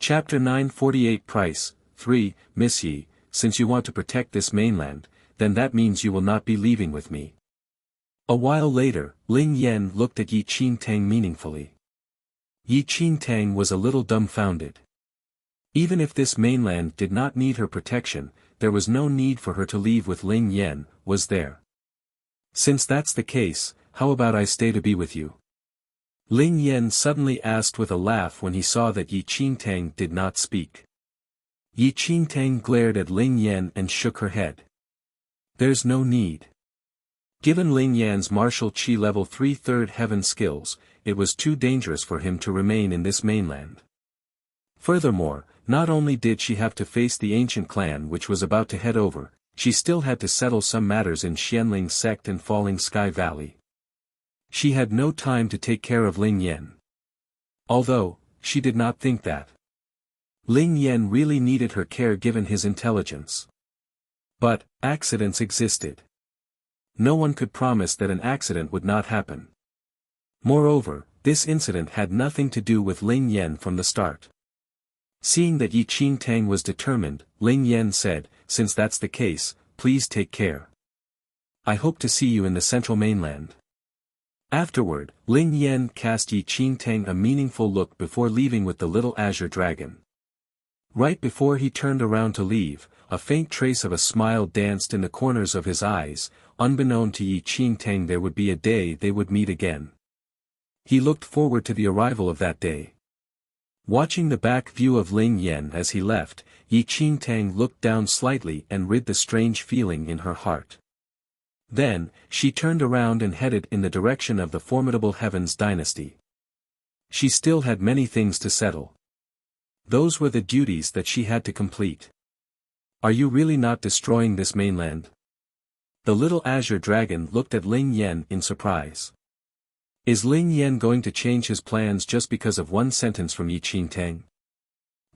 Chapter 948 Price, 3, Miss Yi, since you want to protect this mainland, then that means you will not be leaving with me. A while later, Ling Yan looked at Yi Qingtang meaningfully. Yi Qingtang was a little dumbfounded. Even if this mainland did not need her protection, there was no need for her to leave with Ling Yan, was there? Since that's the case, how about I stay to be with you? Ling Yan suddenly asked with a laugh when he saw that Yi Qingtang did not speak. Yi Qingtang glared at Ling Yan and shook her head. There's no need. Given Ling Yan's martial qi level 3 third heaven skills, it was too dangerous for him to remain in this mainland. Furthermore, not only did she have to face the ancient clan which was about to head over, she still had to settle some matters in Xianling sect and Falling Sky Valley. She had no time to take care of Ling Yan. Although, she did not think that Ling Yan really needed her care given his intelligence. But, accidents existed. No one could promise that an accident would not happen. Moreover, this incident had nothing to do with Ling Yan from the start. Seeing that Yi Qingtang was determined, Ling Yan said, since that's the case, please take care. I hope to see you in the central mainland. Afterward, Ling Yan cast Yi Qingtang a meaningful look before leaving with the little azure dragon. Right before he turned around to leave, a faint trace of a smile danced in the corners of his eyes. Unbeknown to Yi Qingtang, there would be a day they would meet again. He looked forward to the arrival of that day. Watching the back view of Ling Yan as he left, Yi Qingtang looked down slightly and read the strange feeling in her heart. Then, she turned around and headed in the direction of the formidable Heavens dynasty. She still had many things to settle. Those were the duties that she had to complete. Are you really not destroying this mainland? The little azure dragon looked at Ling Yan in surprise. Is Ling Yan going to change his plans just because of one sentence from Yi Qingtang?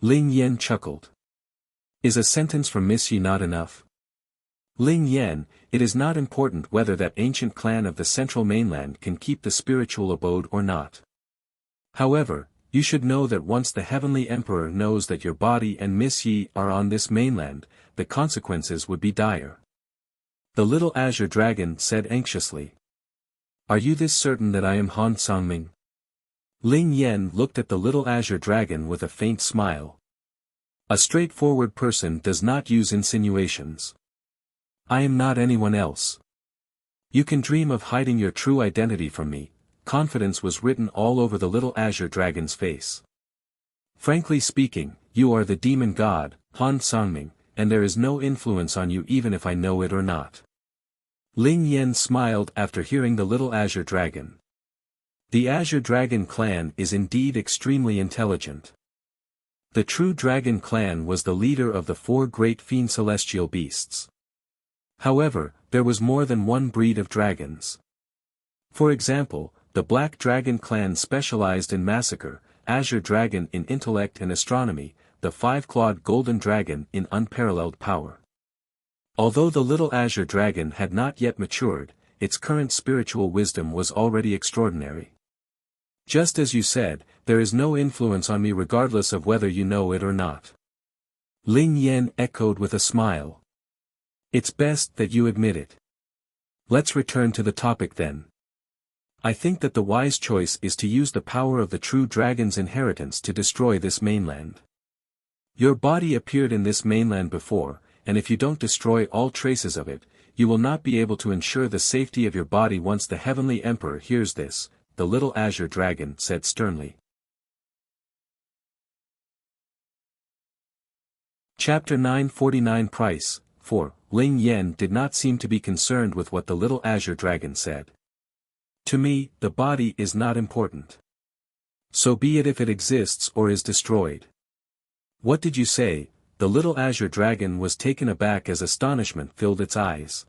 Ling Yan chuckled. Is a sentence from Miss Yi not enough? Ling Yan, it is not important whether that ancient clan of the central mainland can keep the spiritual abode or not. However, you should know that once the Heavenly Emperor knows that your body and Miss Yi are on this mainland, the consequences would be dire. The little azure dragon said anxiously. Are you this certain that I am Han Sangming? Ling Yan looked at the little azure dragon with a faint smile. A straightforward person does not use insinuations. I am not anyone else. You can dream of hiding your true identity from me. Confidence was written all over the little azure dragon's face. Frankly speaking, you are the demon god, Han Sangming, and there is no influence on you even if I know it or not. Ling Yan smiled after hearing the little azure dragon. The azure dragon clan is indeed extremely intelligent. The true dragon clan was the leader of the 4 great fiend celestial beasts. However, there was more than one breed of dragons. For example, the Black Dragon clan specialized in massacre, Azure Dragon in intellect and astronomy, the 5-clawed Golden Dragon in unparalleled power. Although the little Azure Dragon had not yet matured, its current spiritual wisdom was already extraordinary. Just as you said, there is no influence on me regardless of whether you know it or not. Ling Yan echoed with a smile. It's best that you admit it. Let's return to the topic then. I think that the wise choice is to use the power of the true dragon's inheritance to destroy this mainland. Your body appeared in this mainland before, and if you don't destroy all traces of it, you will not be able to ensure the safety of your body once the Heavenly Emperor hears this, the little azure dragon said sternly. Chapter 949 Price, 4. Ling Yan did not seem to be concerned with what the little azure dragon said. To me, the body is not important. So be it if it exists or is destroyed. What did you say? The little azure dragon was taken aback as astonishment filled its eyes.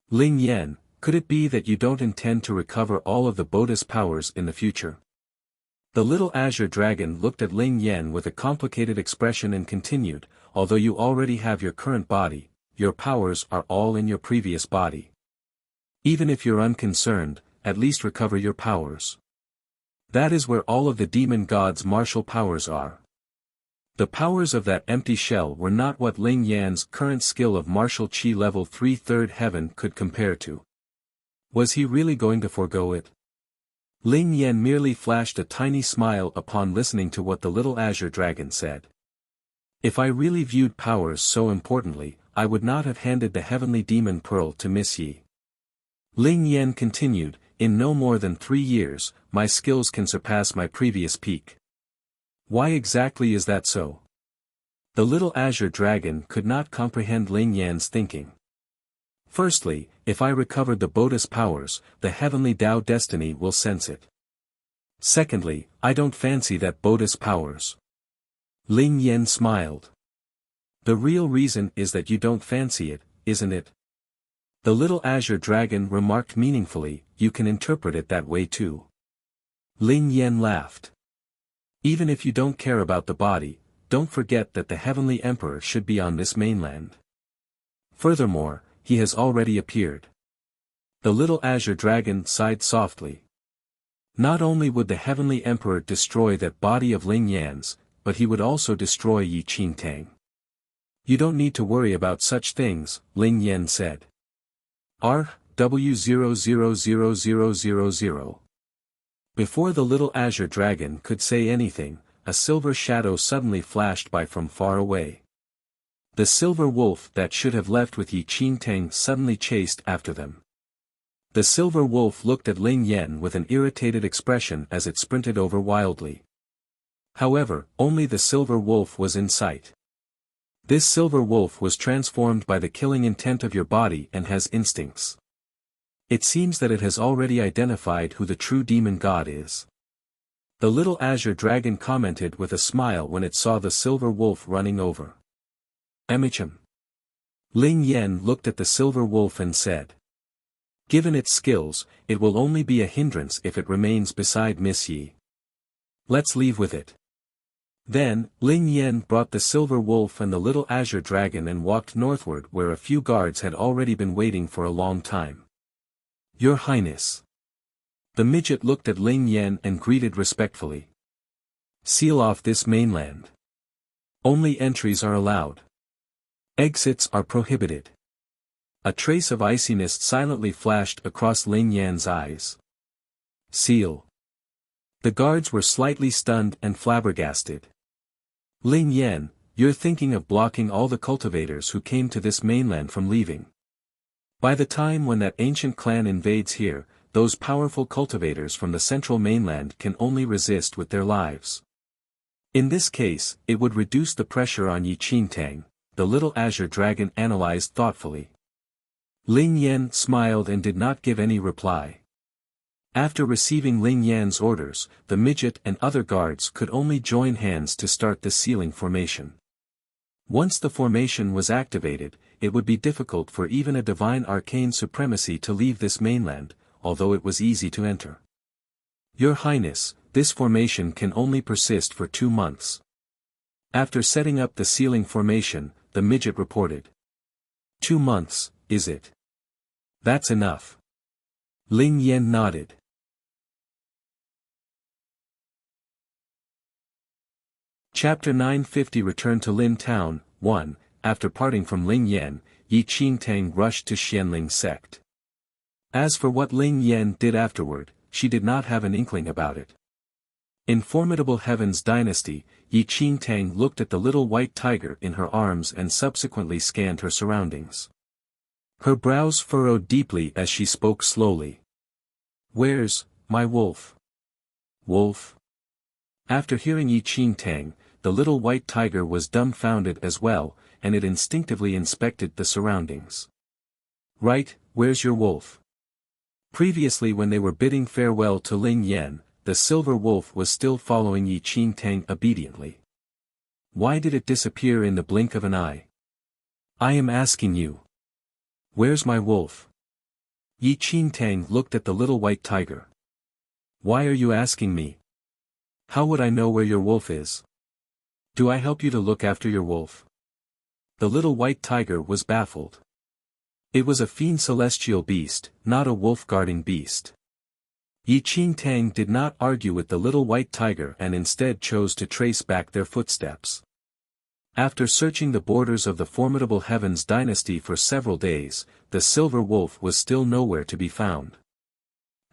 Ling Yan, could it be that you don't intend to recover all of the Buddha's powers in the future? The little azure dragon looked at Ling Yan with a complicated expression and continued, although you already have your current body, your powers are all in your previous body. Even if you're unconcerned, at least recover your powers. That is where all of the demon gods' martial powers are. The powers of that empty shell were not what Ling Yan's current skill of martial chi level 3 third heaven could compare to. Was he really going to forego it? Ling Yan merely flashed a tiny smile upon listening to what the little azure dragon said. If I really viewed powers so importantly, I would not have handed the heavenly demon pearl to Miss Yi. Ling Yan continued, in no more than 3 years, my skills can surpass my previous peak. Why exactly is that so? The little azure dragon could not comprehend Ling Yan's thinking. Firstly, if I recovered the Bodhi's powers, the heavenly Tao destiny will sense it. Secondly, I don't fancy that Bodhi's powers. Ling Yan smiled. The real reason is that you don't fancy it, isn't it? The little azure dragon remarked meaningfully, you can interpret it that way too. Ling Yan laughed. Even if you don't care about the body, don't forget that the heavenly emperor should be on this mainland. Furthermore, he has already appeared. The little azure dragon sighed softly. Not only would the heavenly emperor destroy that body of Ling Yan's, but he would also destroy Yi Qingtang. You don't need to worry about such things, Ling Yan said. RW000000. Before the little azure dragon could say anything, a silver shadow suddenly flashed by from far away. The silver wolf that should have left with Yi Qingtang suddenly chased after them. The silver wolf looked at Ling Yan with an irritated expression as it sprinted over wildly. However, only the silver wolf was in sight. This silver wolf was transformed by the killing intent of your body and has instincts. It seems that it has already identified who the true demon god is. The little azure dragon commented with a smile when it saw the silver wolf running over. Emichim. Ling Yan looked at the silver wolf and said. Given its skills, it will only be a hindrance if it remains beside Miss Yi. Let's leave with it. Then, Ling Yan brought the silver wolf and the little azure dragon and walked northward where a few guards had already been waiting for a long time. Your Highness. The midget looked at Ling Yan and greeted respectfully. Seal off this mainland. Only entries are allowed. Exits are prohibited. A trace of iciness silently flashed across Ling Yan's eyes. Seal. The guards were slightly stunned and flabbergasted. Ling Yan, you're thinking of blocking all the cultivators who came to this mainland from leaving. By the time when that ancient clan invades here, those powerful cultivators from the central mainland can only resist with their lives. In this case, it would reduce the pressure on Yi Qingtang, the little azure dragon analyzed thoughtfully. Ling Yan smiled and did not give any reply. After receiving Ling Yan's orders, the midget and other guards could only join hands to start the sealing formation. Once the formation was activated, it would be difficult for even a divine arcane supremacy to leave this mainland, although it was easy to enter. Your Highness, this formation can only persist for 2 months. After setting up the sealing formation, the midget reported. 2 months, is it? That's enough. Ling Yan nodded. Chapter 950 Return to Lin Town, 1. After parting from Ling Yan, Yi Qingtang rushed to Xianling's sect. As for what Ling Yan did afterward, she did not have an inkling about it. In Formidable Heaven's dynasty, Yi Qingtang looked at the little white tiger in her arms and subsequently scanned her surroundings. Her brows furrowed deeply as she spoke slowly. Where's my wolf? Wolf? After hearing Yi Qingtang, the little white tiger was dumbfounded as well, and it instinctively inspected the surroundings. Right, where's your wolf? Previously when they were bidding farewell to Ling Yan, the silver wolf was still following Yi Qingtang obediently. Why did it disappear in the blink of an eye? I am asking you. Where's my wolf? Yi Qingtang looked at the little white tiger. Why are you asking me? How would I know where your wolf is? Do I help you to look after your wolf? The little white tiger was baffled. It was a fiend celestial beast, not a wolf-guarding beast. Yi Qingtang did not argue with the little white tiger and instead chose to trace back their footsteps. After searching the borders of the formidable Heavens dynasty for several days, the silver wolf was still nowhere to be found.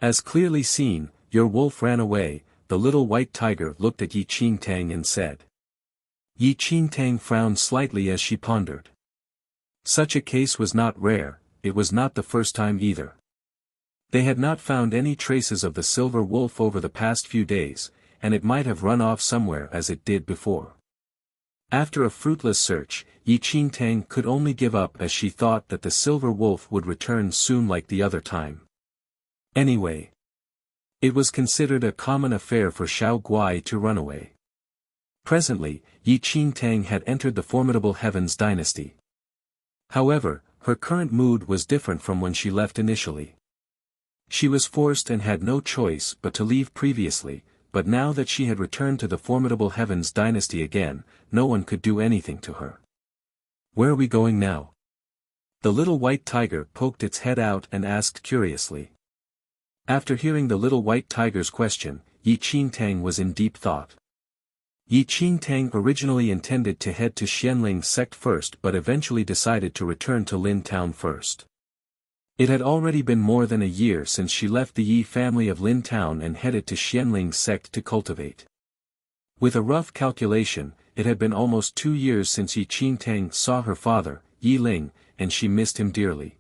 As clearly seen, your wolf ran away, the little white tiger looked at Yi Qingtang and said. Yi Qingtang frowned slightly as she pondered. Such a case was not rare, it was not the first time either. They had not found any traces of the silver wolf over the past few days, and it might have run off somewhere as it did before. After a fruitless search, Yi Qingtang could only give up as she thought that the silver wolf would return soon like the other time. Anyway, it was considered a common affair for Xiao Guai to run away. Presently, Yi Qingtang had entered the formidable Heavens dynasty. However, her current mood was different from when she left initially. She was forced and had no choice but to leave previously, but now that she had returned to the formidable Heavens dynasty again, no one could do anything to her. Where are we going now? The little white tiger poked its head out and asked curiously. After hearing the little white tiger's question, Yi Qingtang was in deep thought. Yi Qingtang originally intended to head to Xianling sect first but eventually decided to return to Lin Town first. It had already been more than a year since she left the Yi family of Lin Town and headed to Xianling sect to cultivate. With a rough calculation, it had been almost 2 years since Yi Qingtang saw her father, Yi Ling, and she missed him dearly.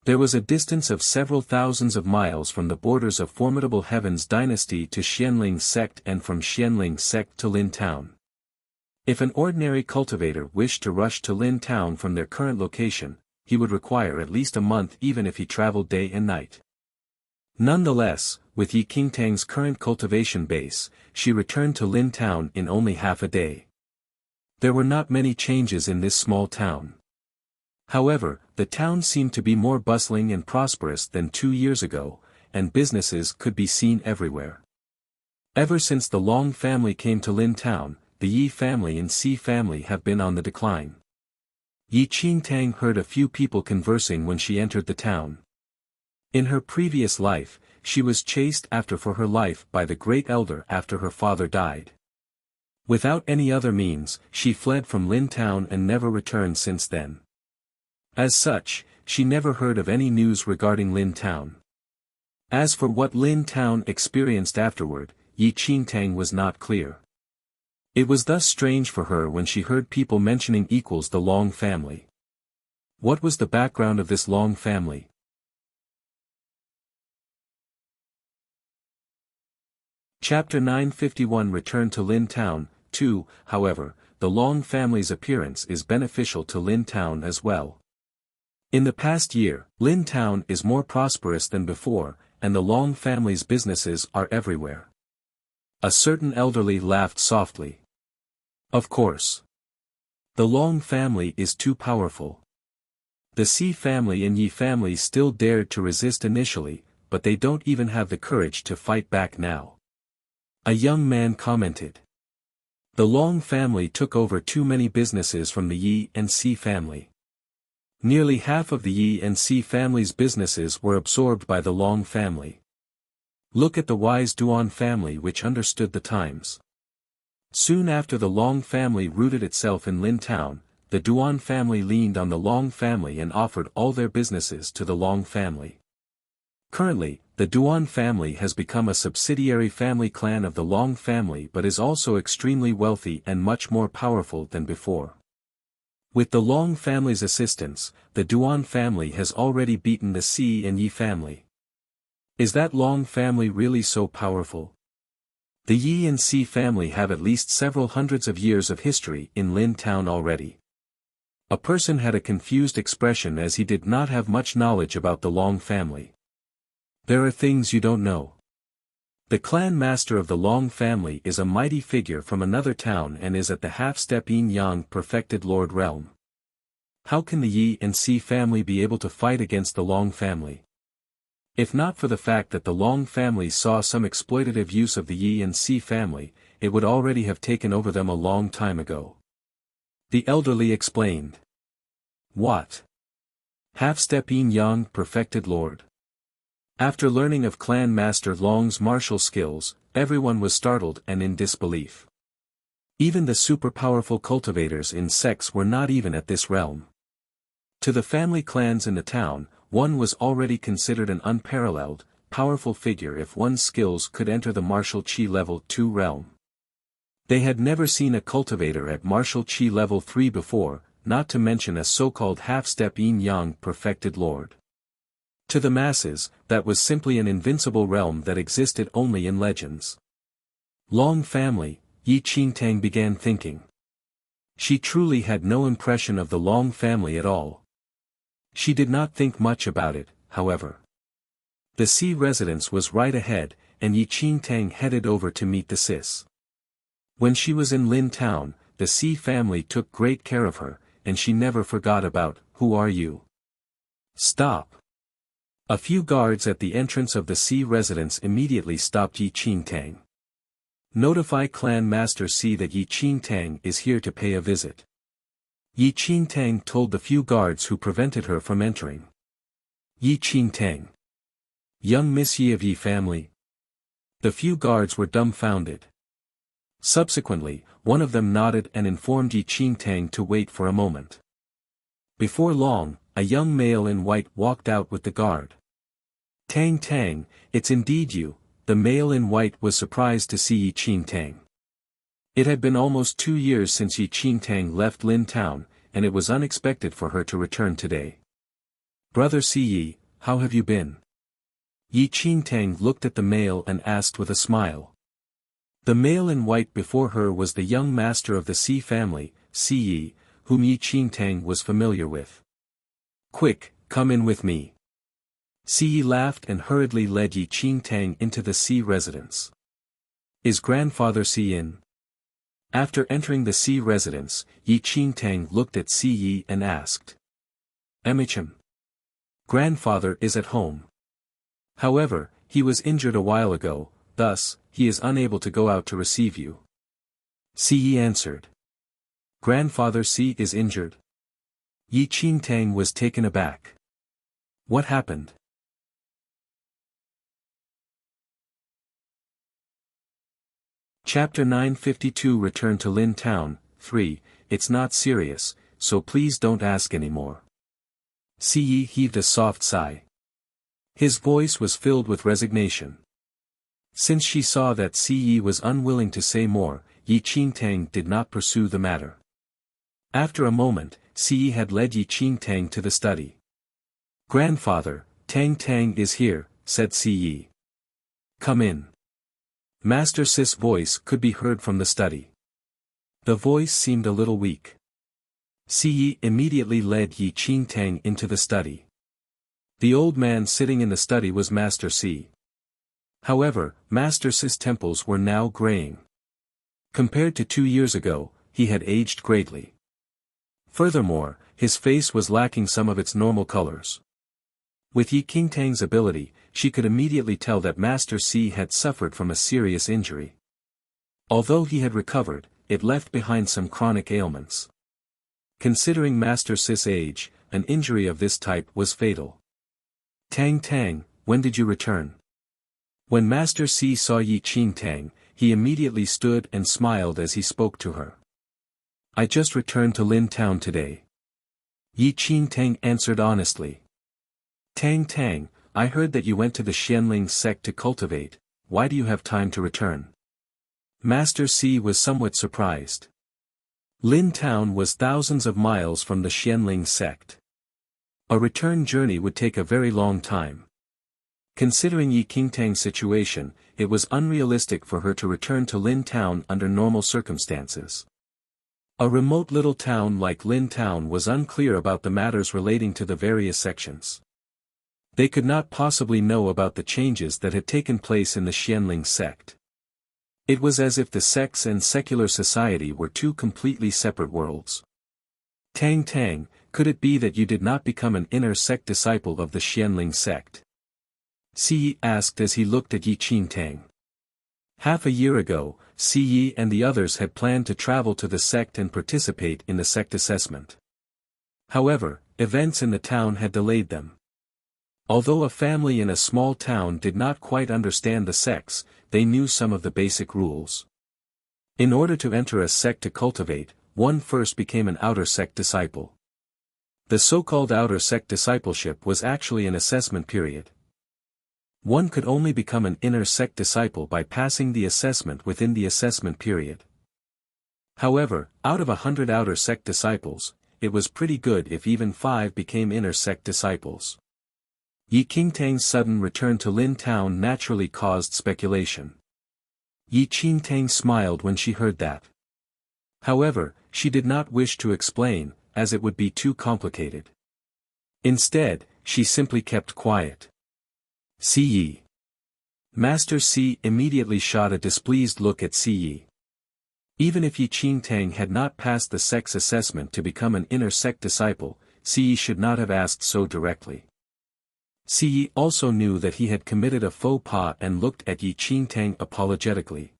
There was a distance of several thousands of miles from the borders of formidable Heavens dynasty to Xianling sect and from Xianling sect to Lin Town. If an ordinary cultivator wished to rush to Lin Town from their current location, he would require at least a month even if he traveled day and night. Nonetheless, with Yi Qingtang's current cultivation base, she returned to Lin Town in only half a day. There were not many changes in this small town. However, the town seemed to be more bustling and prosperous than 2 years ago, and businesses could be seen everywhere. Ever since the Long family came to Lin Town, the Yi family and Si family have been on the decline. Yi Qingtang heard a few people conversing when she entered the town. In her previous life, she was chased after for her life by the great elder after her father died. Without any other means, she fled from Lin Town and never returned since then. As such, she never heard of any news regarding Lin Town. As for what Lin Town experienced afterward, Yi Qingtang was not clear. It was thus strange for her when she heard people mentioning the Long family. What was the background of this Long family? Chapter 951 Return to Lin Town, 2. However, the Long family's appearance is beneficial to Lin Town as well. In the past year, Lin Town is more prosperous than before, and the Long family's businesses are everywhere. A certain elderly laughed softly. Of course. The Long family is too powerful. The Si family and Yi family still dared to resist initially, but they don't even have the courage to fight back now. A young man commented. The Long family took over too many businesses from the Yi and Si family. Nearly half of the Yi and Si family's businesses were absorbed by the Long family. Look at the wise Duan family which understood the times. Soon after the Long family rooted itself in Lin Town, the Duan family leaned on the Long family and offered all their businesses to the Long family. Currently, the Duan family has become a subsidiary family clan of the Long family but is also extremely wealthy and much more powerful than before. With the Long family's assistance, the Duan family has already beaten the Si and Yi family. Is that Long family really so powerful? The Yi and Si family have at least several hundreds of years of history in Lin Town already. A person had a confused expression as he did not have much knowledge about the Long family. There are things you don't know. The clan master of the Long family is a mighty figure from another town and is at the half-step yin-yang perfected Lord realm. How can the Yi and Si family be able to fight against the Long family? If not for the fact that the Long family saw some exploitative use of the Yi and Si family, it would already have taken over them a long time ago. The elderly explained. What? Half-step yin-yang perfected Lord. After learning of Clan Master Long's martial skills, everyone was startled and in disbelief. Even the super-powerful cultivators in sects were not even at this realm. To the family clans in the town, one was already considered an unparalleled, powerful figure if one's skills could enter the martial chi level 2 realm. They had never seen a cultivator at martial chi level 3 before, not to mention a so-called half-step yin-yang perfected lord. To the masses, that was simply an invincible realm that existed only in legends. Long family, Yi Qingtang began thinking. She truly had no impression of the Long family at all. She did not think much about it, however. The Xi residence was right ahead, and Yi Qingtang headed over to meet the sis. When she was in Lin Town, the Xi family took great care of her, and she never forgot about, "Who are you?" "Stop." A few guards at the entrance of the Xi residence immediately stopped Yi Qingtang. "Notify Clan Master Xi that Yi Qingtang is here to pay a visit." Yi Qingtang told the few guards who prevented her from entering. "Yi Qingtang. Young Miss Yi of Yi family?" The few guards were dumbfounded. Subsequently, one of them nodded and informed Yi Qingtang to wait for a moment. Before long, a young male in white walked out with the guard. "Tang Tang, it's indeed you," the male in white was surprised to see Yi Qingtang. It had been almost 2 years since Yi Qingtang left Lin Town, and it was unexpected for her to return today. "Brother Si Yi, how have you been?" Yi Qingtang looked at the male and asked with a smile. The male in white before her was the young master of the Si family, Si Yi, whom Yi Qingtang was familiar with. "Quick, come in with me." Si Yi laughed and hurriedly led Yi Qingtang into the Si residence. "Is grandfather Si in?" After entering the Si residence, Yi Qingtang looked at Si Yi and asked. "Emichim. Grandfather is at home. However, he was injured a while ago, thus, he is unable to go out to receive you." Si Yi answered. "Grandfather Si is injured?" Yi Qingtang was taken aback. "What happened?" Chapter 952 Return to Lin Town, 3, It's not serious, so please don't ask anymore. Si Yi heaved a soft sigh. His voice was filled with resignation. Since she saw that Si Yi was unwilling to say more, Yi Qingtang did not pursue the matter. After a moment, Si Yi had led Yi Qingtang to the study. "Grandfather, Tang Tang is here," said Si Yi. "Come in." Master Sis' voice could be heard from the study. The voice seemed a little weak. Si Yi immediately led Yi Qingtang into the study. The old man sitting in the study was Master Si. However, Master Sis' temples were now graying. Compared to 2 years ago, he had aged greatly. Furthermore, his face was lacking some of its normal colors. With Yi Qingtang's ability, she could immediately tell that Master Si had suffered from a serious injury. Although he had recovered, it left behind some chronic ailments. Considering Master Sis' age, an injury of this type was fatal. "Tang Tang, when did you return?" When Master Si saw Yi Qingtang, he immediately stood and smiled as he spoke to her. "I just returned to Lin Town today." Yi Qingtang answered honestly. "Tang Tang, I heard that you went to the Xianling sect to cultivate, why do you have time to return?" Master Si was somewhat surprised. Lin Town was thousands of miles from the Xianling sect. A return journey would take a very long time. Considering Yi Qingtang's situation, it was unrealistic for her to return to Lin Town under normal circumstances. A remote little town like Lin Town was unclear about the matters relating to the various sections. They could not possibly know about the changes that had taken place in the Xianling sect. It was as if the sects and secular society were two completely separate worlds. "Tang Tang, could it be that you did not become an inner sect disciple of the Xianling sect?" Si Yi asked as he looked at Yi Qingtang. Half a year ago, Si Yi and the others had planned to travel to the sect and participate in the sect assessment. However, events in the town had delayed them. Although a family in a small town did not quite understand the sects, they knew some of the basic rules. In order to enter a sect to cultivate, one first became an outer sect disciple. The so-called outer sect discipleship was actually an assessment period. One could only become an inner sect disciple by passing the assessment within the assessment period. However, out of 100 outer sect disciples, it was pretty good if even 5 became inner sect disciples. Yi Qingtang's sudden return to Lin Town naturally caused speculation. Yi Qingtang smiled when she heard that. However, she did not wish to explain, as it would be too complicated. Instead, she simply kept quiet. Si Yi. Master Si immediately shot a displeased look at Si Yi. Even if Yi Qingtang had not passed the sect's assessment to become an inner sect disciple, Si Yi should not have asked so directly. Si Yi also knew that he had committed a faux pas and looked at Yi Qingtang apologetically.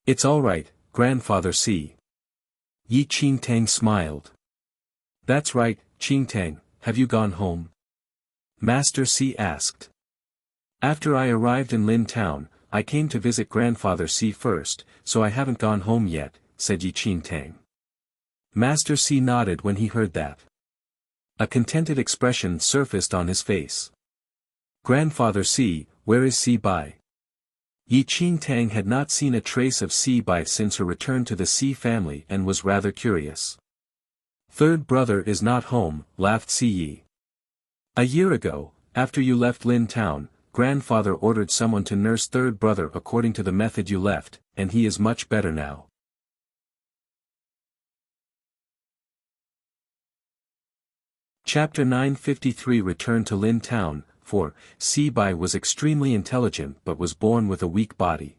"It's all right, Grandfather Si." Yi Qingtang smiled. "That's right, Qingtang, have you gone home?" Master Si asked. "After I arrived in Lin Town, I came to visit Grandfather Si first, so I haven't gone home yet," said Yi Qingtang. Master Si nodded when he heard that. A contented expression surfaced on his face. "Grandfather Si, where is Si Bai?" Yi Qingtang had not seen a trace of Si Bai since her return to the Si family and was rather curious. "Third brother is not home," laughed Si Yi. "A year ago, after you left Lin Town, Grandfather ordered someone to nurse third brother according to the method you left, and he is much better now." Chapter 953 Return to Lin Town. 4. Si Bai was extremely intelligent but was born with a weak body.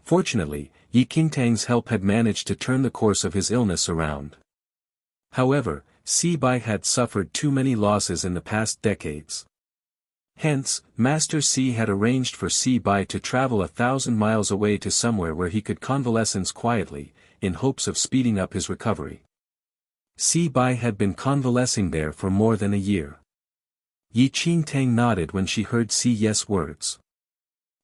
Fortunately, Yi Qingtang's help had managed to turn the course of his illness around. However, Si Bai had suffered too many losses in the past decades. Hence, Master Si had arranged for Si Bai to travel 1,000 miles away to somewhere where he could convalescence quietly, in hopes of speeding up his recovery. Si Bai had been convalescing there for more than a year. Yi Qingtang nodded when she heard Si Yes words.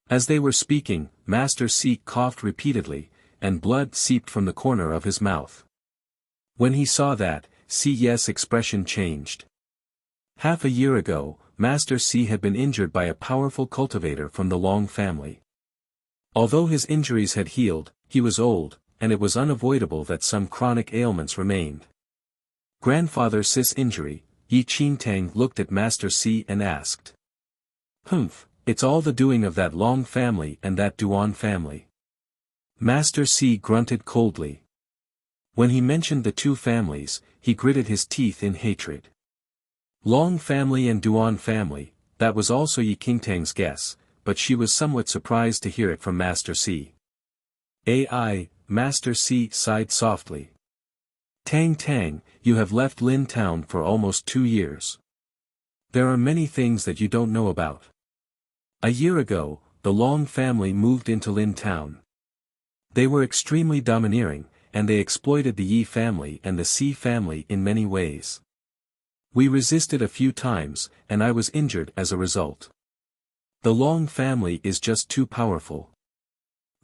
As they were speaking, Master Si coughed repeatedly, and blood seeped from the corner of his mouth. When he saw that, Si Yes' expression changed. Half a year ago, Master Si had been injured by a powerful cultivator from the Long family. Although his injuries had healed, he was old, and it was unavoidable that some chronic ailments remained. Grandfather Si's injury, Yi Qingtang looked at Master Si and asked. "Humph, it's all the doing of that Long family and that Duan family." Master Si grunted coldly. When he mentioned the two families, he gritted his teeth in hatred. Long family and Duan family, that was also Yi Qingtang's guess, but she was somewhat surprised to hear it from Master Si. "Ai," Master Si sighed softly. "Tang Tang, you have left Lin Town for almost 2 years. There are many things that you don't know about. A year ago, the Long family moved into Lin Town. They were extremely domineering, and they exploited the Yi family and the Si family in many ways. We resisted a few times, and I was injured as a result. The Long family is just too powerful.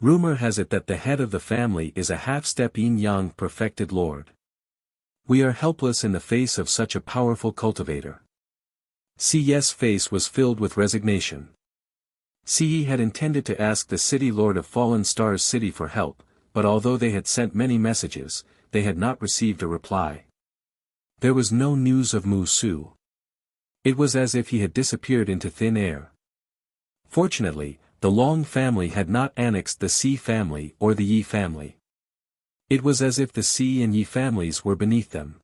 Rumor has it that the head of the family is a half-step yin-yang perfected lord. We are helpless in the face of such a powerful cultivator." Si Yes' face was filled with resignation. Si Yi had intended to ask the city lord of Fallen Stars City for help, but although they had sent many messages, they had not received a reply. There was no news of Mu Su. It was as if he had disappeared into thin air. Fortunately, the Long family had not annexed the Si family or the Yi family. It was as if the Si and Yi families were beneath them.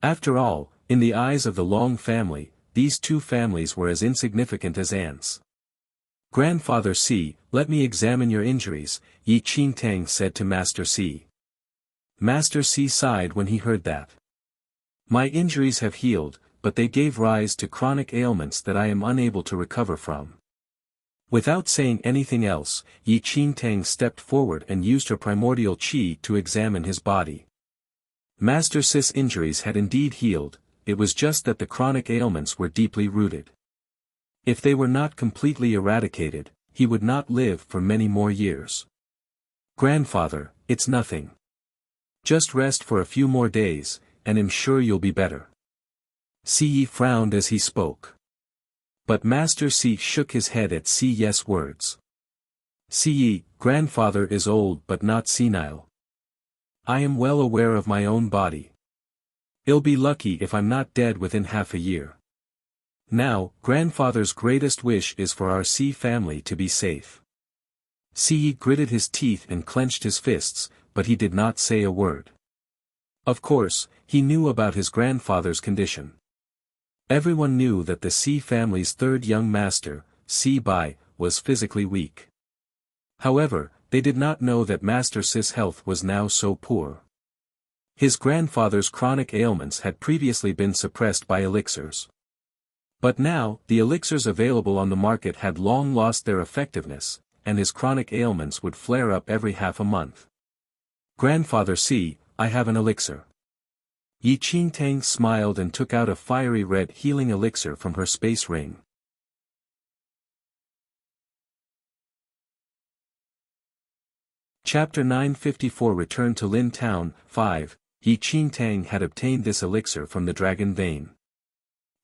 After all, in the eyes of the Long family, these two families were as insignificant as ants. "Grandfather Si, let me examine your injuries," Yi Qingtang said to Master Si. Master Si sighed when he heard that. "My injuries have healed, but they gave rise to chronic ailments that I am unable to recover from." Without saying anything else, Yi Qingtang stepped forward and used her primordial qi to examine his body. Master Si's injuries had indeed healed, it was just that the chronic ailments were deeply rooted. If they were not completely eradicated, he would not live for many more years. Grandfather, it's nothing. Just rest for a few more days, and I'm sure you'll be better. Si frowned as he spoke. But Master Si shook his head at Si's words. Si, grandfather is old but not senile. I am well aware of my own body. I'll be lucky if I'm not dead within half a year. Now, grandfather's greatest wish is for our Si family to be safe. Si gritted his teeth and clenched his fists, but he did not say a word. Of course, he knew about his grandfather's condition. Everyone knew that the Si family's third young master, Si Bai, was physically weak. However, they did not know that Master Si's health was now so poor. His grandfather's chronic ailments had previously been suppressed by elixirs. But now, the elixirs available on the market had long lost their effectiveness, and his chronic ailments would flare up every half a month. Grandfather Si, I have an elixir. Yi Qingtang smiled and took out a fiery red healing elixir from her space ring. Chapter 954 Return to Lin Town. 5. Yi Qingtang had obtained this elixir from the dragon vein.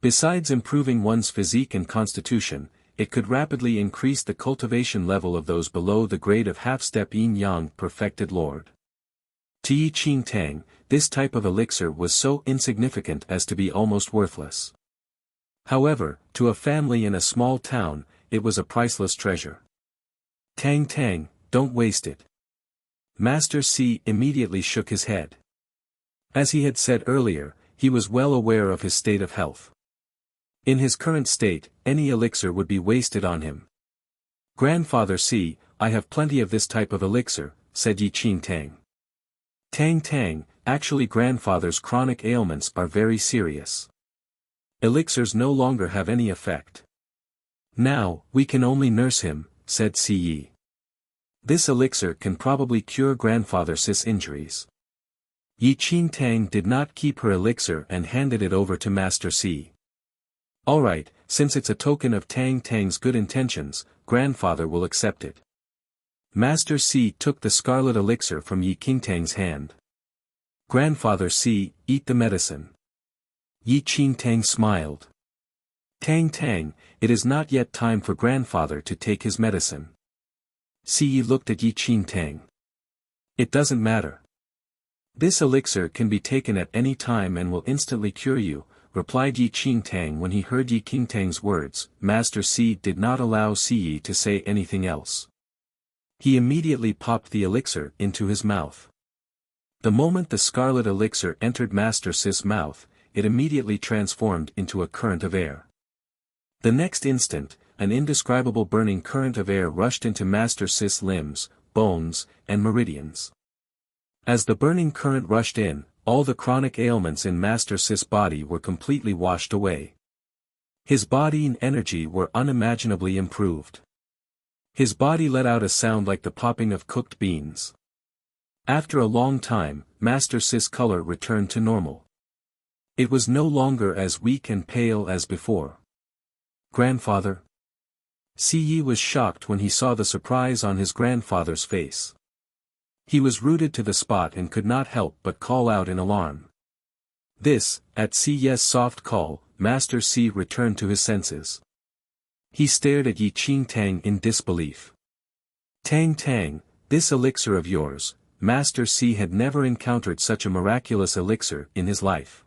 Besides improving one's physique and constitution, it could rapidly increase the cultivation level of those below the grade of half-step yin-yang perfected lord. To Yi Qingtang, this type of elixir was so insignificant as to be almost worthless. However, to a family in a small town, it was a priceless treasure. Tang, don't waste it. Master Si immediately shook his head. As he had said earlier, he was well aware of his state of health. In his current state, any elixir would be wasted on him. Grandfather Si, I have plenty of this type of elixir, said Yi Qingtang. Tang, actually grandfather's chronic ailments are very serious. Elixirs no longer have any effect. Now, we can only nurse him, said Si. This elixir can probably cure grandfather Si's injuries. Yi Qingtang did not keep her elixir and handed it over to Master Si. Alright, since it's a token of Tang's good intentions, grandfather will accept it. Master Si took the scarlet elixir from Yi Qingtang's hand. Grandfather Si, eat the medicine. Yi Qingtang smiled. Tang, it is not yet time for grandfather to take his medicine. Si looked at Yi Qingtang. It doesn't matter. This elixir can be taken at any time and will instantly cure you, replied Yi Qingtang. When he heard Yi Qingtang's words, Master Si did not allow Si to say anything else. He immediately popped the elixir into his mouth. The moment the scarlet elixir entered Master Si's mouth, it immediately transformed into a current of air. The next instant, an indescribable burning current of air rushed into Master Si's limbs, bones, and meridians. As the burning current rushed in, all the chronic ailments in Master Si's body were completely washed away. His body and energy were unimaginably improved. His body let out a sound like the popping of cooked beans. After a long time, Master Si's color returned to normal. It was no longer as weak and pale as before. Grandfather? Si was shocked when he saw the surprise on his grandfather's face. He was rooted to the spot and could not help but call out in alarm. At Si's soft call, Master Si returned to his senses. He stared at Yi Qingtang in disbelief. Tang, this elixir of yours, Master Si had never encountered such a miraculous elixir in his life.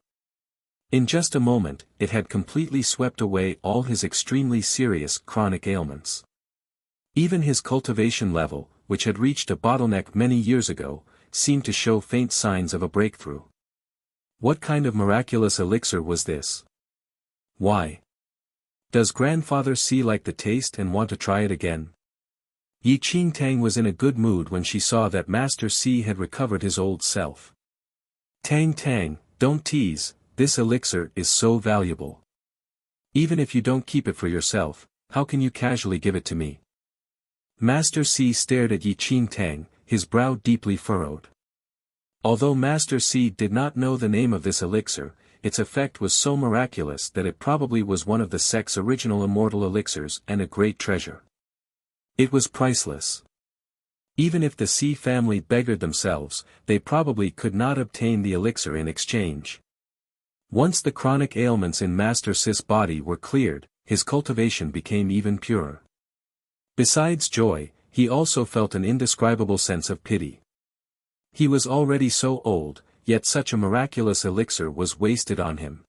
In just a moment, it had completely swept away all his extremely serious chronic ailments. Even his cultivation level, which had reached a bottleneck many years ago, seemed to show faint signs of a breakthrough. What kind of miraculous elixir was this? Why? Does grandfather Si like the taste and want to try it again? Yi Qingtang was in a good mood when she saw that Master Si had recovered his old self. Tang, don't tease, this elixir is so valuable. Even if you don't keep it for yourself, how can you casually give it to me? Master Si stared at Yi Qingtang, his brow deeply furrowed. Although Master Si did not know the name of this elixir, its effect was so miraculous that it probably was one of the sect's original immortal elixirs and a great treasure. It was priceless. Even if the Si family beggared themselves, they probably could not obtain the elixir in exchange. Once the chronic ailments in Master Si's body were cleared, his cultivation became even purer. Besides joy, he also felt an indescribable sense of pity. He was already so old, yet such a miraculous elixir was wasted on him.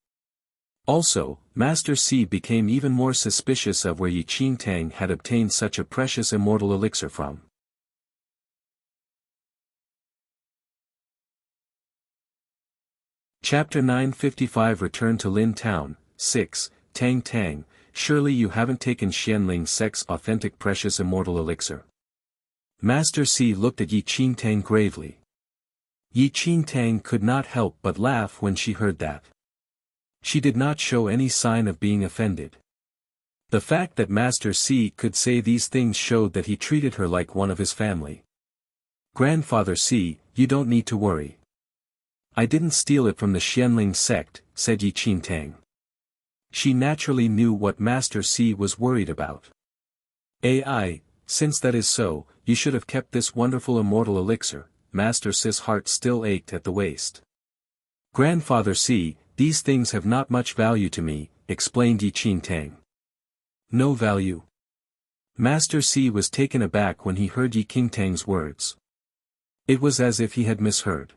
Also, Master Si became even more suspicious of where Yi Qingtang had obtained such a precious immortal elixir from. Chapter 955 Return to Lin Town, 6, Tang Tang, surely you haven't taken Xianling Sec's authentic precious immortal elixir. Master Si looked at Yi Qingtang gravely. Yi Qingtang could not help but laugh when she heard that. She did not show any sign of being offended. The fact that Master Si could say these things showed that he treated her like one of his family. Grandfather Si, you don't need to worry. I didn't steal it from the Xianling sect, said Yi Qingtang. She naturally knew what Master Si was worried about. Since that is so, you should have kept this wonderful immortal elixir. Master Si's heart still ached at the waist. Grandfather Si, these things have not much value to me, explained Yi Qingtang. No value? Master Si was taken aback when he heard Yi Qingtang's words. It was as if he had misheard.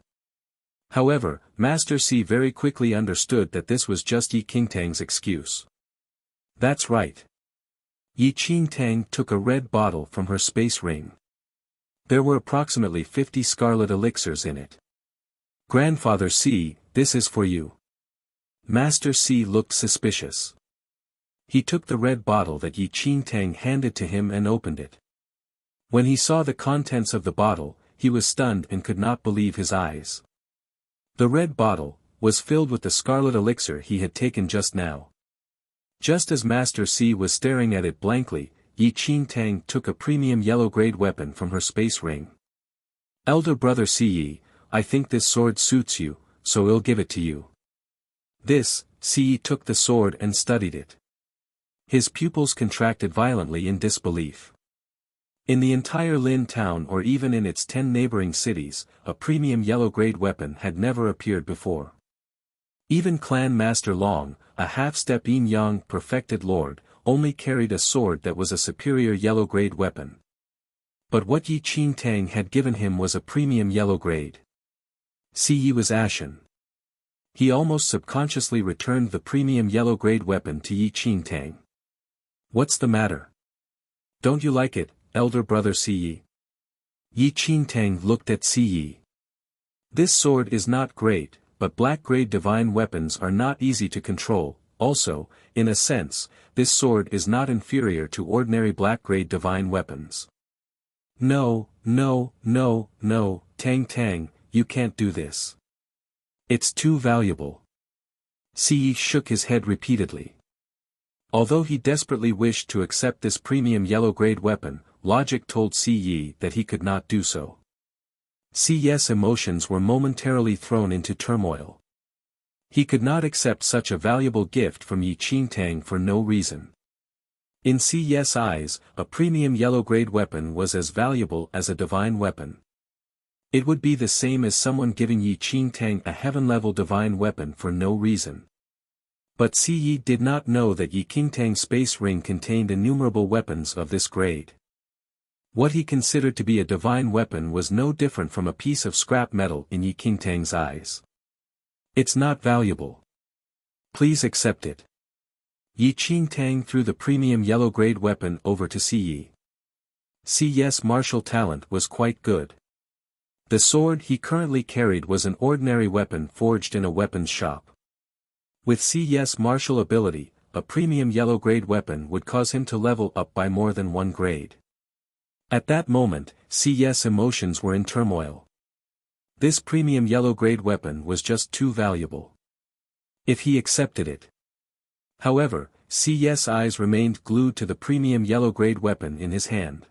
However, Master Si very quickly understood that this was just Yi Qingtang's excuse. That's right. Yi Qingtang took a red bottle from her space ring. There were approximately 50 scarlet elixirs in it. Grandfather Si, this is for you. Master Si looked suspicious. He took the red bottle that Yi Qingtang handed to him and opened it. When he saw the contents of the bottle, he was stunned and could not believe his eyes. The red bottle was filled with the scarlet elixir he had taken just now. Just as Master Si was staring at it blankly, Yi Qingtang took a premium yellow-grade weapon from her space ring. Elder brother Si Yi, I think this sword suits you, so I'll give it to you. This, Si Yi took the sword and studied it. His pupils contracted violently in disbelief. In the entire Lin town or even in its 10 neighboring cities, a premium yellow-grade weapon had never appeared before. Even Clan Master Long, a half-step yin-yang perfected lord, only carried a sword that was a superior yellow-grade weapon. But what Yi Qingtang had given him was a premium yellow-grade. Si Yi was ashen. He almost subconsciously returned the premium yellow-grade weapon to Yi Qingtang. What's the matter? Don't you like it, elder brother Si Yi? Yi Qingtang looked at Si Yi. This sword is not great, but black-grade divine weapons are not easy to control. Also, in a sense, this sword is not inferior to ordinary black-grade divine weapons. No, Tang Tang, you can't do this. It's too valuable. Si Yi shook his head repeatedly. Although he desperately wished to accept this premium yellow-grade weapon, logic told Si Yi that he could not do so. Si Yi's emotions were momentarily thrown into turmoil. He could not accept such a valuable gift from Yi Qingtang for no reason. In Si Yi's eyes, a premium yellow-grade weapon was as valuable as a divine weapon. It would be the same as someone giving Yi Qingtang a heaven-level divine weapon for no reason. But Si Yi did not know that Yi Qingtang's space ring contained innumerable weapons of this grade. What he considered to be a divine weapon was no different from a piece of scrap metal in Yi Qingtang's eyes. It's not valuable. Please accept it. Yi Qingtang threw the premium yellow-grade weapon over to Si Yi. Si Yi's martial talent was quite good. The sword he currently carried was an ordinary weapon forged in a weapons shop. With Si Yi's martial ability, a premium yellow-grade weapon would cause him to level up by more than one grade. At that moment, Si Yi's emotions were in turmoil. This premium yellow-grade weapon was just too valuable. If he accepted it. However, Si Yi's eyes remained glued to the premium yellow-grade weapon in his hand.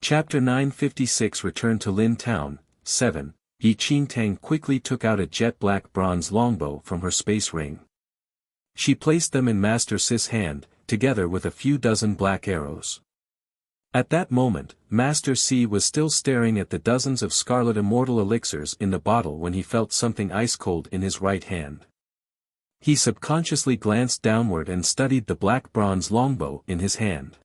Chapter 956 Return to Lin Town, 7, Yi Qingtang quickly took out a jet-black bronze longbow from her space ring. She placed them in Master Si's hand, together with a few dozen black arrows. At that moment, Master C was still staring at the dozens of scarlet immortal elixirs in the bottle when he felt something ice-cold in his right hand. He subconsciously glanced downward and studied the black bronze longbow in his hand.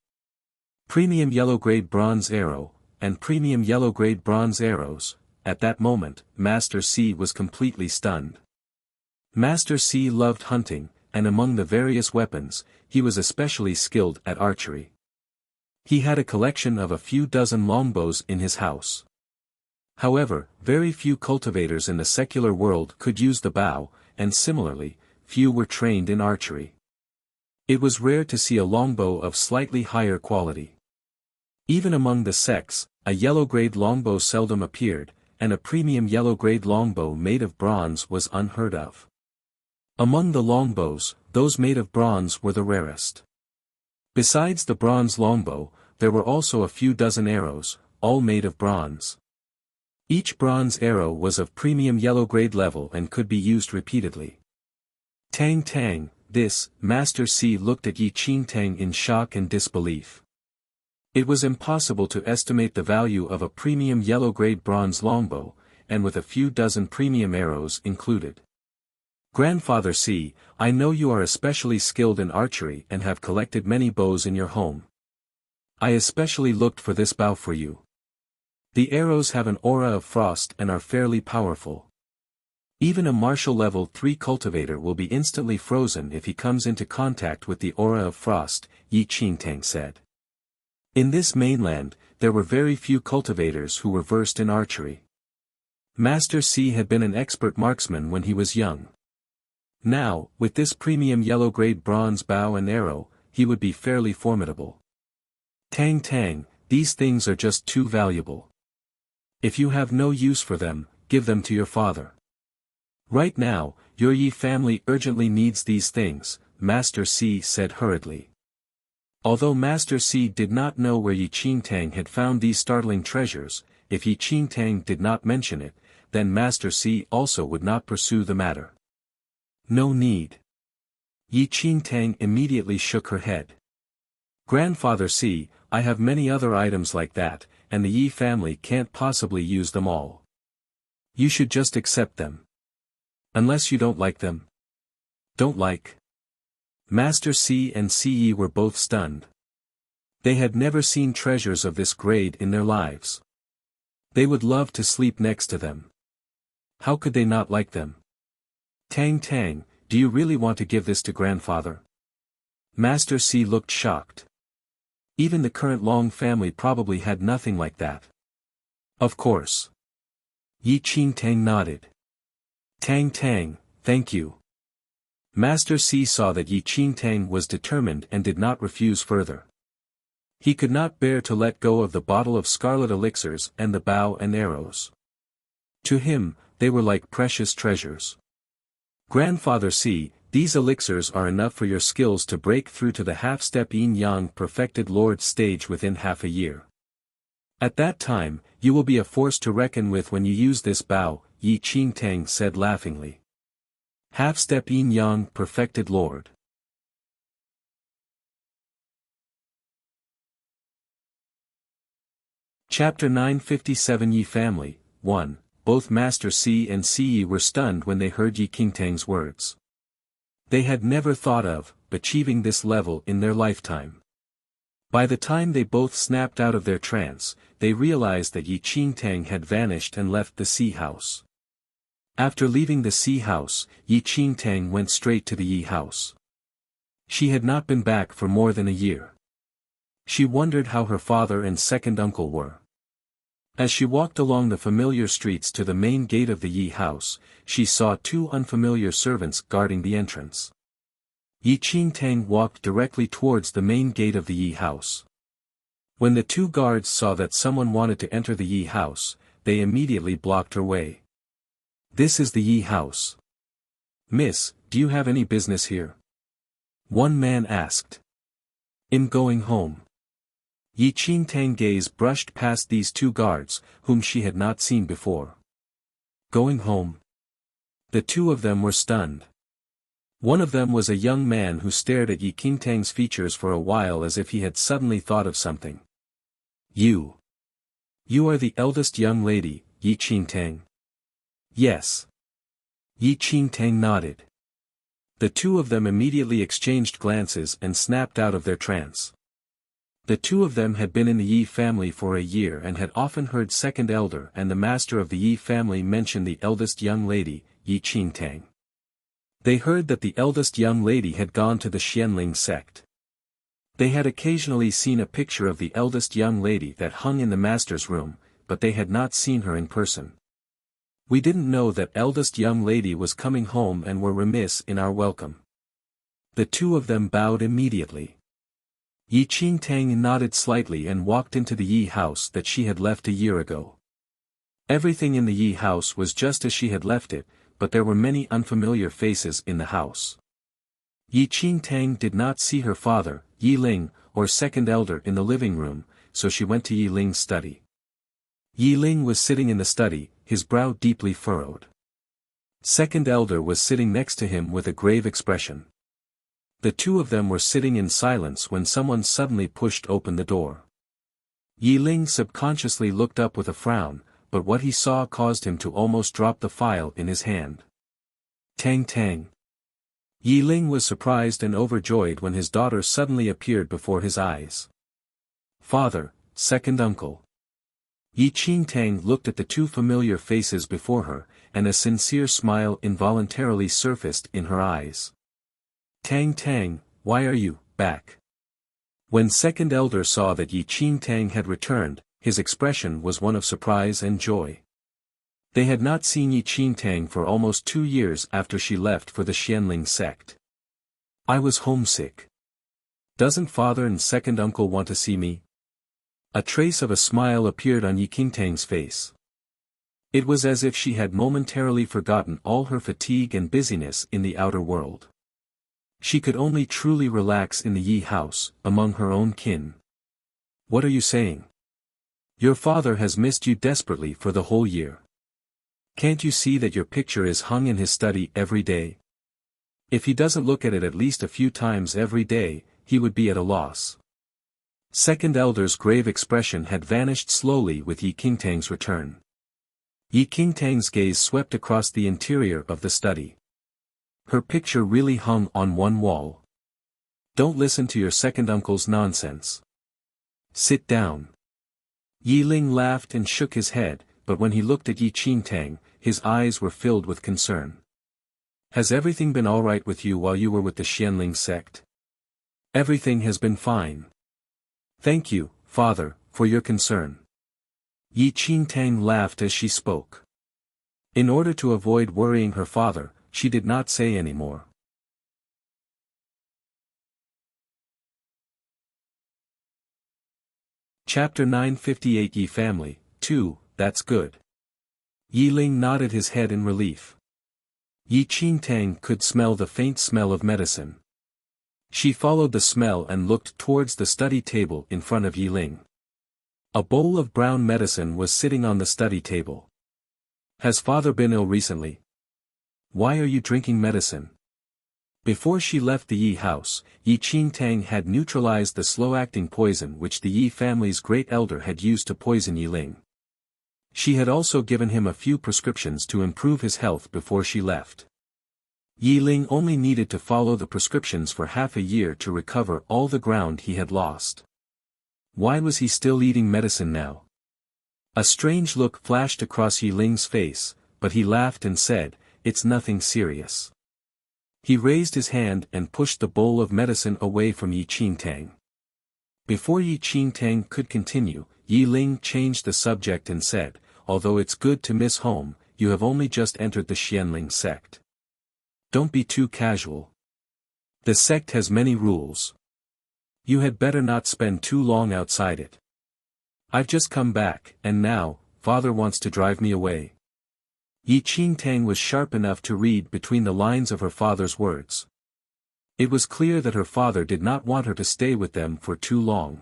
Premium yellow-grade bronze arrow, and premium yellow-grade bronze arrows. At that moment, Master C was completely stunned. Master C loved hunting, and among the various weapons, he was especially skilled at archery. He had a collection of a few dozen longbows in his house. However, very few cultivators in the secular world could use the bow, and similarly, few were trained in archery. It was rare to see a longbow of slightly higher quality. Even among the sex, a yellow-grade longbow seldom appeared, and a premium yellow-grade longbow made of bronze was unheard of. Among the longbows, those made of bronze were the rarest. Besides the bronze longbow, there were also a few dozen arrows, all made of bronze. Each bronze arrow was of premium yellow-grade level and could be used repeatedly. Tang Tang, this, Master C looked at Yi Qingtang in shock and disbelief. It was impossible to estimate the value of a premium yellow-grade bronze longbow, and with a few dozen premium arrows included. Grandfather C, I know you are especially skilled in archery and have collected many bows in your home. I especially looked for this bow for you. The arrows have an aura of frost and are fairly powerful. Even a martial level 3 cultivator will be instantly frozen if he comes into contact with the aura of frost, Yi Qingtang said. In this mainland, there were very few cultivators who were versed in archery. Master C had been an expert marksman when he was young. Now, with this premium yellow-grade bronze bow and arrow, he would be fairly formidable. Tang Tang, these things are just too valuable. If you have no use for them, give them to your father. Right now, your Yi family urgently needs these things, Master C said hurriedly. Although Master C did not know where Yi Qingtang had found these startling treasures, if Yi Qingtang did not mention it, then Master C also would not pursue the matter. No need. Yi Qingtang immediately shook her head. Grandfather C, I have many other items like that, and the Yi family can't possibly use them all. You should just accept them. Unless you don't like them. Don't like. Master C and CE were both stunned. They had never seen treasures of this grade in their lives. They would love to sleep next to them. How could they not like them? Tang Tang, do you really want to give this to grandfather? Master C looked shocked. Even the current Long family probably had nothing like that. Of course. Yi Qingtang nodded. Tang Tang, thank you. Master C saw that Yi Qingtang was determined and did not refuse further. He could not bear to let go of the bottle of scarlet elixirs and the bow and arrows. To him, they were like precious treasures. Grandfather C, these elixirs are enough for your skills to break through to the half-step yin-yang perfected lord stage within half a year. At that time, you will be a force to reckon with when you use this bow, Yi Qingtang said laughingly. Half-step yin-yang perfected lord. Chapter 957 Yi Family, 1. Both Master C and CE were stunned when they heard Yi Qingtang's words. They had never thought of achieving this level in their lifetime. By the time they both snapped out of their trance, they realized that Yi Qingtang had vanished and left the Sea House. After leaving the Sea House, Yi Qingtang went straight to the Yi House. She had not been back for more than a year. She wondered how her father and second uncle were. As she walked along the familiar streets to the main gate of the Yi House, she saw two unfamiliar servants guarding the entrance. Yi Qingtang walked directly towards the main gate of the Yi House. When the two guards saw that someone wanted to enter the Yi House, they immediately blocked her way. This is the Yi House. Miss, do you have any business here? One man asked. I'm going home. Yi Qingtang's gaze brushed past these two guards, whom she had not seen before. Going home? The two of them were stunned. One of them was a young man who stared at Yi Qingtang's features for a while as if he had suddenly thought of something. You are the eldest young lady, Yi Qingtang? Yes. Yi Qingtang nodded. The two of them immediately exchanged glances and snapped out of their trance. The two of them had been in the Yi family for a year and had often heard second elder and the master of the Yi family mention the eldest young lady, Yi Qingtang. They heard that the eldest young lady had gone to the Xianling sect. They had occasionally seen a picture of the eldest young lady that hung in the master's room, but they had not seen her in person. We didn't know that eldest young lady was coming home and were remiss in our welcome. The two of them bowed immediately. Yi Qingtang nodded slightly and walked into the Yi house that she had left a year ago. Everything in the Yi house was just as she had left it, but there were many unfamiliar faces in the house. Yi Qingtang did not see her father, Yi Ling, or second elder in the living room, so she went to Yi Ling's study. Yi Ling was sitting in the study, his brow deeply furrowed. Second elder was sitting next to him with a grave expression. The two of them were sitting in silence when someone suddenly pushed open the door. Yi Ling subconsciously looked up with a frown, but what he saw caused him to almost drop the file in his hand. Tang Tang. Yi Ling was surprised and overjoyed when his daughter suddenly appeared before his eyes. Father, second uncle. Yi Qingtang looked at the two familiar faces before her, and a sincere smile involuntarily surfaced in her eyes. Tang Tang, why are you back? When second elder saw that Yi Qingtang had returned, his expression was one of surprise and joy. They had not seen Yi Qingtang for almost 2 years after she left for the Xianling sect. I was homesick. Doesn't father and second uncle want to see me? A trace of a smile appeared on Yi Qingtang's face. It was as if she had momentarily forgotten all her fatigue and busyness in the outer world. She could only truly relax in the Yi house, among her own kin. What are you saying? Your father has missed you desperately for the whole year. Can't you see that your picture is hung in his study every day? If he doesn't look at it at least a few times every day, he would be at a loss. Second elder's grave expression had vanished slowly with Yi Qingtang's return. Yi Qingtang's gaze swept across the interior of the study. Her picture really hung on one wall. Don't listen to your second uncle's nonsense. Sit down. Yi Ling laughed and shook his head, but when he looked at Yi Qingtang, his eyes were filled with concern. Has everything been all right with you while you were with the Xianling sect? Everything has been fine. Thank you, father, for your concern. Yi Qingtang laughed as she spoke. In order to avoid worrying her father, she did not say any more. Chapter 958 Yi Family, 2, That's good. Yi Ling nodded his head in relief. Yi Qingtang could smell the faint smell of medicine. She followed the smell and looked towards the study table in front of Yi Ling. A bowl of brown medicine was sitting on the study table. Has father been ill recently? Why are you drinking medicine? Before she left the Yi house, Yi Qingtang had neutralized the slow-acting poison which the Yi family's great elder had used to poison Yi Ling. She had also given him a few prescriptions to improve his health before she left. Yi Ling only needed to follow the prescriptions for half a year to recover all the ground he had lost. Why was he still eating medicine now? A strange look flashed across Yi Ling's face, but he laughed and said, "It's nothing serious." He raised his hand and pushed the bowl of medicine away from Yi Qingtang. Before Yi Qingtang could continue, Yi Ling changed the subject and said, "Although it's good to miss home, you have only just entered the Xianling sect. Don't be too casual. The sect has many rules. You had better not spend too long outside it. I've just come back, and now, father wants to drive me away." Yi Qingtang was sharp enough to read between the lines of her father's words. It was clear that her father did not want her to stay with them for too long.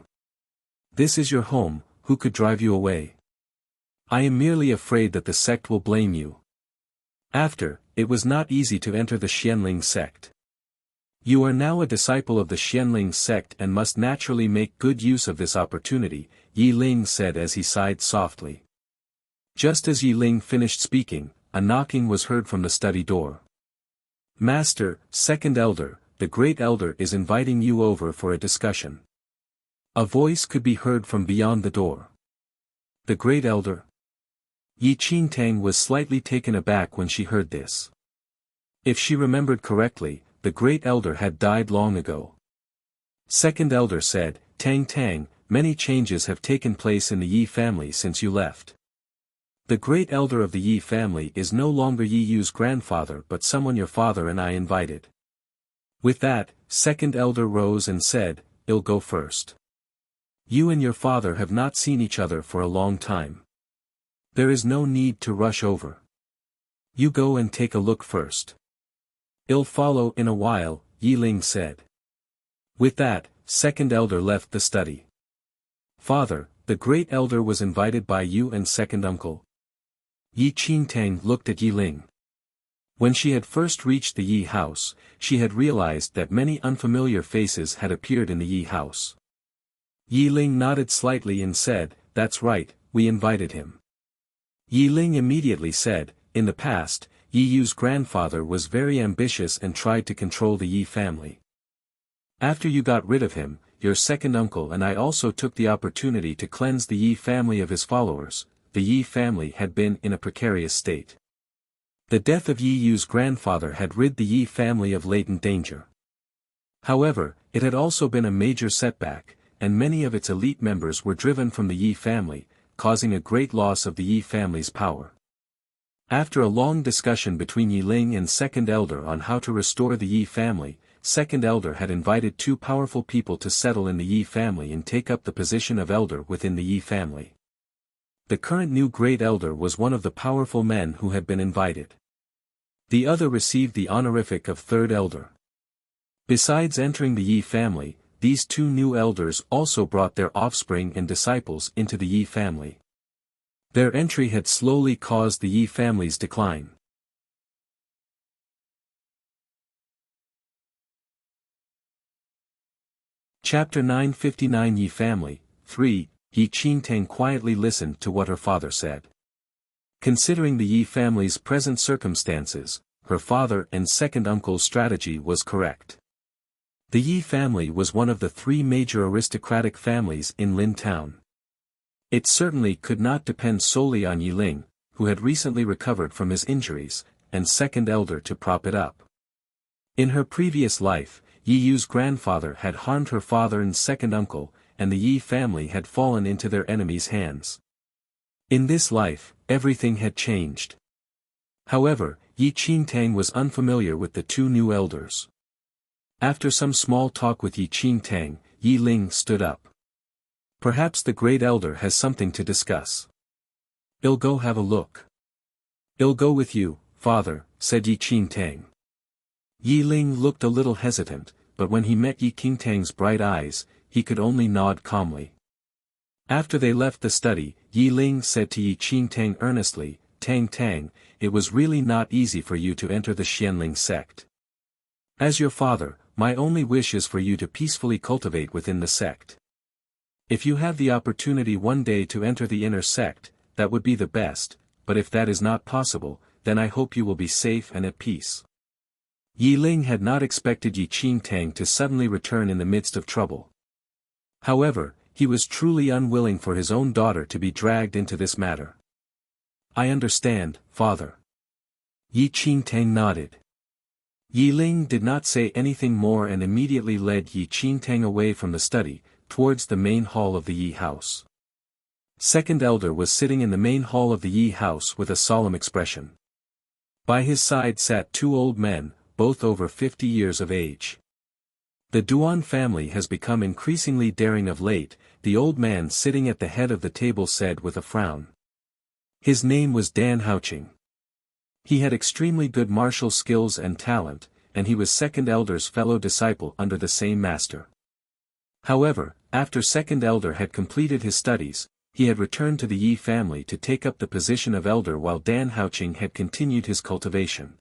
This is your home, who could drive you away? I am merely afraid that the sect will blame you. After, it was not easy to enter the Xianling sect. You are now a disciple of the Xianling sect and must naturally make good use of this opportunity, Yi Ling said as he sighed softly. Just as Yi Ling finished speaking, a knocking was heard from the study door. Master, second elder, the great elder is inviting you over for a discussion. A voice could be heard from beyond the door. The great elder? Yi Qingtang was slightly taken aback when she heard this. If she remembered correctly, the great elder had died long ago. Second elder said, Tang Tang, many changes have taken place in the Yi family since you left. The great elder of the Yi family is no longer Yi Yu's grandfather but someone your father and I invited. With that, second elder rose and said, I'll go first. You and your father have not seen each other for a long time. There is no need to rush over. You go and take a look first. I'll follow in a while, Yi Ling said. With that, second elder left the study. Father, the great elder was invited by you and second uncle. Yi Qingtang looked at Yi Ling. When she had first reached the Yi house, she had realized that many unfamiliar faces had appeared in the Yi house. Yi Ling nodded slightly and said, That's right, we invited him. Yi Ling immediately said, In the past, Yi Yu's grandfather was very ambitious and tried to control the Yi family. After you got rid of him, your second uncle and I also took the opportunity to cleanse the Yi family of his followers. The Yi family had been in a precarious state. The death of Yi Yu's grandfather had rid the Yi family of latent danger. However, it had also been a major setback, and many of its elite members were driven from the Yi family, causing a great loss of the Yi family's power. After a long discussion between Yi Ling and second elder on how to restore the Yi family, second elder had invited two powerful people to settle in the Yi family and take up the position of elder within the Yi family. The current new great elder was one of the powerful men who had been invited. The other received the honorific of third elder. Besides entering the Yi family, these two new elders also brought their offspring and disciples into the Yi family. Their entry had slowly caused the Yi family's decline. Chapter 959 Yi Family, 3, Yi Qingtang quietly listened to what her father said. Considering the Yi family's present circumstances, her father and second uncle's strategy was correct. The Yi family was one of the three major aristocratic families in Lin Town. It certainly could not depend solely on Yi Ling, who had recently recovered from his injuries, and second elder to prop it up. In her previous life, Yi Yu's grandfather had harmed her father and second uncle, and the Yi family had fallen into their enemies' hands. In this life, everything had changed. However, Yi Qingtang was unfamiliar with the two new elders. After some small talk with Yi Qingtang, Yi Ling stood up. Perhaps the great elder has something to discuss. I'll go have a look. I'll go with you, father, said Yi Qingtang. Yi Ling looked a little hesitant, but when he met Yi Qingtang's bright eyes, he could only nod calmly. After they left the study, Yi Ling said to Yi Qingtang earnestly, Tang Tang, it was really not easy for you to enter the Xianling sect. As your father, my only wish is for you to peacefully cultivate within the sect. If you have the opportunity one day to enter the inner sect, that would be the best, but if that is not possible, then I hope you will be safe and at peace. Yi Ling had not expected Yi Qingtang to suddenly return in the midst of trouble. However, he was truly unwilling for his own daughter to be dragged into this matter. I understand, father. Yi Qingtang nodded. Yi Ling did not say anything more and immediately led Yi Qingtang away from the study, towards the main hall of the Yi house. Second elder was sitting in the main hall of the Yi house with a solemn expression. By his side sat two old men, both over 50 years of age. The Duan family has become increasingly daring of late, the old man sitting at the head of the table said with a frown. His name was Dan Haoqing. He had extremely good martial skills and talent, and he was second elder's fellow disciple under the same master. However, after second elder had completed his studies, he had returned to the Yi family to take up the position of elder while Dan Haoqing had continued his cultivation.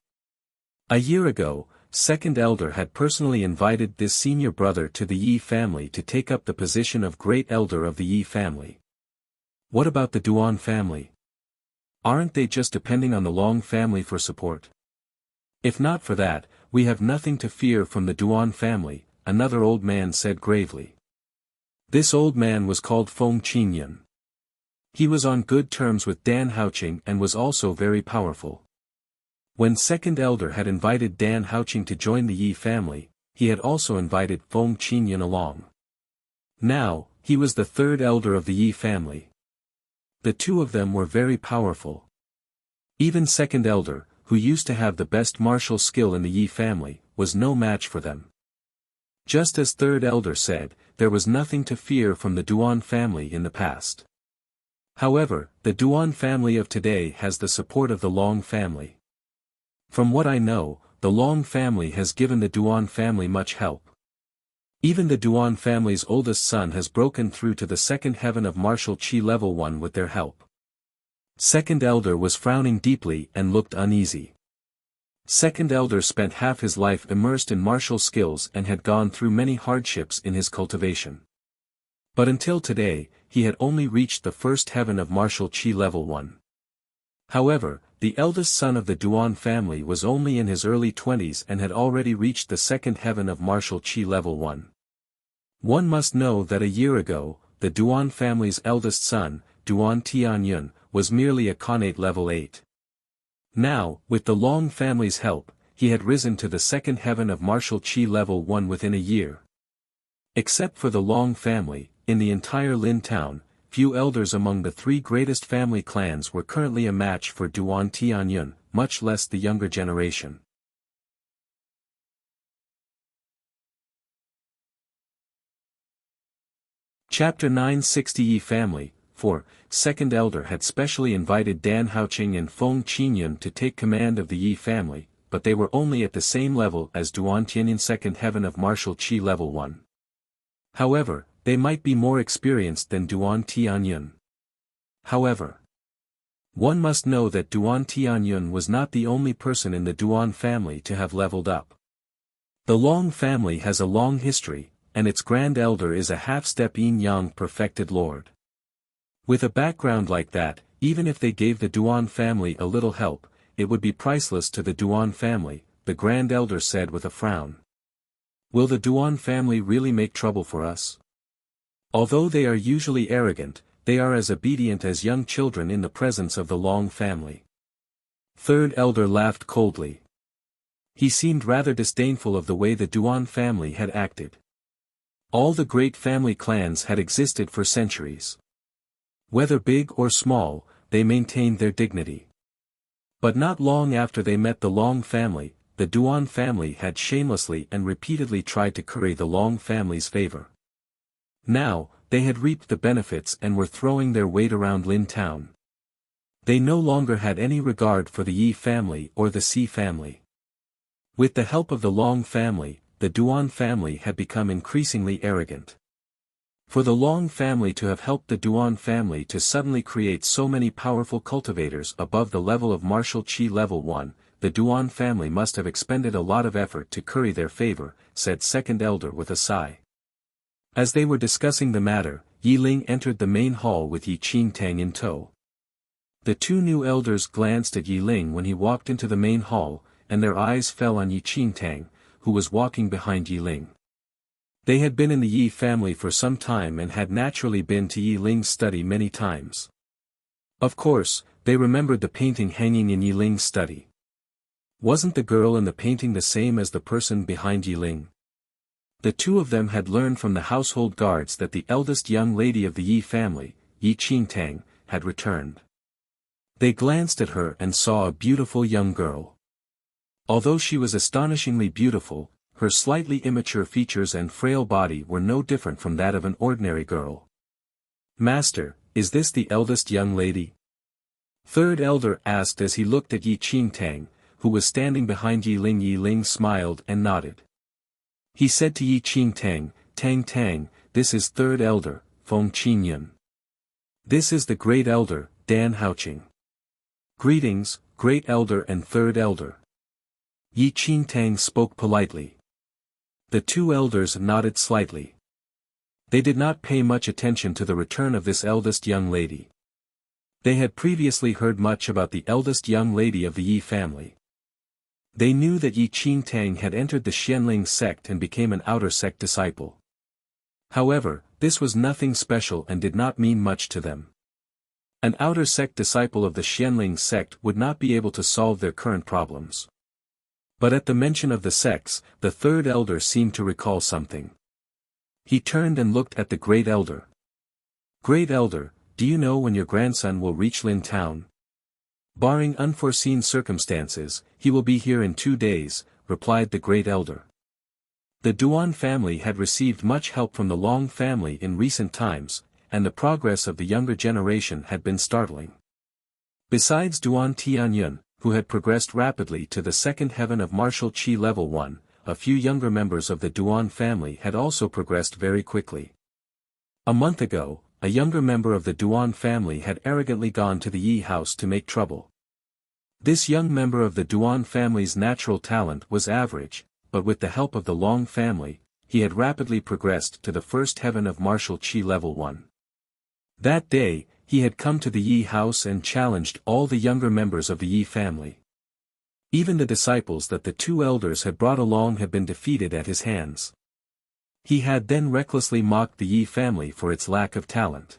A year ago, second elder had personally invited this senior brother to the Yi family to take up the position of great elder of the Yi family. What about the Duan family? Aren't they just depending on the Long family for support? If not for that, we have nothing to fear from the Duan family, another old man said gravely. This old man was called Feng Qingyun. He was on good terms with Dan Haoqing and was also very powerful. When second elder had invited Dan Haoqing to join the Yi family, he had also invited Feng Qingyun along. Now, he was the third elder of the Yi family. The two of them were very powerful. Even second elder, who used to have the best martial skill in the Yi family, was no match for them. Just as third elder said, there was nothing to fear from the Duan family in the past. However, the Duan family of today has the support of the Long family. From what I know, the Long family has given the Duan family much help. Even the Duan family's oldest son has broken through to the second heaven of martial Qi level 1 with their help. Second elder was frowning deeply and looked uneasy. Second elder spent half his life immersed in martial skills and had gone through many hardships in his cultivation. But until today, he had only reached the first heaven of martial Qi level 1. However, the eldest son of the Duan family was only in his early 20s and had already reached the second heaven of martial Qi level 1. One must know that a year ago, the Duan family's eldest son, Duan Tianyun, was merely a Khanate level 8. Now, with the Long family's help, he had risen to the second heaven of martial Qi level 1 within a year. Except for the Long family, in the entire Lin town, few elders among the three greatest family clans were currently a match for Duan Tianyun, much less the younger generation. Chapter 960 Yi Family. 4. Second elder had specially invited Dan Haoqing and Feng Qingyun to take command of the Yi family, but they were only at the same level as Duan Tianyun second heaven of martial Qi level 1. However, they might be more experienced than Duan Tianyun. However, one must know that Duan Tianyun was not the only person in the Duan family to have leveled up. The Long family has a long history, and its grand elder is a half-step yin-yang perfected lord. With a background like that, even if they gave the Duan family a little help, it would be priceless to the Duan family, the grand elder said with a frown. Will the Duan family really make trouble for us? Although they are usually arrogant, they are as obedient as young children in the presence of the Long family. Third elder laughed coldly. He seemed rather disdainful of the way the Duan family had acted. All the great family clans had existed for centuries. Whether big or small, they maintained their dignity. But not long after they met the Long family, the Duan family had shamelessly and repeatedly tried to curry the Long family's favor. Now, they had reaped the benefits and were throwing their weight around Lin town. They no longer had any regard for the Yi family or the Si family. With the help of the Long family, the Duan family had become increasingly arrogant. For the Long family to have helped the Duan family to suddenly create so many powerful cultivators above the level of martial Qi level 1, the Duan family must have expended a lot of effort to curry their favor, said second elder with a sigh. As they were discussing the matter, Yi Ling entered the main hall with Yi Qingtang in tow. The two new elders glanced at Yi Ling when he walked into the main hall, and their eyes fell on Yi Qingtang, who was walking behind Yi Ling. They had been in the Yi family for some time and had naturally been to Yi Ling's study many times. Of course, they remembered the painting hanging in Yi Ling's study. Wasn't the girl in the painting the same as the person behind Yi Ling? The two of them had learned from the household guards that the eldest young lady of the Yi family, Yi Qingtang, had returned. They glanced at her and saw a beautiful young girl. Although she was astonishingly beautiful, her slightly immature features and frail body were no different from that of an ordinary girl. Master, is this the eldest young lady? Third elder asked as he looked at Yi Qingtang, who was standing behind Yi Ling. Yi Ling smiled and nodded. He said to Yi Qingtang, Tang, this is third elder, Feng Qingyun. This is the great elder, Dan Haoqing. Greetings, great elder and third elder. Yi Qingtang spoke politely. The two elders nodded slightly. They did not pay much attention to the return of this eldest young lady. They had previously heard much about the eldest young lady of the Yi family. They knew that Yi Qingtang had entered the Xianling sect and became an outer sect disciple. However, this was nothing special and did not mean much to them. An outer sect disciple of the Xianling sect would not be able to solve their current problems. But at the mention of the sects, the third elder seemed to recall something. He turned and looked at the great elder. "Great elder, do you know when your grandson will reach Lin Town?" "Barring unforeseen circumstances, he will be here in 2 days," replied the great elder. The Duan family had received much help from the Long family in recent times, and the progress of the younger generation had been startling. Besides Duan Tianyun, who had progressed rapidly to the second heaven of martial qi level 1, a few younger members of the Duan family had also progressed very quickly. A month ago, a younger member of the Duan family had arrogantly gone to the Yi house to make trouble. This young member of the Duan family's natural talent was average, but with the help of the Long family, he had rapidly progressed to the first heaven of martial qi level 1. That day, he had come to the Yi house and challenged all the younger members of the Yi family. Even the disciples that the two elders had brought along had been defeated at his hands. He had then recklessly mocked the Yi family for its lack of talent.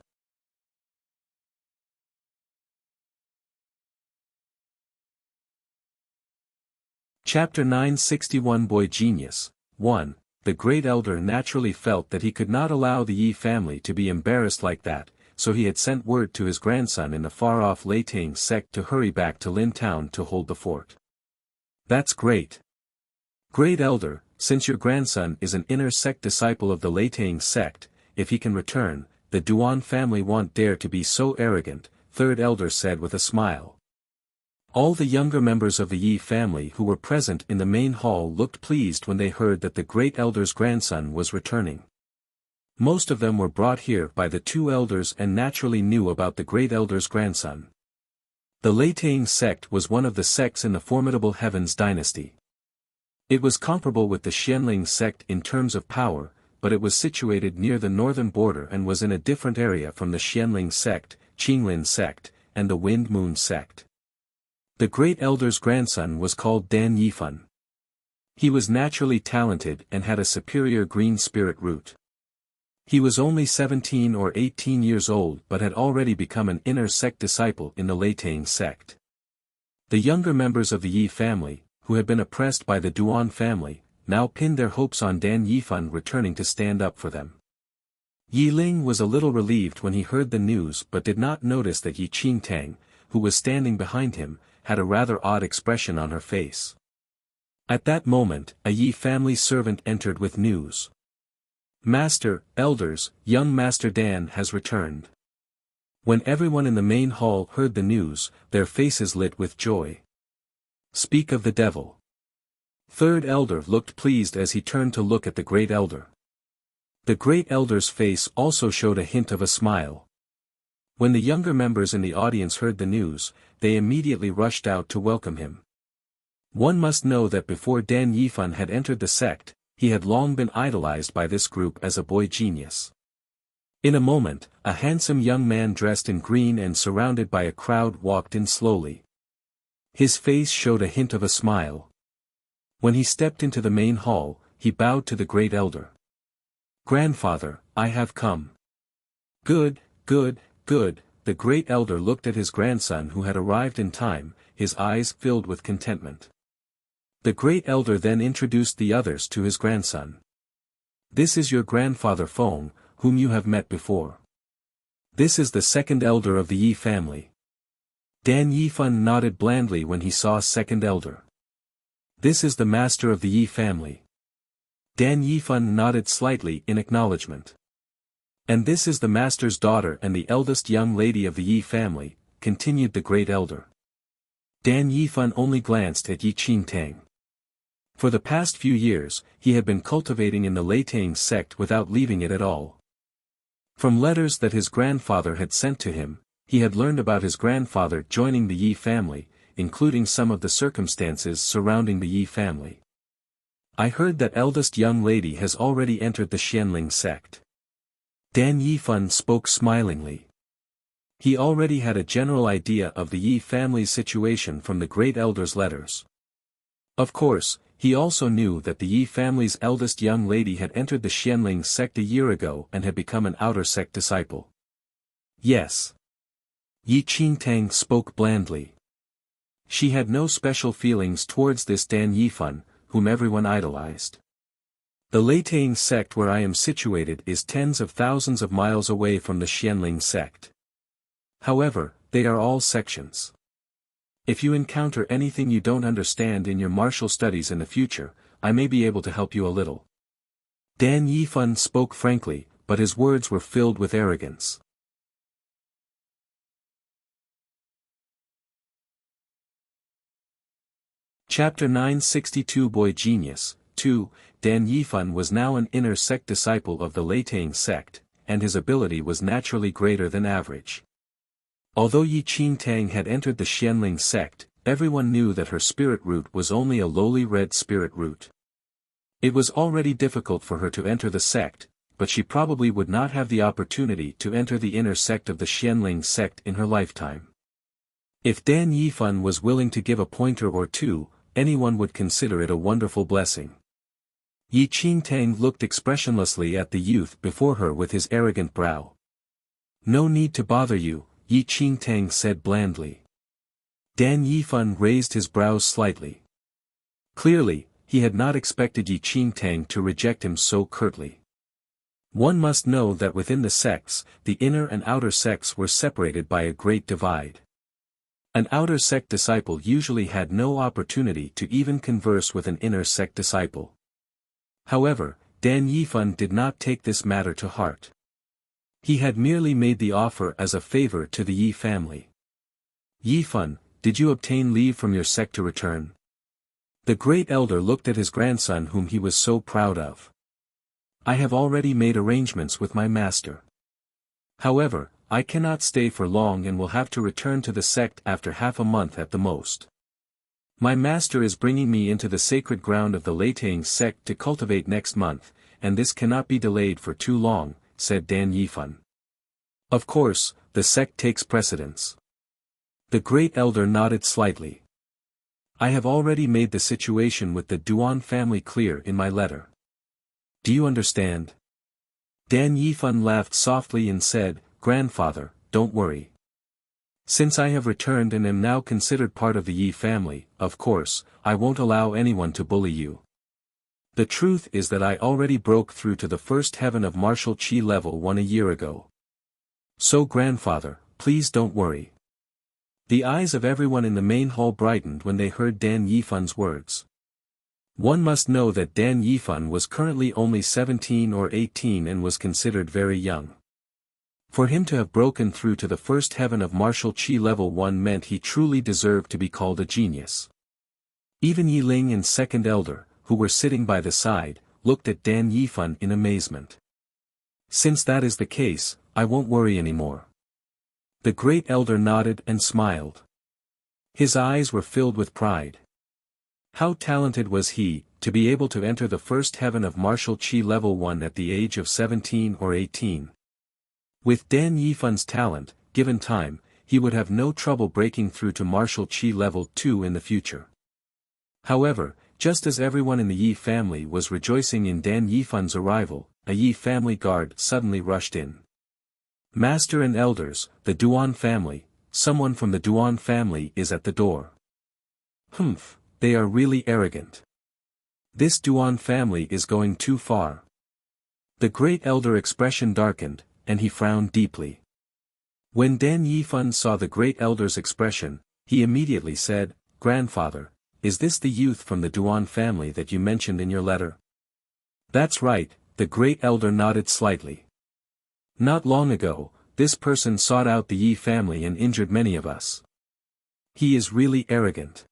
Chapter 961 Boy Genius 1. The great elder naturally felt that he could not allow the Yi family to be embarrassed like that, so he had sent word to his grandson in the far-off Leitang sect to hurry back to Lin Town to hold the fort. "That's great. Great elder, since your grandson is an inner sect disciple of the Leitang sect, if he can return, the Duan family won't dare to be so arrogant," third elder said with a smile. All the younger members of the Yi family who were present in the main hall looked pleased when they heard that the great elder's grandson was returning. Most of them were brought here by the two elders and naturally knew about the great elder's grandson. The Leitang sect was one of the sects in the formidable Heavens dynasty. It was comparable with the Xianling sect in terms of power, but it was situated near the northern border and was in a different area from the Xianling sect, Qinglin sect, and the Wind Moon sect. The great elder's grandson was called Dan Yifan. He was naturally talented and had a superior green spirit root. He was only 17 or 18 years old but had already become an inner sect disciple in the Leitang sect. The younger members of the Yi family, who had been oppressed by the Duan family, now pinned their hopes on Dan Yifan returning to stand up for them. Yi Ling was a little relieved when he heard the news but did not notice that Yi Qingtang, who was standing behind him, had a rather odd expression on her face. At that moment, a Yi family servant entered with news. "Master, elders, young Master Dan has returned." When everyone in the main hall heard the news, their faces lit with joy. "Speak of the devil." Third elder looked pleased as he turned to look at the great elder. The great elder's face also showed a hint of a smile. When the younger members in the audience heard the news, they immediately rushed out to welcome him. One must know that before Dan Yifan had entered the sect, he had long been idolized by this group as a boy genius. In a moment, a handsome young man dressed in green and surrounded by a crowd walked in slowly. His face showed a hint of a smile. When he stepped into the main hall, he bowed to the great elder. "Grandfather, I have come." "Good, good, good." The great elder looked at his grandson who had arrived in time, his eyes filled with contentment. The great elder then introduced the others to his grandson. "This is your grandfather Feng, whom you have met before. This is the second elder of the Yi family." Dan Yifan nodded blandly when he saw second elder. "This is the master of the Yi family." Dan Yifan nodded slightly in acknowledgement. "And this is the master's daughter and the eldest young lady of the Yi family," continued the great elder. Dan Yifan only glanced at Yi Qingtang. For the past few years, he had been cultivating in the Leitang sect without leaving it at all. From letters that his grandfather had sent to him, he had learned about his grandfather joining the Yi family, including some of the circumstances surrounding the Yi family. I heard that eldest young lady has already entered the Xianling sect. Dan Yifan spoke smilingly. He already had a general idea of the Yi family's situation from the great elder's letters. Of course, he also knew that the Yi family's eldest young lady had entered the Xianling sect a year ago and had become an outer sect disciple. Yes. Yi Qingtang spoke blandly. She had no special feelings towards this Dan Yifan, whom everyone idolized. The Leitang sect where I am situated is tens of thousands of miles away from the Xianling sect. However, they are all sections. If you encounter anything you don't understand in your martial studies in the future, I may be able to help you a little. Dan Yifan spoke frankly, but his words were filled with arrogance. Chapter 962 Boy Genius 2. Dan Yifan was now an inner sect disciple of the Leitang sect, and his ability was naturally greater than average. Although Yi Qingtang had entered the Xianling sect, everyone knew that her spirit root was only a lowly red spirit root. It was already difficult for her to enter the sect, but she probably would not have the opportunity to enter the inner sect of the Xianling sect in her lifetime. If Dan Yifan was willing to give a pointer or two, anyone would consider it a wonderful blessing. Yi Qingtang looked expressionlessly at the youth before her with his arrogant brow. "No need to bother you," Yi Qingtang said blandly. Dan Yifan raised his brows slightly. Clearly, he had not expected Yi Qingtang to reject him so curtly. One must know that within the sects, the inner and outer sects were separated by a great divide. An outer sect disciple usually had no opportunity to even converse with an inner sect disciple. However, Dan Yifan did not take this matter to heart. He had merely made the offer as a favor to the Yi family. "Yifan, did you obtain leave from your sect to return?" The great elder looked at his grandson whom he was so proud of. "I have already made arrangements with my master. However, I cannot stay for long and will have to return to the sect after half a month at the most. My master is bringing me into the sacred ground of the Leitang sect to cultivate next month, and this cannot be delayed for too long," said Dan Yifan. "Of course, the sect takes precedence." The great elder nodded slightly. "I have already made the situation with the Duan family clear in my letter. Do you understand?" Dan Yifan laughed softly and said, "Grandfather, don't worry. Since I have returned and am now considered part of the Yi family, of course, I won't allow anyone to bully you. The truth is that I already broke through to the first heaven of martial chi level 1 a year ago. So grandfather, please don't worry." The eyes of everyone in the main hall brightened when they heard Dan Yifan's words. One must know that Dan Yifan was currently only 17 or 18 and was considered very young. For him to have broken through to the first heaven of martial chi level 1 meant he truly deserved to be called a genius. Even Yi Ling and second elder, who were sitting by the side, looked at Dan Yifan in amazement. "Since that is the case, I won't worry anymore." The great elder nodded and smiled. His eyes were filled with pride. How talented was he, to be able to enter the first heaven of martial chi level 1 at the age of 17 or 18. With Dan Yifan's talent, given time, he would have no trouble breaking through to martial chi level 2 in the future. However, just as everyone in the Yi family was rejoicing in Dan Yifan's arrival, a Yi family guard suddenly rushed in. "Master and elders, the Duan family, someone from the Duan family is at the door." "Humph, they are really arrogant. This Duan family is going too far." The great elder expression darkened, and he frowned deeply. When Dan Yifan saw the great elder's expression, he immediately said, "Grandfather, is this the youth from the Duan family that you mentioned in your letter?" "That's right," the great elder nodded slightly. "Not long ago, this person sought out the Yi family and injured many of us. He is really arrogant.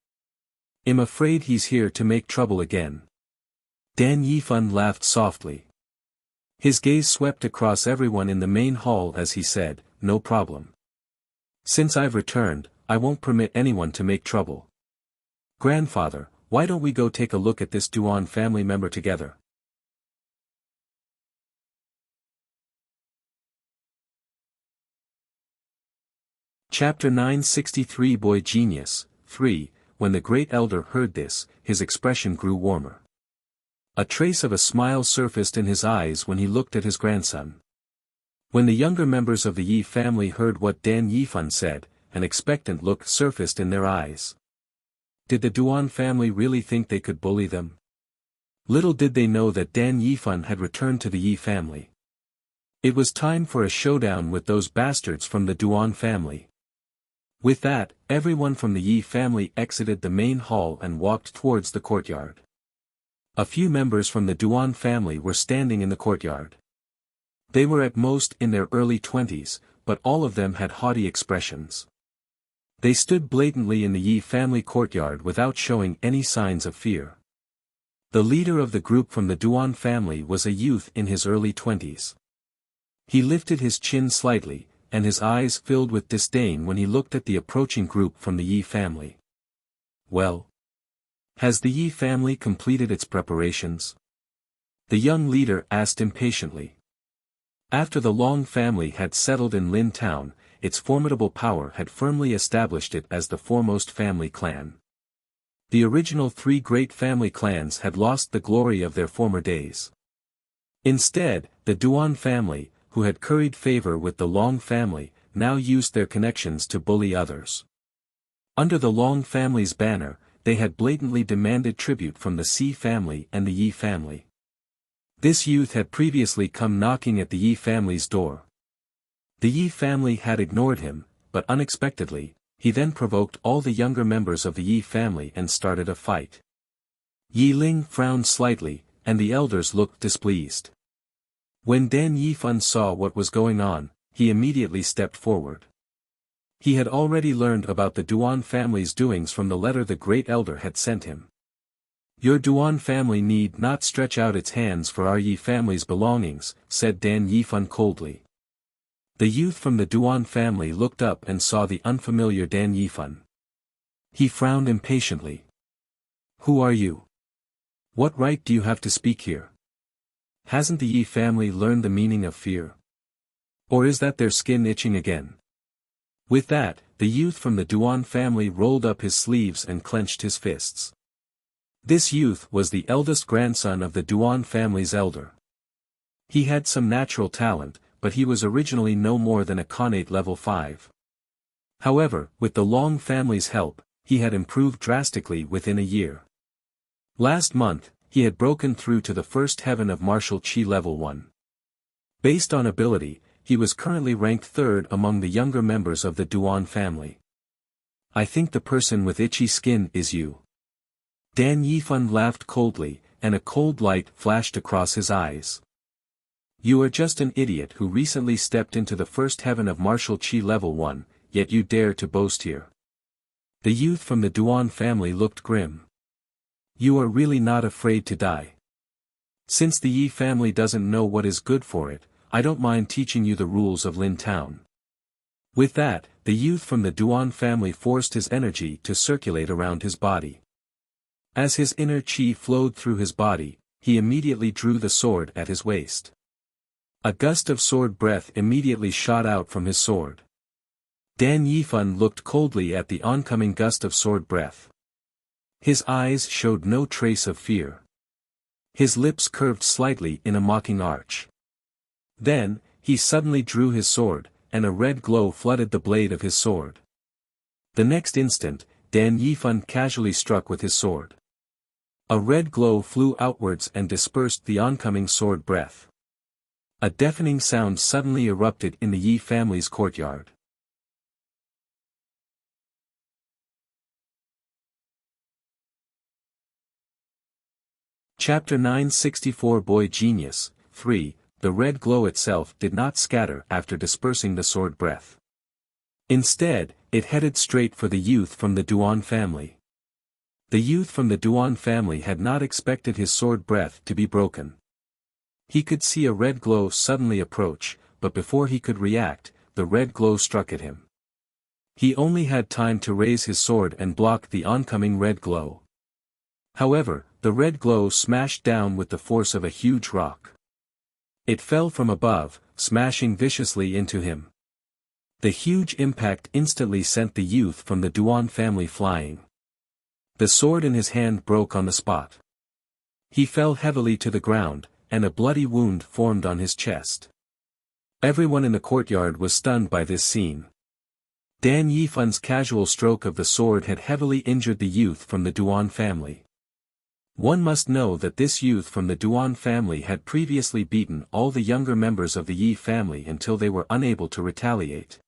I'm afraid he's here to make trouble again." Dan Yifan laughed softly. His gaze swept across everyone in the main hall as he said, "No problem. Since I've returned, I won't permit anyone to make trouble. Grandfather, why don't we go take a look at this Duan family member together? Chapter 963 Boy Genius 3. When the great elder heard this, his expression grew warmer. A trace of a smile surfaced in his eyes when he looked at his grandson. When the younger members of the Yi family heard what Dan Yifan said, an expectant look surfaced in their eyes. Did the Duan family really think they could bully them? Little did they know that Dan Yifan had returned to the Yi family. It was time for a showdown with those bastards from the Duan family. With that, everyone from the Yi family exited the main hall and walked towards the courtyard. A few members from the Duan family were standing in the courtyard. They were at most in their early 20s, but all of them had haughty expressions. They stood blatantly in the Yi family courtyard without showing any signs of fear. The leader of the group from the Duan family was a youth in his early 20s. He lifted his chin slightly, and his eyes filled with disdain when he looked at the approaching group from the Yi family. Well? Has the Yi family completed its preparations? The young leader asked impatiently. After the Long family had settled in Lin Town, its formidable power had firmly established it as the foremost family clan. The original three great family clans had lost the glory of their former days. Instead, the Duan family, who had curried favor with the Long family, now used their connections to bully others. Under the Long family's banner, they had blatantly demanded tribute from the Si family and the Yi family. This youth had previously come knocking at the Yi family's door. The Yi family had ignored him, but unexpectedly, he then provoked all the younger members of the Yi family and started a fight. Yi Ling frowned slightly, and the elders looked displeased. When Dan Yifan saw what was going on, he immediately stepped forward. He had already learned about the Duan family's doings from the letter the great elder had sent him. Your Duan family need not stretch out its hands for our Yi family's belongings, said Dan Yifan coldly. The youth from the Duan family looked up and saw the unfamiliar Dan Yifan. He frowned impatiently. Who are you? What right do you have to speak here? Hasn't the Yi family learned the meaning of fear? Or is that their skin itching again? With that, the youth from the Duan family rolled up his sleeves and clenched his fists. This youth was the eldest grandson of the Duan family's elder. He had some natural talent, but he was originally no more than a Khanate level 5. However, with the Long family's help, he had improved drastically within a year. Last month, he had broken through to the first heaven of martial Qi level 1. Based on ability, he was currently ranked third among the younger members of the Duan family. I think the person with itchy skin is you. Dan Yifan laughed coldly, and a cold light flashed across his eyes. You are just an idiot who recently stepped into the first heaven of martial Qi level 1, yet you dare to boast here. The youth from the Duan family looked grim. You are really not afraid to die. Since the Yi family doesn't know what is good for it, I don't mind teaching you the rules of Lin Town. With that, the youth from the Duan family forced his energy to circulate around his body. As his inner qi flowed through his body, he immediately drew the sword at his waist. A gust of sword breath immediately shot out from his sword. Dan Yifan looked coldly at the oncoming gust of sword breath. His eyes showed no trace of fear. His lips curved slightly in a mocking arch. Then, he suddenly drew his sword, and a red glow flooded the blade of his sword. The next instant, Dan Yifan casually struck with his sword. A red glow flew outwards and dispersed the oncoming sword breath. A deafening sound suddenly erupted in the Yi family's courtyard. Chapter 964 Boy Genius 3. The red glow itself did not scatter after dispersing the sword breath. Instead, it headed straight for the youth from the Duan family. The youth from the Duan family had not expected his sword breath to be broken. He could see a red glow suddenly approach, but before he could react, the red glow struck at him. He only had time to raise his sword and block the oncoming red glow. However, the red glow smashed down with the force of a huge rock. It fell from above, smashing viciously into him. The huge impact instantly sent the youth from the Duan family flying. The sword in his hand broke on the spot. He fell heavily to the ground, and a bloody wound formed on his chest. Everyone in the courtyard was stunned by this scene. Dan Yifan's casual stroke of the sword had heavily injured the youth from the Duan family. One must know that this youth from the Duan family had previously beaten all the younger members of the Yi family until they were unable to retaliate.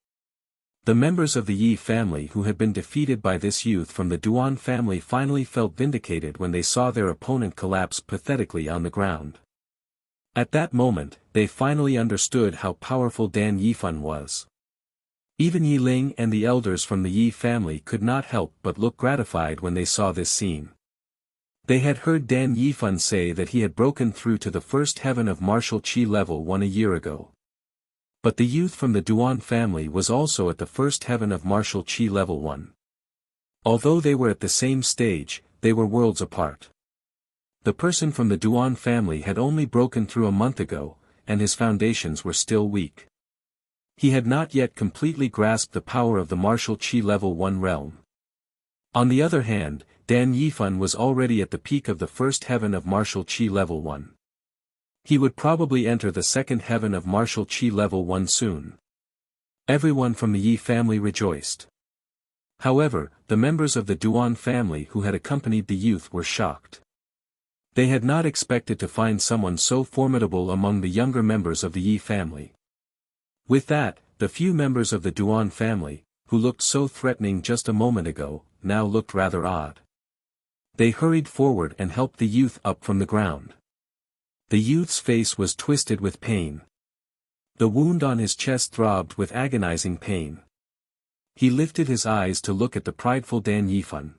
The members of the Yi family who had been defeated by this youth from the Duan family finally felt vindicated when they saw their opponent collapse pathetically on the ground. At that moment, they finally understood how powerful Dan Yifan was. Even Yi Ling and the elders from the Yi family could not help but look gratified when they saw this scene. They had heard Dan Yifan say that he had broken through to the first heaven of martial qi level 1 a year ago. But the youth from the Duan family was also at the first heaven of martial qi level 1. Although they were at the same stage, they were worlds apart. The person from the Duan family had only broken through a month ago, and his foundations were still weak. He had not yet completely grasped the power of the martial qi level 1 realm. On the other hand, Dan Yifan was already at the peak of the first heaven of martial qi level 1. He would probably enter the second heaven of martial qi level 1 soon. Everyone from the Yi family rejoiced. However, the members of the Duan family who had accompanied the youth were shocked. They had not expected to find someone so formidable among the younger members of the Yi family. With that, the few members of the Duan family, who looked so threatening just a moment ago, now looked rather odd. They hurried forward and helped the youth up from the ground. The youth's face was twisted with pain. The wound on his chest throbbed with agonizing pain. He lifted his eyes to look at the prideful Dan Yifan.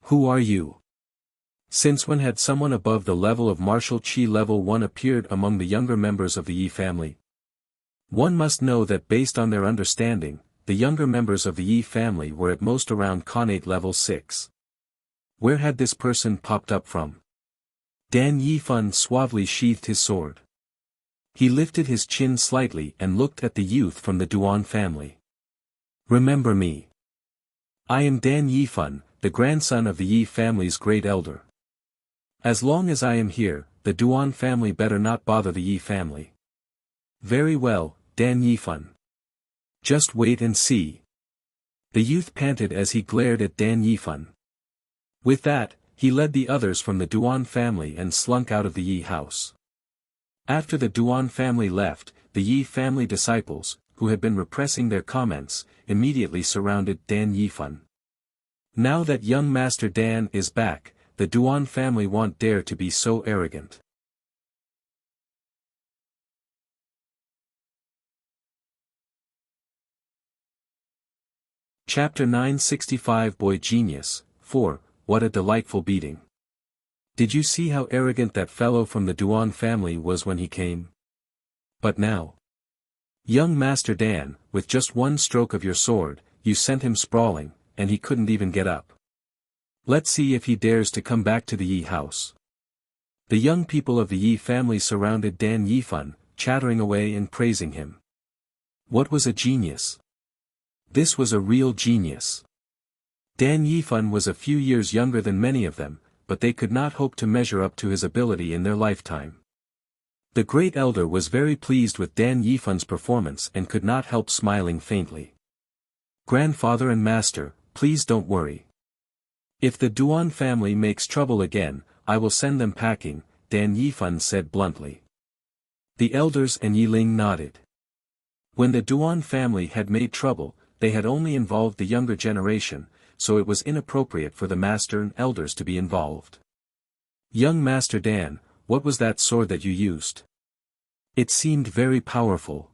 "Who are you? Since when had someone above the level of martial qi level 1 appeared among the younger members of the Yi family?" One must know that based on their understanding, the younger members of the Yi family were at most around Khanate level 6. Where had this person popped up from? Dan Yifan suavely sheathed his sword. He lifted his chin slightly and looked at the youth from the Duan family. "Remember me. I am Dan Yifan, the grandson of the Yi family's great elder. As long as I am here, the Duan family better not bother the Yi family." "Very well, Dan Yifan. Just wait and see." The youth panted as he glared at Dan Yifan. With that, he led the others from the Duan family and slunk out of the Yi house. After the Duan family left, the Yi family disciples, who had been repressing their comments, immediately surrounded Dan Yifan. Now that young Master Dan is back, the Duan family won't dare to be so arrogant. Chapter 965 Boy Genius 4. What a delightful beating. Did you see how arrogant that fellow from the Duan family was when he came? But now, young Master Dan, with just one stroke of your sword, you sent him sprawling, and he couldn't even get up. Let's see if he dares to come back to the Yi house. The young people of the Yi family surrounded Dan Yifan, chattering away and praising him. What was a genius? This was a real genius. Dan Yifan was a few years younger than many of them, but they could not hope to measure up to his ability in their lifetime. The great elder was very pleased with Dan Yifan's performance and could not help smiling faintly. "Grandfather and master, please don't worry. If the Duan family makes trouble again, I will send them packing," Dan Yifan said bluntly. The elders and Yi Ling nodded. When the Duan family had made trouble, they had only involved the younger generation, so it was inappropriate for the master and elders to be involved. "Young Master Dan, what was that sword that you used? It seemed very powerful."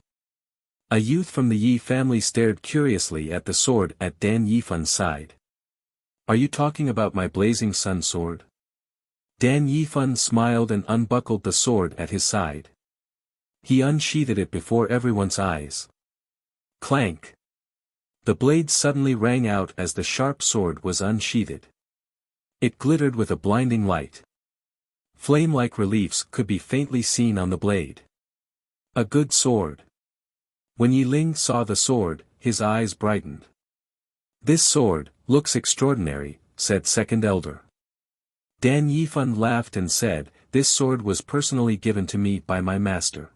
A youth from the Yi family stared curiously at the sword at Dan Yifan's side. "Are you talking about my blazing sun sword?" Dan Yifan smiled and unbuckled the sword at his side. He unsheathed it before everyone's eyes. Clank! The blade suddenly rang out as the sharp sword was unsheathed. It glittered with a blinding light. Flame-like reliefs could be faintly seen on the blade. A good sword. When Yi Ling saw the sword, his eyes brightened. This sword looks extraordinary, said second elder. Dan Yifan laughed and said, this sword was personally given to me by my master.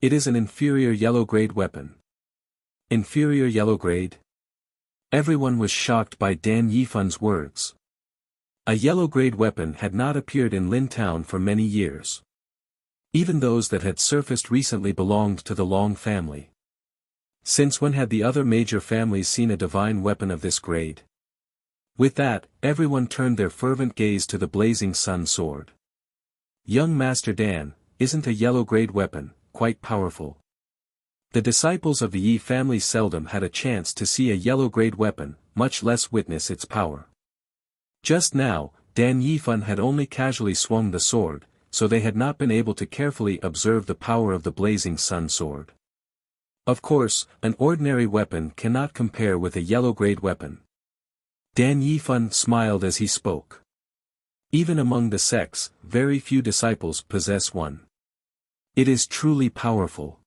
It is an inferior yellow-grade weapon. Inferior yellow-grade? Everyone was shocked by Dan Yifan's words. A yellow-grade weapon had not appeared in Lin Town for many years. Even those that had surfaced recently belonged to the Long family. Since when had the other major families seen a divine weapon of this grade? With that, everyone turned their fervent gaze to the blazing sun sword. Young Master Dan, isn't a yellow-grade weapon quite powerful? The disciples of the Yi family seldom had a chance to see a yellow-grade weapon, much less witness its power. Just now, Dan Yifan had only casually swung the sword, so they had not been able to carefully observe the power of the blazing sun sword. Of course, an ordinary weapon cannot compare with a yellow-grade weapon. Dan Yifan smiled as he spoke. Even among the sects, very few disciples possess one. It is truly powerful.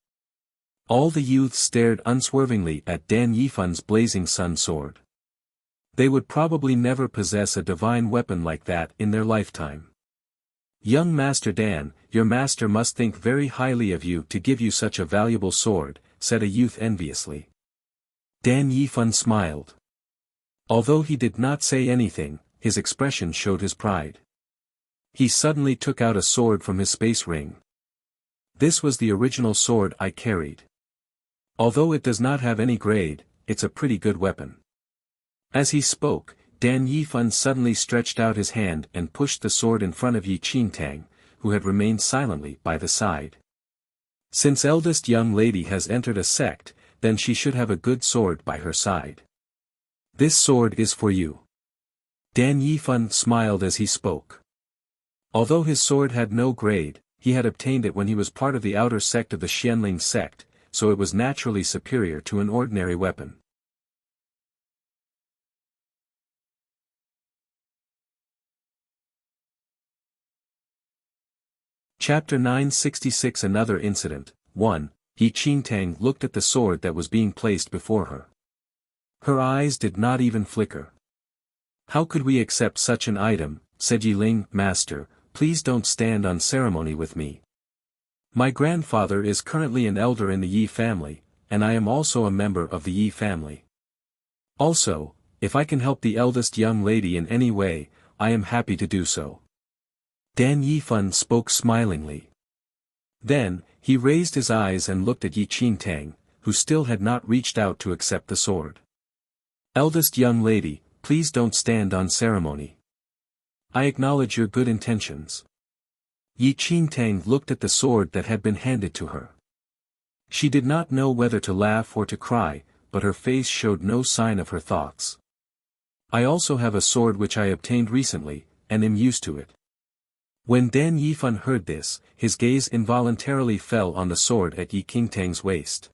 All the youths stared unswervingly at Dan Yifan's blazing sun sword. They would probably never possess a divine weapon like that in their lifetime. Young Master Dan, your master must think very highly of you to give you such a valuable sword, said a youth enviously. Dan Yifan smiled. Although he did not say anything, his expression showed his pride. He suddenly took out a sword from his space ring. This was the original sword I carried. Although it does not have any grade, it's a pretty good weapon. As he spoke, Dan Yifan suddenly stretched out his hand and pushed the sword in front of Yi Qingtang, who had remained silently by the side. Since eldest young lady has entered a sect, then she should have a good sword by her side. This sword is for you. Dan Yifan smiled as he spoke. Although his sword had no grade, he had obtained it when he was part of the outer sect of the Xianling sect, so it was naturally superior to an ordinary weapon. Chapter 966 Another Incident. 1. Yi Qingtang looked at the sword that was being placed before her. Her eyes did not even flicker. How could we accept such an item, said Yi Ling, Master, please don't stand on ceremony with me. My grandfather is currently an elder in the Yi family, and I am also a member of the Yi family. Also, if I can help the eldest young lady in any way, I am happy to do so. Dan Yifan spoke smilingly. Then, he raised his eyes and looked at Yi Qingtang, who still had not reached out to accept the sword. Eldest young lady, please don't stand on ceremony. I acknowledge your good intentions. Yi Qingtang looked at the sword that had been handed to her. She did not know whether to laugh or to cry, but her face showed no sign of her thoughts. I also have a sword which I obtained recently, and am used to it. When Dan Yifan heard this, his gaze involuntarily fell on the sword at Yi Qingtang's waist.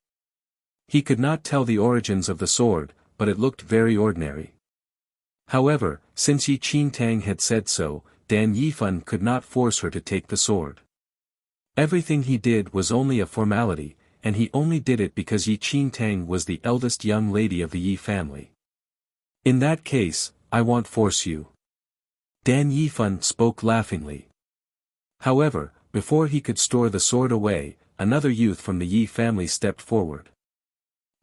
He could not tell the origins of the sword, but it looked very ordinary. However, since Yi Qingtang had said so, Dan Yifan could not force her to take the sword. Everything he did was only a formality, and he only did it because Yi Qingtang was the eldest young lady of the Yi family. In that case, I won't force you. Dan Yifan spoke laughingly. However, before he could store the sword away, another youth from the Yi family stepped forward.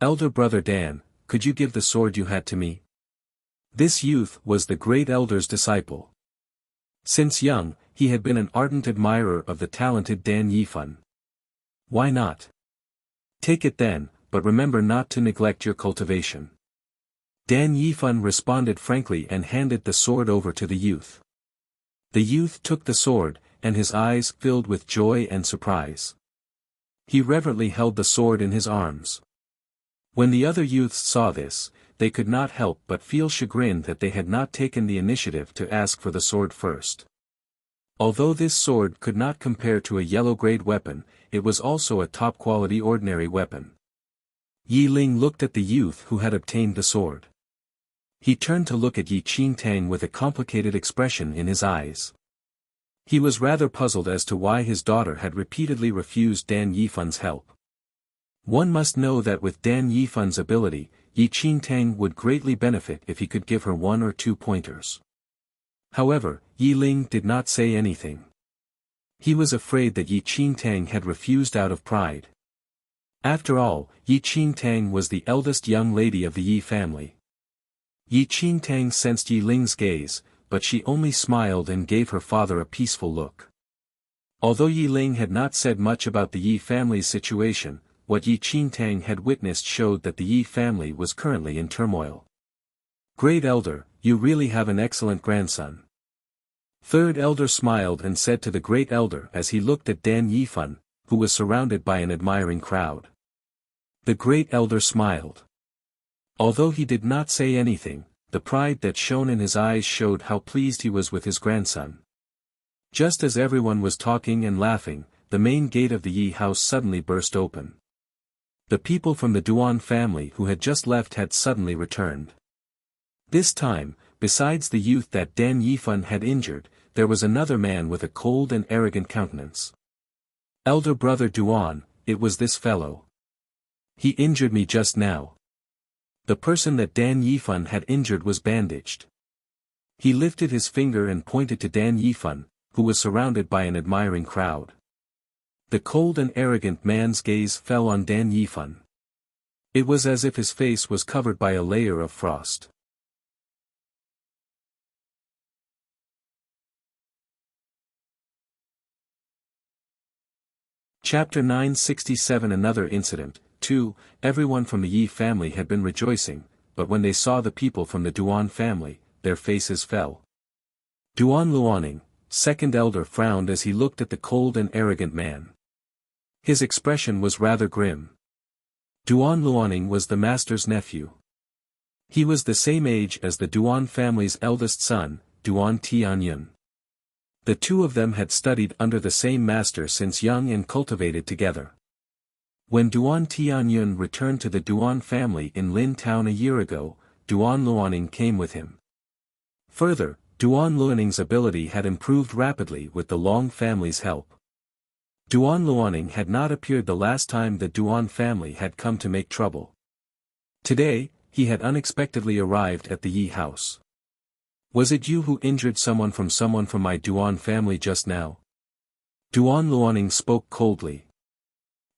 Elder brother Dan, could you give the sword you had to me? This youth was the great elder's disciple. Since young, he had been an ardent admirer of the talented Dan Yifan. Why not? Take it then, but remember not to neglect your cultivation. Dan Yifan responded frankly and handed the sword over to the youth. The youth took the sword, and his eyes filled with joy and surprise. He reverently held the sword in his arms. When the other youths saw this, they could not help but feel chagrined that they had not taken the initiative to ask for the sword first. Although this sword could not compare to a yellow-grade weapon, it was also a top-quality ordinary weapon. Yi Ling looked at the youth who had obtained the sword. He turned to look at Yi Qingtang with a complicated expression in his eyes. He was rather puzzled as to why his daughter had repeatedly refused Dan Yifan's help. One must know that with Dan Yifan's ability, Yi Qingtang would greatly benefit if he could give her 1 or 2 pointers. However, Yi Ling did not say anything. He was afraid that Yi Qingtang had refused out of pride. After all, Yi Qingtang was the eldest young lady of the Yi family. Yi Qingtang sensed Yi Ling's gaze, but she only smiled and gave her father a peaceful look. Although Yi Ling had not said much about the Yi family's situation, what Yi Qingtang had witnessed showed that the Yi family was currently in turmoil. Great Elder, you really have an excellent grandson. Third Elder smiled and said to the Great Elder as he looked at Dan Yifan, who was surrounded by an admiring crowd. The Great Elder smiled. Although he did not say anything, the pride that shone in his eyes showed how pleased he was with his grandson. Just as everyone was talking and laughing, the main gate of the Yi house suddenly burst open. The people from the Duan family who had just left had suddenly returned. This time, besides the youth that Dan Yifan had injured, there was another man with a cold and arrogant countenance. Elder brother Duan, it was this fellow. He injured me just now. The person that Dan Yifan had injured was bandaged. He lifted his finger and pointed to Dan Yifan, who was surrounded by an admiring crowd. The cold and arrogant man's gaze fell on Dan Yifan. It was as if his face was covered by a layer of frost. Chapter 967 Another incident. 2. Everyone from the Yi family had been rejoicing, but when they saw the people from the Duan family, their faces fell. Duan Luaning, second elder, frowned as he looked at the cold and arrogant man. His expression was rather grim. Duan Luaning was the master's nephew. He was the same age as the Duan family's eldest son, Duan Tianyun. The two of them had studied under the same master since young and cultivated together. When Duan Tianyun returned to the Duan family in Lin Town a year ago, Duan Luaning came with him. Further, Duan Luaning's ability had improved rapidly with the Long family's help. Duan Luaning had not appeared the last time the Duan family had come to make trouble. Today, he had unexpectedly arrived at the Yi house. Was it you who injured someone from my Duan family just now? Duan Luaning spoke coldly.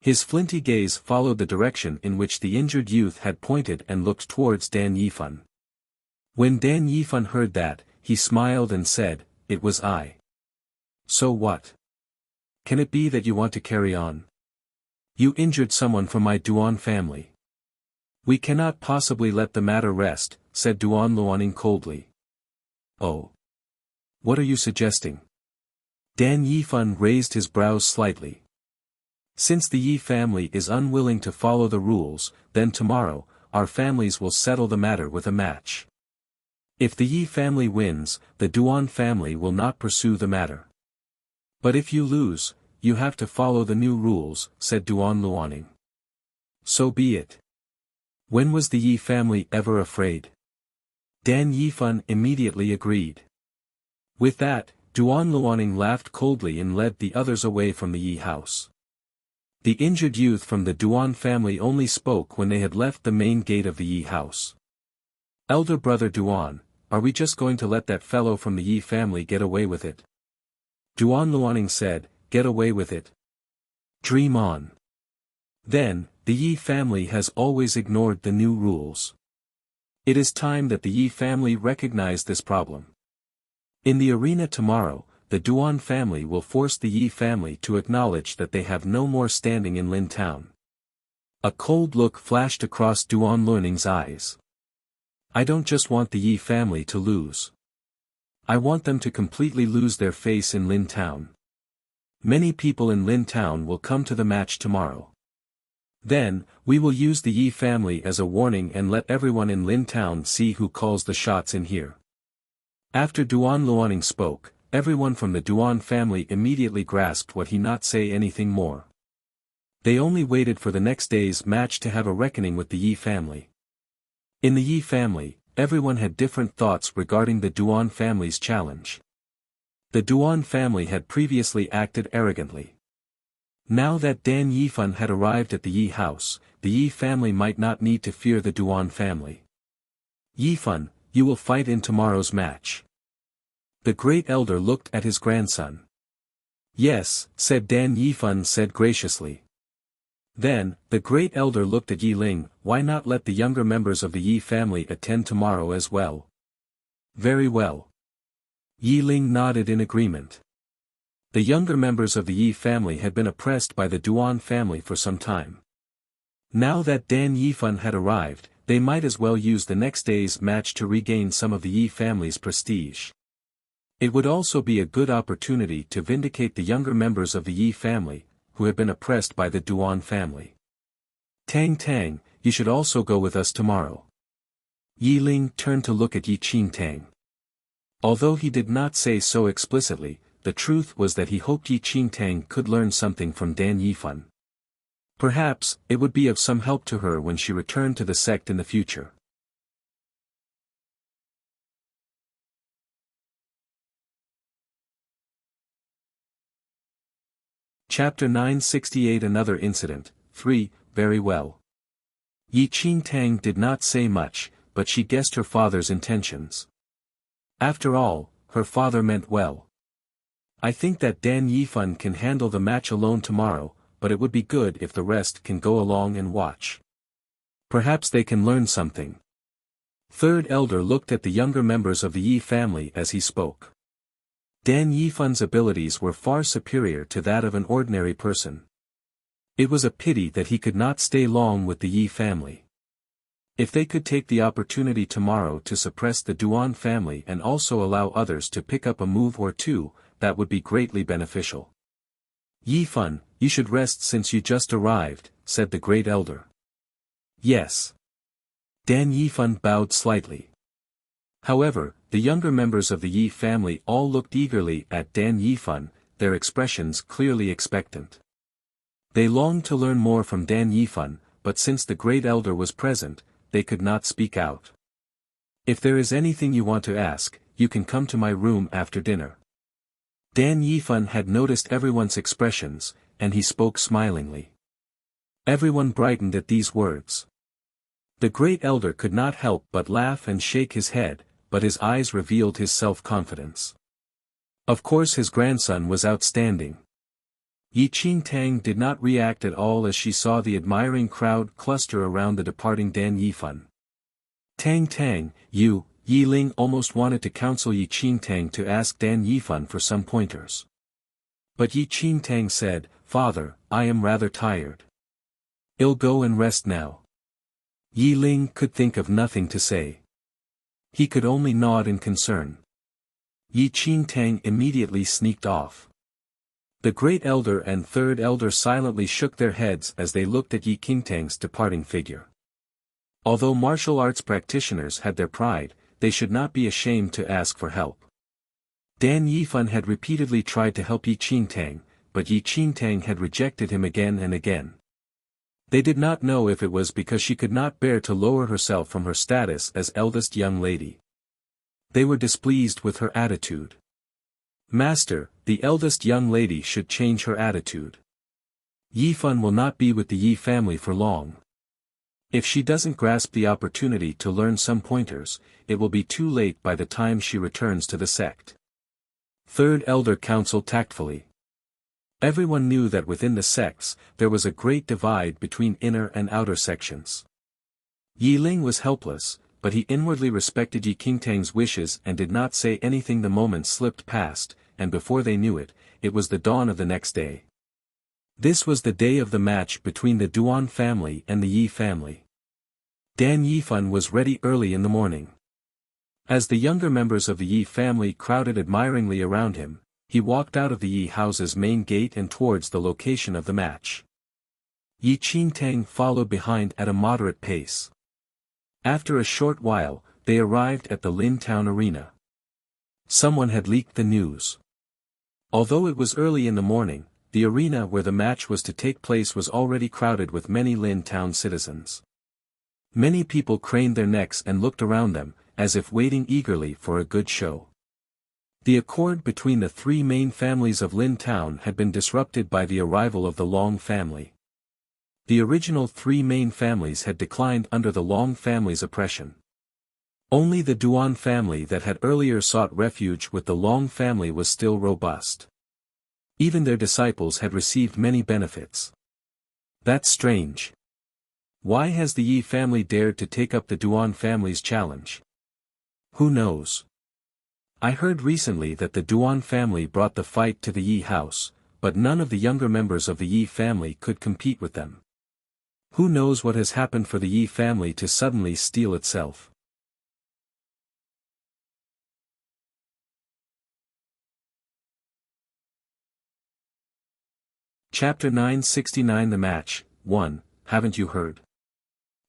His flinty gaze followed the direction in which the injured youth had pointed and looked towards Dan Yifan. When Dan Yifan heard that, he smiled and said, "It was I." "So what? Can it be that you want to carry on? You injured someone from my Duan family." "We cannot possibly let the matter rest," said Duan Luaning coldly. "Oh. What are you suggesting?" Dan Yifan raised his brows slightly. "Since the Yi family is unwilling to follow the rules, then tomorrow, our families will settle the matter with a match. If the Yi family wins, the Duan family will not pursue the matter. But if you lose, you have to follow the new rules," said Duan Luaning. "So be it. When was the Yi family ever afraid?" Dan Yifan immediately agreed. With that, Duan Luaning laughed coldly and led the others away from the Yi house. The injured youth from the Duan family only spoke when they had left the main gate of the Yi house. "Elder brother Duan, are we just going to let that fellow from the Yi family get away with it?" Duan Luaning said, "Get away with it? Dream on. Then, the Yi family has always ignored the new rules. It is time that the Yi family recognize this problem. In the arena tomorrow, the Duan family will force the Yi family to acknowledge that they have no more standing in Lin Town." A cold look flashed across Duan Luaning's eyes. "I don't just want the Yi family to lose. I want them to completely lose their face in Lin Town. Many people in Lin Town will come to the match tomorrow. Then, we will use the Yi family as a warning and let everyone in Lin Town see who calls the shots in here." After Duan Luaning spoke, everyone from the Duan family immediately grasped what he not say anything more. They only waited for the next day's match to have a reckoning with the Yi family. In the Yi family, everyone had different thoughts regarding the Duan family's challenge. The Duan family had previously acted arrogantly. Now that Dan Yifan had arrived at the Yi house, the Yi family might not need to fear the Duan family. Yifan, you will fight in tomorrow's match. The great elder looked at his grandson. Yes, said Dan Yifan said graciously. Then, the great elder looked at Yi Ling, why not let the younger members of the Yi family attend tomorrow as well? Very well. Yi Ling nodded in agreement. The younger members of the Yi family had been oppressed by the Duan family for some time. Now that Dan Yifan had arrived, they might as well use the next day's match to regain some of the Yi family's prestige. It would also be a good opportunity to vindicate the younger members of the Yi family, who had been oppressed by the Duan family. Tang Tang, you should also go with us tomorrow. Yi Ling turned to look at Yi Qing Tang. Although he did not say so explicitly, the truth was that he hoped Yi Qing Tang could learn something from Dan Yifan. Perhaps, it would be of some help to her when she returned to the sect in the future. Chapter 968 Another Incident, 3, Very well. Yi Qing Tang did not say much, but she guessed her father's intentions. After all, her father meant well. I think that Dan Yifan can handle the match alone tomorrow, but it would be good if the rest can go along and watch. Perhaps they can learn something. Third elder looked at the younger members of the Yi family as he spoke. Dan Yifan's abilities were far superior to that of an ordinary person. It was a pity that he could not stay long with the Yi family. If they could take the opportunity tomorrow to suppress the Duan family and also allow others to pick up a move or two, that would be greatly beneficial. Yifan, you should rest since you just arrived, said the great elder. Yes. Dan Yifan bowed slightly. However, the younger members of the Yi family all looked eagerly at Dan Yifan, their expressions clearly expectant. They longed to learn more from Dan Yifan, but since the great elder was present, they could not speak out. If there is anything you want to ask, you can come to my room after dinner. Dan Yifan had noticed everyone's expressions, and he spoke smilingly. Everyone brightened at these words. The great elder could not help but laugh and shake his head, but his eyes revealed his self-confidence. Of course his grandson was outstanding. Yi Qing Tang did not react at all as she saw the admiring crowd cluster around the departing Dan Yifan. Tang Tang, you, Yi Ling almost wanted to counsel Yi Qing Tang to ask Dan Yifan for some pointers. But Yi Qing Tang said, Father, I am rather tired. I'll go and rest now. Yi Ling could think of nothing to say. He could only nod in concern. Yi Qing Tang immediately sneaked off. The great elder and third elder silently shook their heads as they looked at Yi Qing Tang's departing figure. Although martial arts practitioners had their pride, they should not be ashamed to ask for help. Dan Yifan had repeatedly tried to help Yi Qing Tang, but Yi Qing Tang had rejected him again and again. They did not know if it was because she could not bear to lower herself from her status as eldest young lady. They were displeased with her attitude. Master, the eldest young lady should change her attitude. Yifan will not be with the Yi family for long. If she doesn't grasp the opportunity to learn some pointers, it will be too late by the time she returns to the sect. Third elder counseled tactfully. Everyone knew that within the sects, there was a great divide between inner and outer sections. Yi Ling was helpless, but he inwardly respected Yi Qing Tang's wishes and did not say anything. The moments slipped past, and before they knew it, it was the dawn of the next day. This was the day of the match between the Duan family and the Yi family. Dan Yifan was ready early in the morning. As the younger members of the Yi family crowded admiringly around him, he walked out of the Yi house's main gate and towards the location of the match. Yi Qing Tang followed behind at a moderate pace. After a short while, they arrived at the Lin Town arena. Someone had leaked the news. Although it was early in the morning, the arena where the match was to take place was already crowded with many Lin town citizens. Many people craned their necks and looked around them, as if waiting eagerly for a good show. The accord between the three main families of Lin town had been disrupted by the arrival of the Long family. The original three main families had declined under the Long family's oppression. Only the Duan family that had earlier sought refuge with the Long family was still robust. Even their disciples had received many benefits. That's strange. Why has the Yi family dared to take up the Duan family's challenge? Who knows? I heard recently that the Duan family brought the fight to the Yi house, but none of the younger members of the Yi family could compete with them. Who knows what has happened for the Yi family to suddenly steel itself? Chapter 969 The Match, 1, Haven't you heard?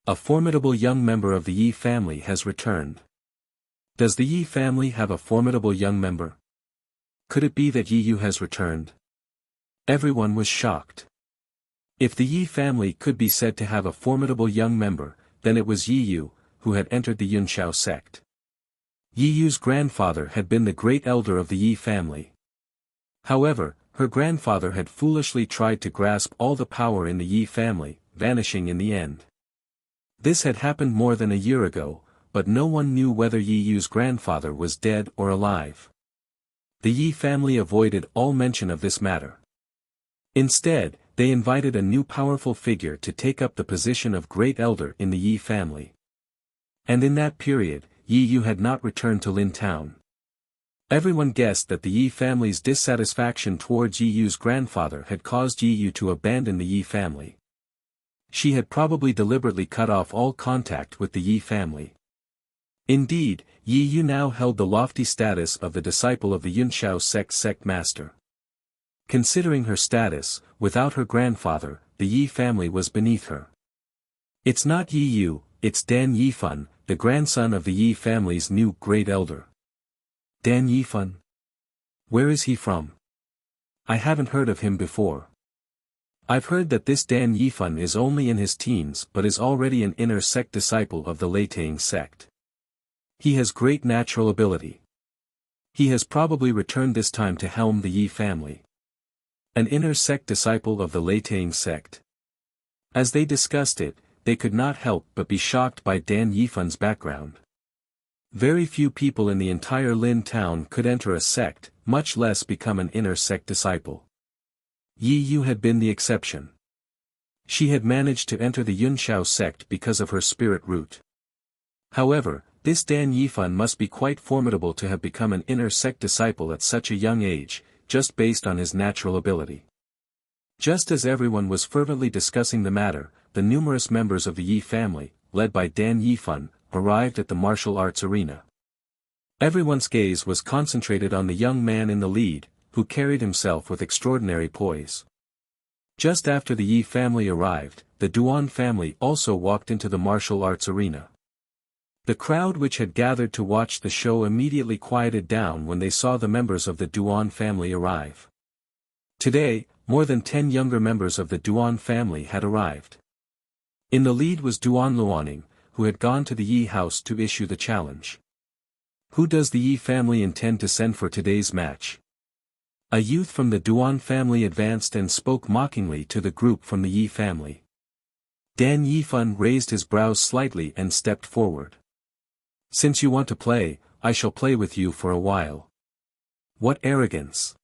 A formidable young member of the Yi family has returned. Does the Yi family have a formidable young member? Could it be that Yi Yu has returned? Everyone was shocked. If the Yi family could be said to have a formidable young member, then it was Yi Yu, who had entered the Yunxiao sect. Yi Yu's grandfather had been the great elder of the Yi family. However, her grandfather had foolishly tried to grasp all the power in the Yi family, vanishing in the end. This had happened more than a year ago, but no one knew whether Yi Yu's grandfather was dead or alive. The Yi family avoided all mention of this matter. Instead, they invited a new powerful figure to take up the position of great elder in the Yi family. And in that period, Yi Yu had not returned to Lin town. Everyone guessed that the Yi family's dissatisfaction towards Yi Yu's grandfather had caused Yi Yu to abandon the Yi family. She had probably deliberately cut off all contact with the Yi family. Indeed, Yi Yu now held the lofty status of the disciple of the Yunxiao sect master. Considering her status, without her grandfather, the Yi family was beneath her. It's not Yi Yu, it's Dan Yifan, the grandson of the Yi family's new great elder. Dan Yifan? Where is he from? I haven't heard of him before. I've heard that this Dan Yifan is only in his teens but is already an inner sect disciple of the Leitang sect. He has great natural ability. He has probably returned this time to helm the Yi family. An inner sect disciple of the Leitang sect. As they discussed it, they could not help but be shocked by Dan Yifan's background. Very few people in the entire Lin town could enter a sect, much less become an inner sect disciple. Yi Yu had been the exception. She had managed to enter the Yunxiao sect because of her spirit root. However, this Dan Yifan must be quite formidable to have become an inner sect disciple at such a young age, just based on his natural ability. Just as everyone was fervently discussing the matter, the numerous members of the Yi family, led by Dan Yifan, arrived at the martial arts arena. Everyone's gaze was concentrated on the young man in the lead, who carried himself with extraordinary poise. Just after the Yi family arrived, the Duan family also walked into the martial arts arena. The crowd which had gathered to watch the show immediately quieted down when they saw the members of the Duan family arrive. Today, more than 10 younger members of the Duan family had arrived. In the lead was Duan Luaning, who had gone to the Yi house to issue the challenge. Who does the Yi family intend to send for today's match? A youth from the Duan family advanced and spoke mockingly to the group from the Yi family. Dan Yifan raised his brows slightly and stepped forward. Since you want to play, I shall play with you for a while. What arrogance!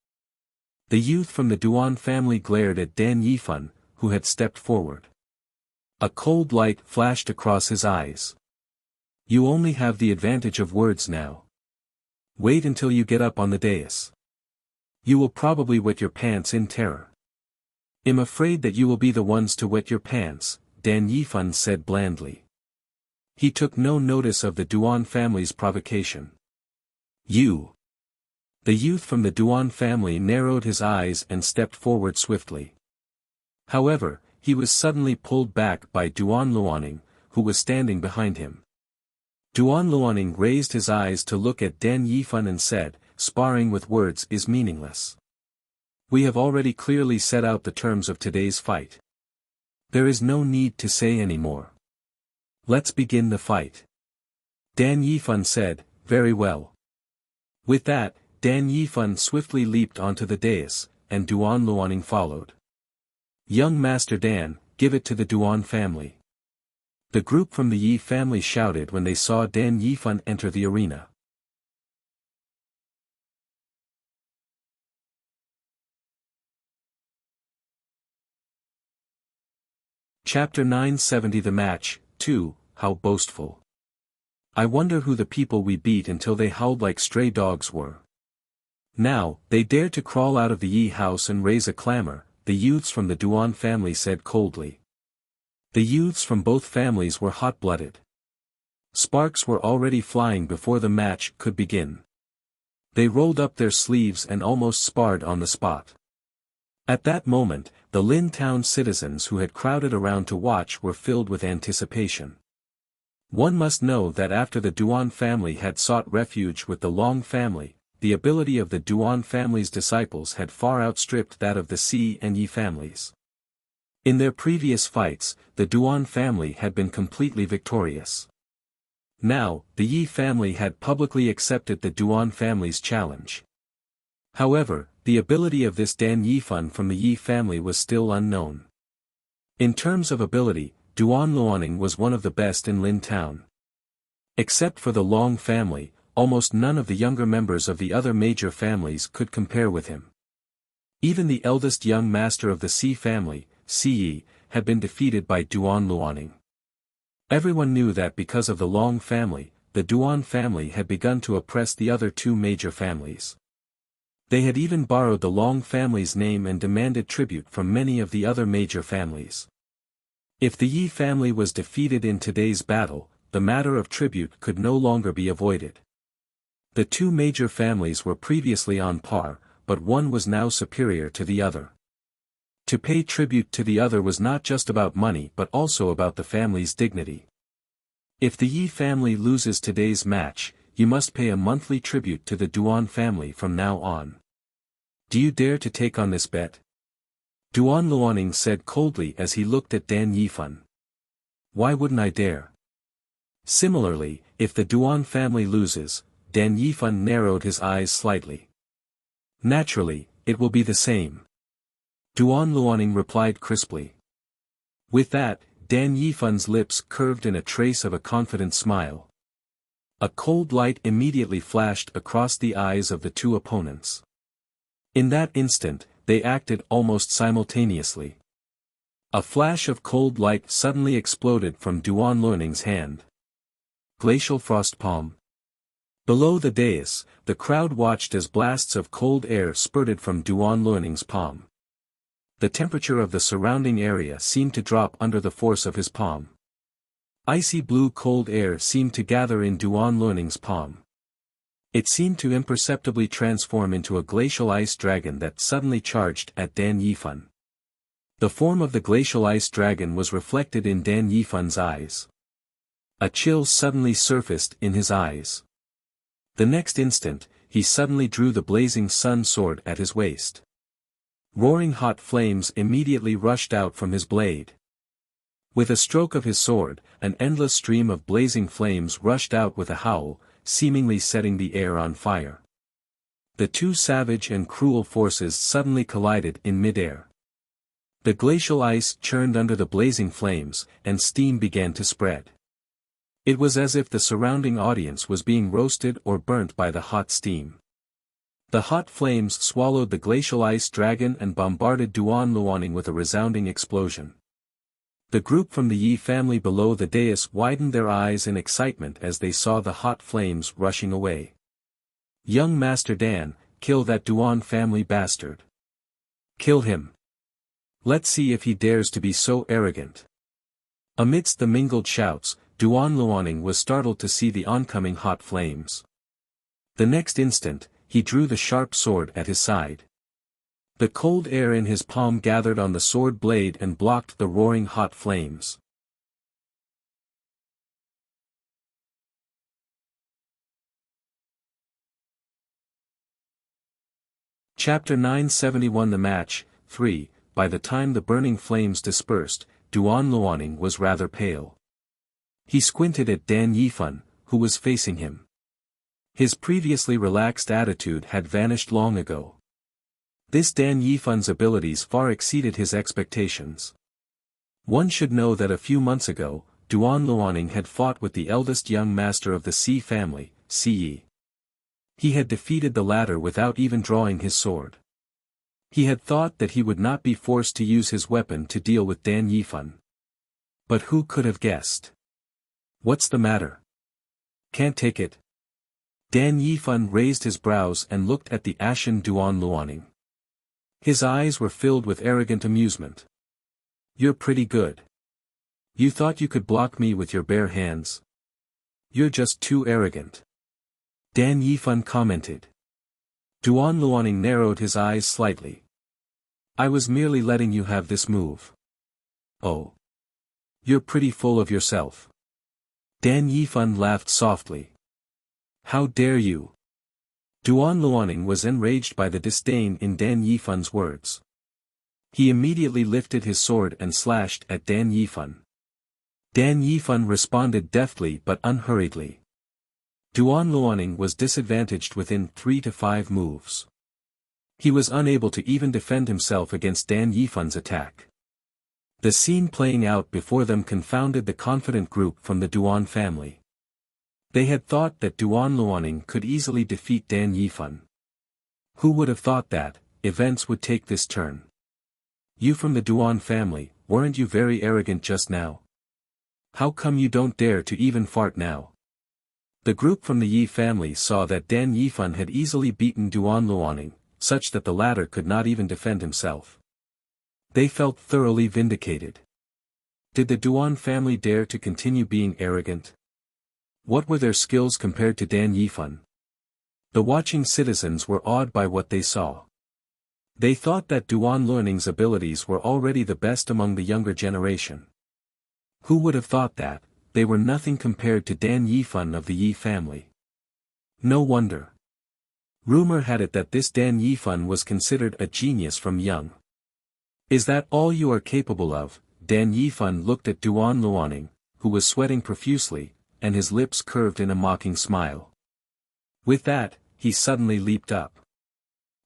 The youth from the Duan family glared at Dan Yifan, who had stepped forward. A cold light flashed across his eyes. You only have the advantage of words now. Wait until you get up on the dais. You will probably wet your pants in terror. I'm afraid that you will be the ones to wet your pants, Dan Yifan said blandly. He took no notice of the Duan family's provocation. You. The youth from the Duan family narrowed his eyes and stepped forward swiftly. However, he was suddenly pulled back by Duan Luaning, who was standing behind him. Duan Luaning raised his eyes to look at Dan Yifan and said, sparring with words is meaningless. We have already clearly set out the terms of today's fight. There is no need to say any more. Let's begin the fight. Dan Yifan said, very well. With that, Dan Yifan swiftly leaped onto the dais, and Duan Luaning followed. Young Master Dan, give it to the Duan family. The group from the Yi family shouted when they saw Dan Yifan enter the arena. Chapter 970 The Match, 2, How Boastful. I wonder who the people we beat until they howled like stray dogs were. Now, they dared to crawl out of the Yi house and raise a clamor, the youths from the Duan family said coldly. The youths from both families were hot-blooded. Sparks were already flying before the match could begin. They rolled up their sleeves and almost sparred on the spot. At that moment, the Lin town citizens who had crowded around to watch were filled with anticipation. One must know that after the Duan family had sought refuge with the Long family, the ability of the Duan family's disciples had far outstripped that of the Si and Yi families. In their previous fights, the Duan family had been completely victorious. Now, the Yi family had publicly accepted the Duan family's challenge. However, the ability of this Dan Yifan from the Yi family was still unknown. In terms of ability, Duan Luaning was one of the best in Lin town. Except for the Long family, almost none of the younger members of the other major families could compare with him. Even the eldest young master of the Si family, Si Yi, had been defeated by Duan Luaning. Everyone knew that because of the Long family, the Duan family had begun to oppress the other two major families. They had even borrowed the Long family's name and demanded tribute from many of the other major families. If the Yi family was defeated in today's battle, the matter of tribute could no longer be avoided. The two major families were previously on par, but one was now superior to the other. To pay tribute to the other was not just about money but also about the family's dignity. If the Yi family loses today's match, you must pay a monthly tribute to the Duan family from now on. Do you dare to take on this bet? Duan Luaning said coldly as he looked at Dan Yifan. Why wouldn't I dare? Similarly, if the Duan family loses, Dan Yifan narrowed his eyes slightly. Naturally, it will be the same. Duan Luaning replied crisply. With that, Dan Yifan's lips curved in a trace of a confident smile. A cold light immediately flashed across the eyes of the two opponents. In that instant, they acted almost simultaneously. A flash of cold light suddenly exploded from Duan Luaning's hand. Glacial frost palm. Below the dais, the crowd watched as blasts of cold air spurted from Duan Luaning's palm. The temperature of the surrounding area seemed to drop under the force of his palm. Icy blue cold air seemed to gather in Duan Luaning's palm. It seemed to imperceptibly transform into a glacial ice dragon that suddenly charged at Dan Yifan. The form of the glacial ice dragon was reflected in Dan Yifan's eyes. A chill suddenly surfaced in his eyes. The next instant, he suddenly drew the blazing sun sword at his waist. Roaring hot flames immediately rushed out from his blade. With a stroke of his sword, an endless stream of blazing flames rushed out with a howl, seemingly setting the air on fire. The two savage and cruel forces suddenly collided in mid-air. The glacial ice churned under the blazing flames, and steam began to spread. It was as if the surrounding audience was being roasted or burnt by the hot steam. The hot flames swallowed the glacial ice dragon and bombarded Duan Luaning with a resounding explosion. The group from the Yi family below the dais widened their eyes in excitement as they saw the hot flames rushing away. Young Master Dan, kill that Duan family bastard. Kill him. Let's see if he dares to be so arrogant. Amidst the mingled shouts, Duan Luaning was startled to see the oncoming hot flames. The next instant, he drew the sharp sword at his side. The cold air in his palm gathered on the sword blade and blocked the roaring hot flames. Chapter 971 The Match, 3. By the time the burning flames dispersed, Duan Luoning was rather pale. He squinted at Dan Yifan, who was facing him. His previously relaxed attitude had vanished long ago. This Dan Yifan's abilities far exceeded his expectations. One should know that a few months ago, Duan Luoning had fought with the eldest young master of the Si family, Si. He had defeated the latter without even drawing his sword. He had thought that he would not be forced to use his weapon to deal with Dan Yifan. But who could have guessed? What's the matter? Can't take it? Dan Yifan raised his brows and looked at the ashen Duan Luoning. His eyes were filled with arrogant amusement. You're pretty good. You thought you could block me with your bare hands? You're just too arrogant. Dan Yifan commented. Duan Luoning narrowed his eyes slightly. I was merely letting you have this move. Oh. You're pretty full of yourself. Dan Yifan laughed softly. How dare you? Duan Luoning was enraged by the disdain in Dan Yifan's words. He immediately lifted his sword and slashed at Dan Yifan. Dan Yifan responded deftly but unhurriedly. Duan Luoning was disadvantaged within 3 to 5 moves. He was unable to even defend himself against Dan Yifan's attack. The scene playing out before them confounded the confident group from the Duan family. They had thought that Duan Luoning could easily defeat Dan Yifan. Who would have thought that events would take this turn? You from the Duan family, weren't you very arrogant just now? How come you don't dare to even fart now? The group from the Yi family saw that Dan Yifan had easily beaten Duan Luoning, such that the latter could not even defend himself. They felt thoroughly vindicated. Did the Duan family dare to continue being arrogant? What were their skills compared to Dan Yifan? The watching citizens were awed by what they saw. They thought that Duan Luoning's abilities were already the best among the younger generation. Who would have thought that? They were nothing compared to Dan Yifan of the Yi family. No wonder. Rumor had it that this Dan Yifan was considered a genius from young. Is that all you are capable of? Dan Yifan looked at Duan Luoning, who was sweating profusely, and his lips curved in a mocking smile. With that, he suddenly leaped up.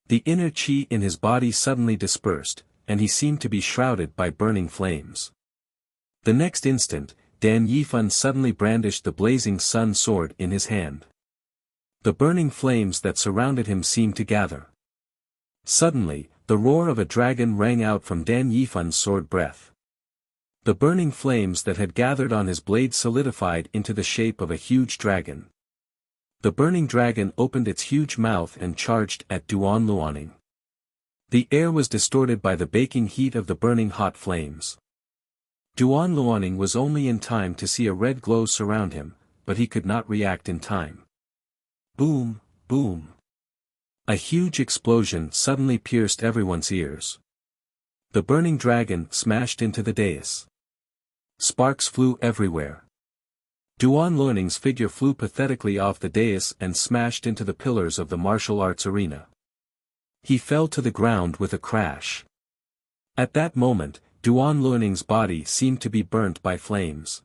The inner qi in his body suddenly dispersed, and he seemed to be shrouded by burning flames. The next instant, Dan Yifan suddenly brandished the blazing sun sword in his hand. The burning flames that surrounded him seemed to gather. Suddenly, the roar of a dragon rang out from Dan Yifan's sword breath. The burning flames that had gathered on his blade solidified into the shape of a huge dragon. The burning dragon opened its huge mouth and charged at Duan Luoning. The air was distorted by the baking heat of the burning hot flames. Duan Luoning was only in time to see a red glow surround him, but he could not react in time. Boom, boom. A huge explosion suddenly pierced everyone's ears. The burning dragon smashed into the dais. Sparks flew everywhere. Duan Luoning's figure flew pathetically off the dais and smashed into the pillars of the martial arts arena. He fell to the ground with a crash. At that moment, Duan Luoning's body seemed to be burnt by flames.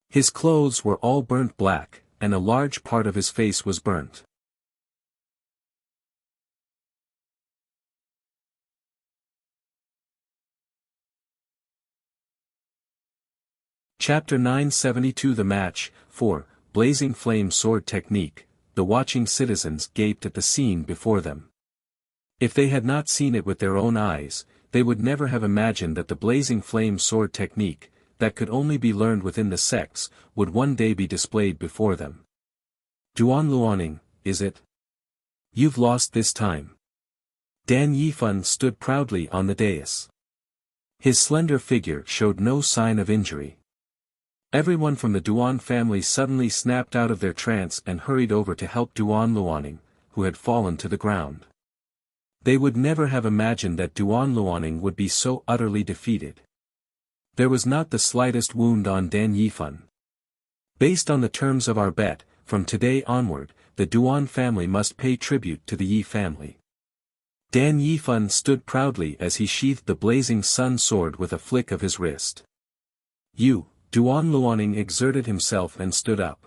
His clothes were all burnt black, and a large part of his face was burnt. Chapter 972 The Match, 4, Blazing Flame Sword Technique. The watching citizens gaped at the scene before them. If they had not seen it with their own eyes, they would never have imagined that the blazing flame sword technique, that could only be learned within the sects, would one day be displayed before them. Duan Luoning, is it? You've lost this time. Dan Yifan stood proudly on the dais. His slender figure showed no sign of injury. Everyone from the Duan family suddenly snapped out of their trance and hurried over to help Duan Luoning, who had fallen to the ground. They would never have imagined that Duan Luoning would be so utterly defeated. There was not the slightest wound on Dan Yifan. Based on the terms of our bet, from today onward, the Duan family must pay tribute to the Yi family. Dan Yifan stood proudly as he sheathed the blazing sun sword with a flick of his wrist. Duan Luaning exerted himself and stood up.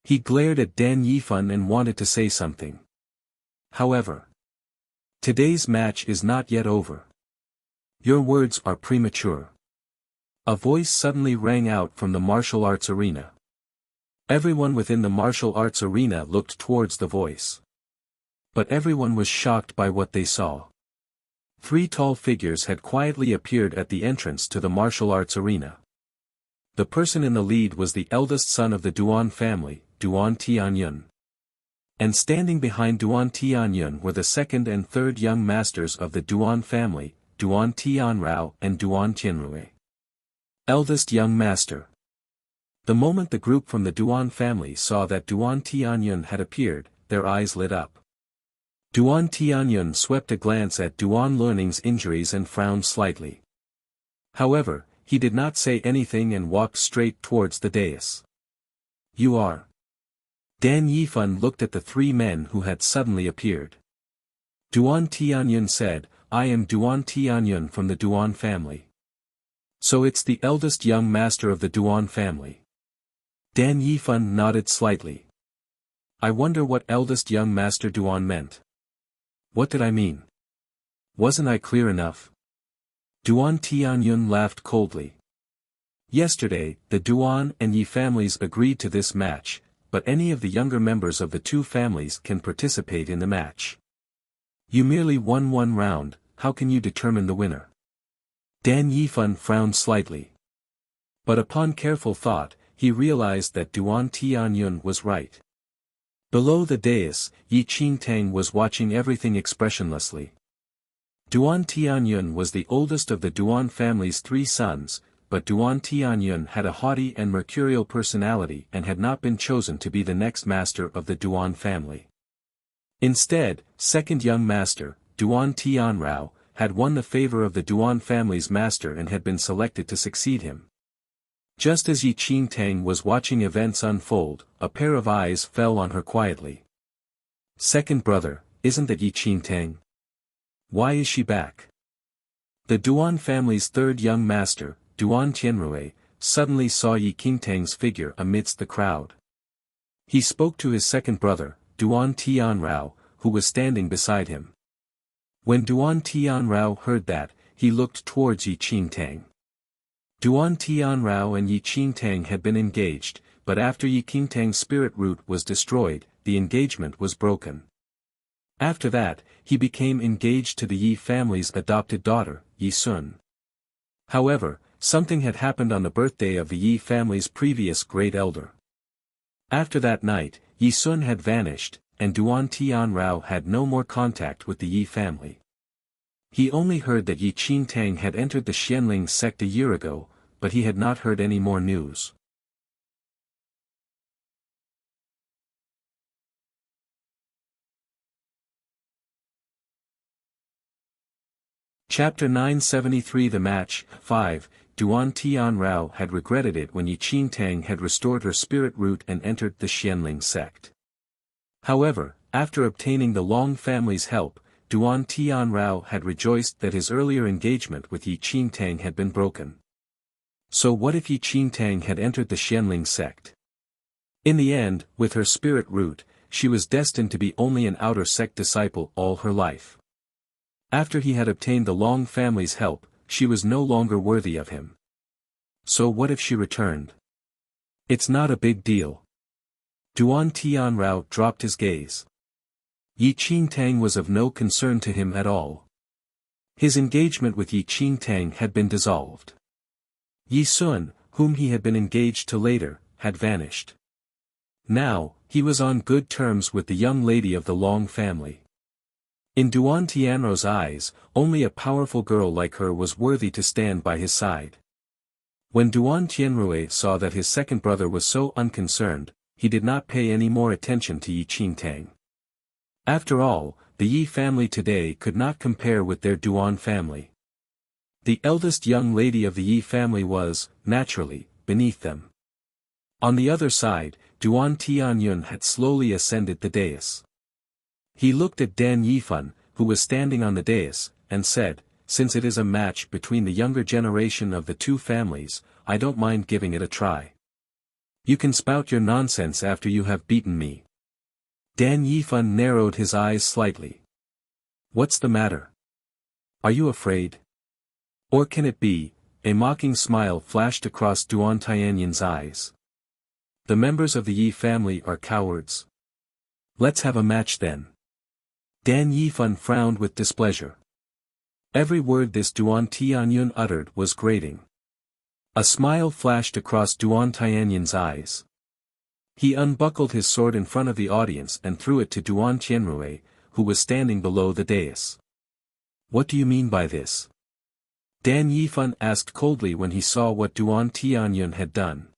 He glared at Dan Yifan and wanted to say something. However, today's match is not yet over. Your words are premature. A voice suddenly rang out from the martial arts arena. Everyone within the martial arts arena looked towards the voice. But everyone was shocked by what they saw. 3 tall figures had quietly appeared at the entrance to the martial arts arena. The person in the lead was the eldest son of the Duan family, Duan Tianyun. And standing behind Duan Tianyun were the second and third young masters of the Duan family, Duan Tianrao and Duan Tianrui. Eldest young master. The moment the group from the Duan family saw that Duan Tianyun had appeared, their eyes lit up. Duan Tianyun swept a glance at Duan Luaning's injuries and frowned slightly. However, he did not say anything and walked straight towards the dais. You are. Dan Yifan looked at the 3 men who had suddenly appeared. Duan Tianyun said, I am Duan Tianyun from the Duan family. So it's the eldest young master of the Duan family. Dan Yifan nodded slightly. I wonder what eldest young master Duan meant. What did I mean? Wasn't I clear enough? Duan Tianyun laughed coldly. Yesterday, the Duan and Yi families agreed to this match, but any of the younger members of the 2 families can participate in the match. You merely won 1 round, how can you determine the winner? Dan Yifan frowned slightly. But upon careful thought, he realized that Duan Tianyun was right. Below the dais, Yi Qingtang was watching everything expressionlessly. Duan Tianyun was the oldest of the Duan family's 3 sons, but Duan Tianyun had a haughty and mercurial personality and had not been chosen to be the next master of the Duan family. Instead, second young master, Duan Tianrao, had won the favor of the Duan family's master and had been selected to succeed him. Just as Yi Qingtang was watching events unfold, a pair of eyes fell on her quietly. Second brother, isn't that Yi Qingtang? Why is she back? The Duan family's 3rd young master, Duan Tianrui, suddenly saw Yi Qingtang's figure amidst the crowd. He spoke to his second brother, Duan Tianrao, who was standing beside him. When Duan Tianrao heard that, he looked towards Yi Qingtang. Duan Tianrao and Yi Qingtang had been engaged, but after Yi Qingtang's spirit root was destroyed, the engagement was broken. After that, he became engaged to the Yi family's adopted daughter, Yi Sun. However, something had happened on the birthday of the Yi family's previous great elder. After that night, Yi Sun had vanished, and Duan Tianrao had no more contact with the Yi family. He only heard that Yi Qingtang had entered the Xianling sect a year ago, but he had not heard any more news. Chapter 973 The Match 5 Duan Tianrao had regretted it when Yi Qingtang had restored her spirit root and entered the Xianling sect. However, after obtaining the Long family's help, Duan Tianrao had rejoiced that his earlier engagement with Yi Qingtang had been broken. So what if Yi Qingtang had entered the Xianling sect? In the end, with her spirit root, she was destined to be only an outer sect disciple all her life. After he had obtained the Long family's help, she was no longer worthy of him. So what if she returned? It's not a big deal. Duan Tianrao dropped his gaze. Yi Qingtang was of no concern to him at all. His engagement with Yi Qingtang had been dissolved. Yi Sun, whom he had been engaged to later, had vanished. Now, he was on good terms with the young lady of the Long family. In Duan Tianrao's eyes, only a powerful girl like her was worthy to stand by his side. When Duan Tianrui saw that his second brother was so unconcerned, he did not pay any more attention to Yi Qingtang. After all, the Yi family today could not compare with their Duan family. The eldest young lady of the Yi family was, naturally, beneath them. On the other side, Duan Tianyun had slowly ascended the dais. He looked at Dan Yifan, who was standing on the dais, and said, "Since it is a match between the younger generation of the two families, I don't mind giving it a try. You can spout your nonsense after you have beaten me." Dan Yifan narrowed his eyes slightly. "What's the matter? Are you afraid? Or can it be?" A mocking smile flashed across Duan Tianyan's eyes. "The members of the Yi family are cowards. Let's have a match then." Dan Yifan frowned with displeasure. Every word this Duan Tianyun uttered was grating. A smile flashed across Duan Tianyan's eyes. He unbuckled his sword in front of the audience and threw it to Duan Tianrui, who was standing below the dais. "What do you mean by this?" Dan Yifan asked coldly when he saw what Duan Tianyun had done.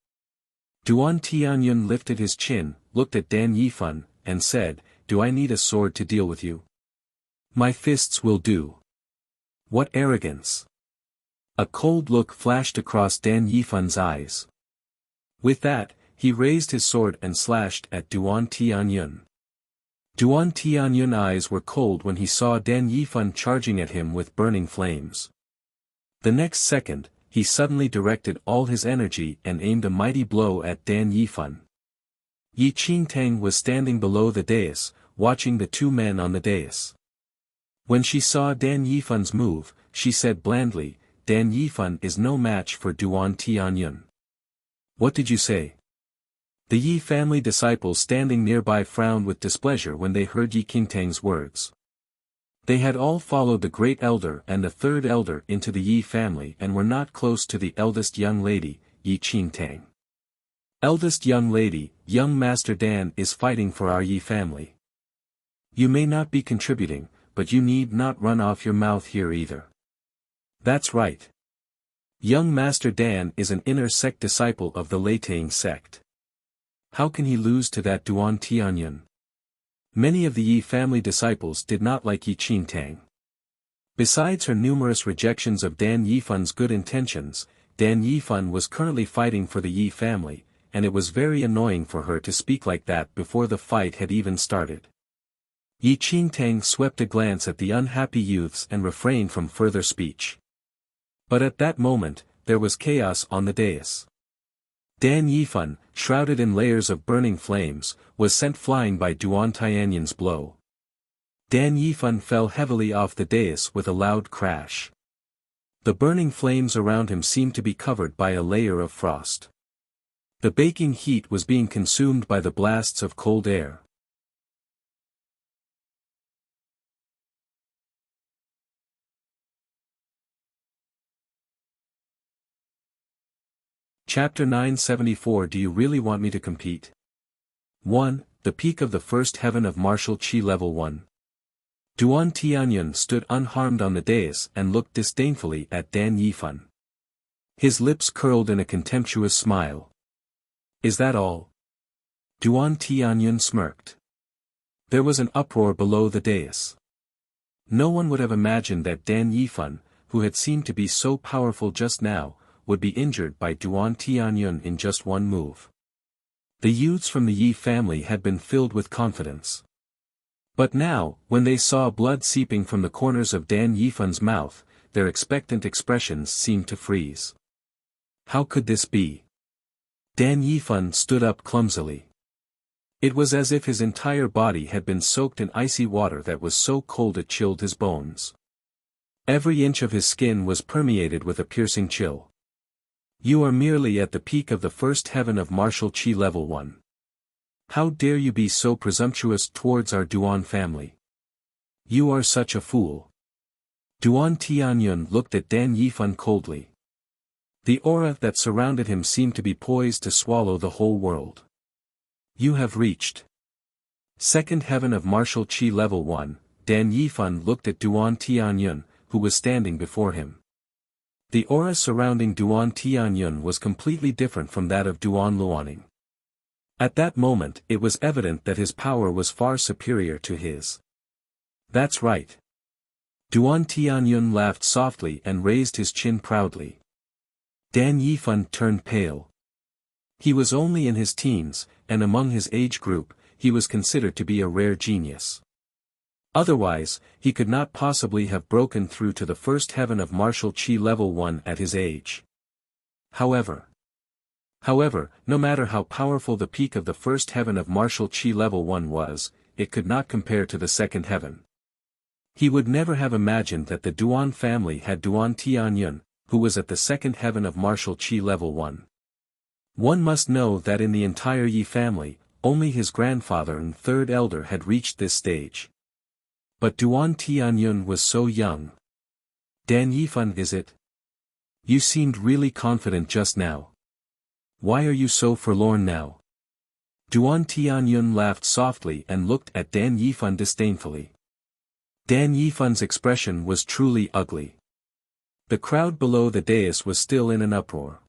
Duan Tianyun lifted his chin, looked at Dan Yifan, and said, "Do I need a sword to deal with you? My fists will do." "What arrogance!" A cold look flashed across Dan Yifan's eyes. With that, he raised his sword and slashed at Duan Tianyun. Duan Tianyun's eyes were cold when he saw Dan Yifan charging at him with burning flames. The next second, he suddenly directed all his energy and aimed a mighty blow at Dan Yifan. Yi Qingtang was standing below the dais, watching the two men on the dais. When she saw Dan Yifan's move, she said blandly, "Dan Yifan is no match for Duan Tianyun." "What did you say?" The Yi family disciples standing nearby frowned with displeasure when they heard Yi Qingtang's words. They had all followed the great elder and the third elder into the Yi family and were not close to the eldest young lady, Yi Qingtang. "Eldest young lady, young Master Dan is fighting for our Yi family. You may not be contributing, but you need not run off your mouth here either." "That's right. Young Master Dan is an inner sect disciple of the Leitang sect. How can he lose to that Duan Tianyun?" Many of the Yi family disciples did not like Yi Qingtang. Besides her numerous rejections of Dan Yifan's good intentions, Dan Yifan was currently fighting for the Yi family, and it was very annoying for her to speak like that before the fight had even started. Yi Qingtang swept a glance at the unhappy youths and refrained from further speech. But at that moment, there was chaos on the dais. Dan Yifan, shrouded in layers of burning flames, was sent flying by Duan Tianyun's blow. Dan Yifan fell heavily off the dais with a loud crash. The burning flames around him seemed to be covered by a layer of frost. The baking heat was being consumed by the blasts of cold air. Chapter 974. Do you really want me to compete? 1. The peak of the first heaven of martial Qi level 1. Duan Tianyun stood unharmed on the dais and looked disdainfully at Dan Yifan. His lips curled in a contemptuous smile. "Is that all?" Duan Tianyun smirked. There was an uproar below the dais. No one would have imagined that Dan Yifan, who had seemed to be so powerful just now, would be injured by Duan Tianyun in just one move. The youths from the Yi family had been filled with confidence. But now, when they saw blood seeping from the corners of Dan Yifan's mouth, their expectant expressions seemed to freeze. How could this be? Dan Yifan stood up clumsily. It was as if his entire body had been soaked in icy water that was so cold it chilled his bones. Every inch of his skin was permeated with a piercing chill. "You are merely at the peak of the first heaven of martial Qi level 1. How dare you be so presumptuous towards our Duan family? You are such a fool." Duan Tianyun looked at Dan Yifan coldly. The aura that surrounded him seemed to be poised to swallow the whole world. "You have reached second heaven of martial Qi level 1, Dan Yifan looked at Duan Tianyun, who was standing before him. The aura surrounding Duan Tianyun was completely different from that of Duan Luoning. At that moment it was evident that his power was far superior to his. "That's right." Duan Tianyun laughed softly and raised his chin proudly. Dan Yifan turned pale. He was only in his teens, and among his age group, he was considered to be a rare genius. Otherwise, he could not possibly have broken through to the first heaven of martial chi level 1 at his age. However, no matter how powerful the peak of the first heaven of martial chi level 1 was, it could not compare to the second heaven. He would never have imagined that the Duan family had Duan Tianyun, who was at the second heaven of martial chi level 1. One must know that in the entire Yi family, only his grandfather and third elder had reached this stage. But Duan Tianyun was so young. Dan Yifan, is it? You seemed really confident just now. Why are you so forlorn now? Duan Tianyun laughed softly and looked at Dan Yifan disdainfully. Dan Yifan's expression was truly ugly. The crowd below the dais was still in an uproar.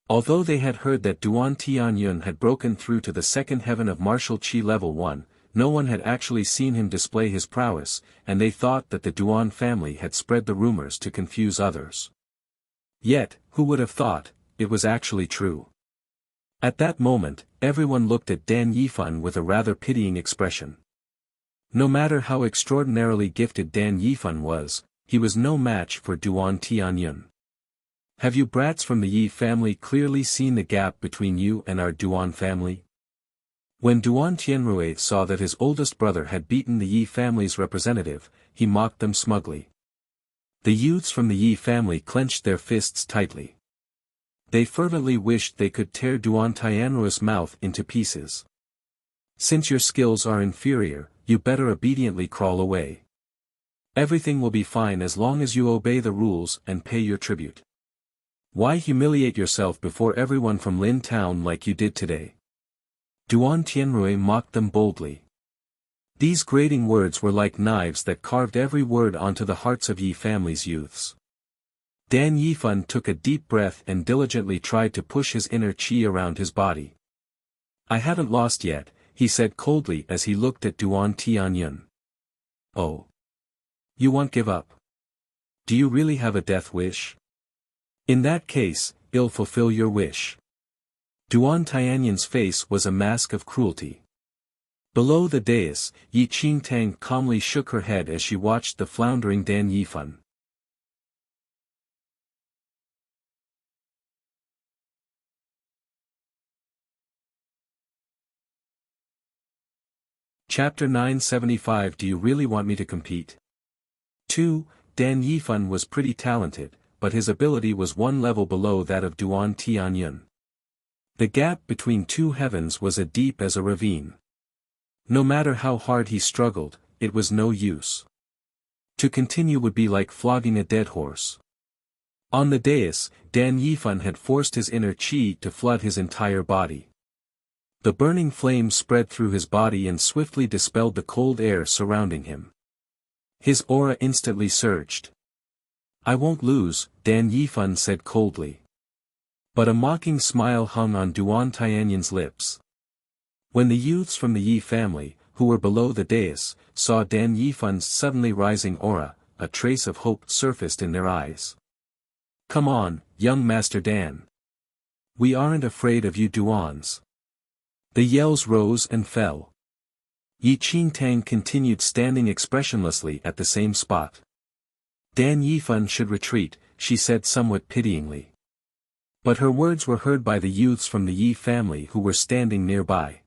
Although they had heard that Duan Tianyun had broken through to the second heaven of martial chi level 1, no one had actually seen him display his prowess, and they thought that the Duan family had spread the rumors to confuse others. Yet, who would have thought, it was actually true. At that moment, everyone looked at Dan Yifan with a rather pitying expression. No matter how extraordinarily gifted Dan Yifan was, he was no match for Duan Tianyun. Have you brats from the Yi family clearly seen the gap between you and our Duan family? When Duan Tianrui saw that his oldest brother had beaten the Yi family's representative, he mocked them smugly. The youths from the Yi family clenched their fists tightly. They fervently wished they could tear Duan Tianrui's mouth into pieces. Since your skills are inferior, you better obediently crawl away. Everything will be fine as long as you obey the rules and pay your tribute. Why humiliate yourself before everyone from Lin Town like you did today? Duan Tianrui mocked them boldly. These grating words were like knives that carved every word onto the hearts of Yi family's youths. Dan Yifan took a deep breath and diligently tried to push his inner qi around his body. I haven't lost yet, he said coldly as he looked at Duan Tianyun. Oh. You won't give up? Do you really have a death wish? In that case, I'll fulfill your wish. Duan Tianyun's face was a mask of cruelty. Below the dais, Yi Qingtang calmly shook her head as she watched the floundering Dan Yifan. Chapter 975. Do you really want me to compete? 2. Dan Yifan was pretty talented, but his ability was one level below that of Duan Tianyun. The gap between two heavens was as deep as a ravine. No matter how hard he struggled, it was no use. To continue would be like flogging a dead horse. On the dais, Dan Yifan had forced his inner qi to flood his entire body. The burning flame spread through his body and swiftly dispelled the cold air surrounding him. His aura instantly surged. I won't lose, Dan Yifan said coldly. But a mocking smile hung on Duan Tianyun's lips. When the youths from the Yi family, who were below the dais, saw Dan Yifan's suddenly rising aura, a trace of hope surfaced in their eyes. Come on, young Master Dan. We aren't afraid of you Duans. The yells rose and fell. Yi Qingtang continued standing expressionlessly at the same spot. Dan Yifan should retreat, she said somewhat pityingly. But her words were heard by the youths from the Yi family who were standing nearby.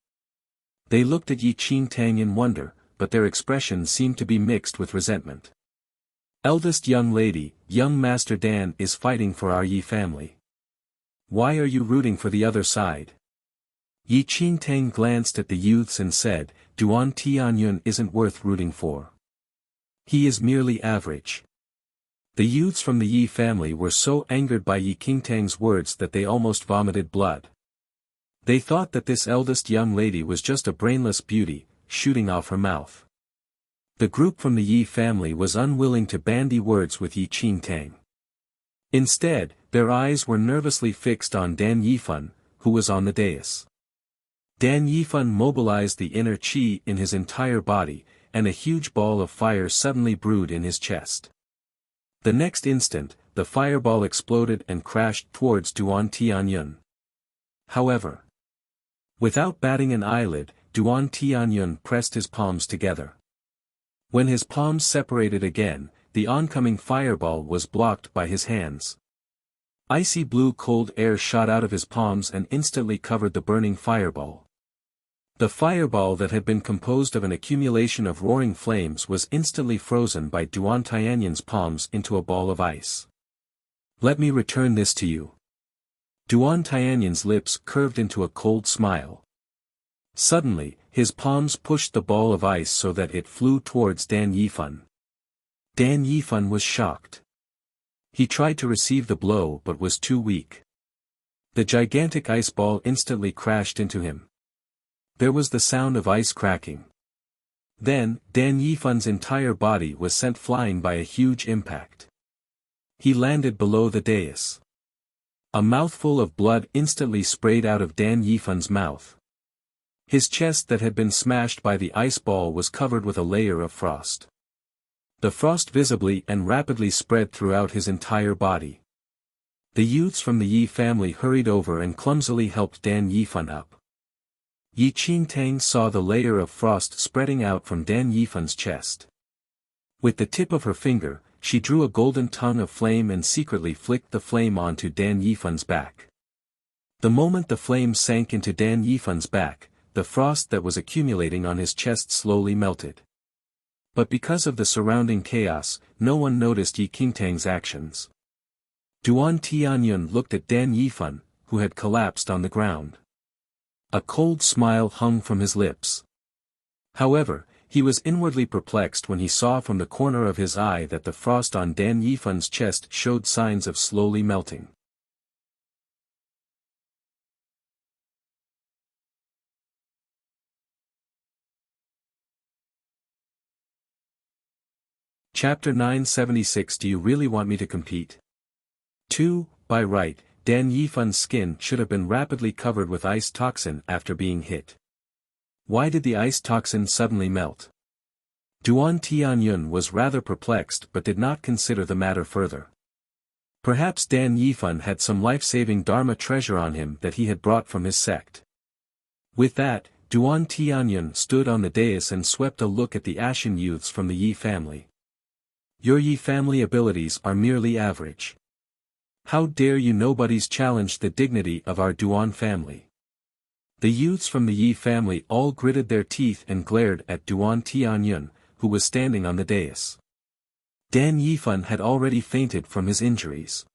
They looked at Yi Qingtang in wonder, but their expression seemed to be mixed with resentment. Eldest young lady, young Master Dan is fighting for our Yi family. Why are you rooting for the other side? Yi Qingtang glanced at the youths and said, Duan Tianyun isn't worth rooting for. He is merely average. The youths from the Yi family were so angered by Yi Qingtang's words that they almost vomited blood. They thought that this eldest young lady was just a brainless beauty, shooting off her mouth. The group from the Yi family was unwilling to bandy words with Yi Qingtang. Instead, their eyes were nervously fixed on Dan Yifan, who was on the dais. Dan Yifan mobilized the inner qi in his entire body, and a huge ball of fire suddenly brewed in his chest. The next instant, the fireball exploded and crashed towards Duan Tianyun. However, without batting an eyelid, Duan Tianyun pressed his palms together. When his palms separated again, the oncoming fireball was blocked by his hands. Icy blue cold air shot out of his palms and instantly covered the burning fireball. The fireball that had been composed of an accumulation of roaring flames was instantly frozen by Duan Tianyan's palms into a ball of ice. "Let me return this to you." Duan Tianyan's lips curved into a cold smile. Suddenly, his palms pushed the ball of ice so that it flew towards Dan Yifan. Dan Yifan was shocked. He tried to receive the blow but was too weak. The gigantic ice ball instantly crashed into him. There was the sound of ice cracking. Then, Dan Yifan's entire body was sent flying by a huge impact. He landed below the dais. A mouthful of blood instantly sprayed out of Dan Yifan's mouth. His chest that had been smashed by the ice ball was covered with a layer of frost. The frost visibly and rapidly spread throughout his entire body. The youths from the Yi family hurried over and clumsily helped Dan Yifan up. Yi Qingtang saw the layer of frost spreading out from Dan Yifan's chest. With the tip of her finger, she drew a golden tongue of flame and secretly flicked the flame onto Dan Yifan's back. The moment the flame sank into Dan Yifan's back, the frost that was accumulating on his chest slowly melted. But because of the surrounding chaos, no one noticed Yi Qingtang's actions. Duan Tianyun looked at Dan Yifan, who had collapsed on the ground. A cold smile hung from his lips. However, he was inwardly perplexed when he saw from the corner of his eye that the frost on Dan Yifan's chest showed signs of slowly melting. Chapter 976. Do you really want me to compete? 2. By right, Dan Yifan's skin should have been rapidly covered with ice toxin after being hit. Why did the ice toxin suddenly melt? Duan Tianyun was rather perplexed but did not consider the matter further. Perhaps Dan Yifan had some life-saving Dharma treasure on him that he had brought from his sect. With that, Duan Tianyun stood on the dais and swept a look at the ashen youths from the Yi family. Your Yi family abilities are merely average. How dare you nobodies challenge the dignity of our Duan family? The youths from the Yi family all gritted their teeth and glared at Duan Tianyun, who was standing on the dais. Dan Yifan had already fainted from his injuries.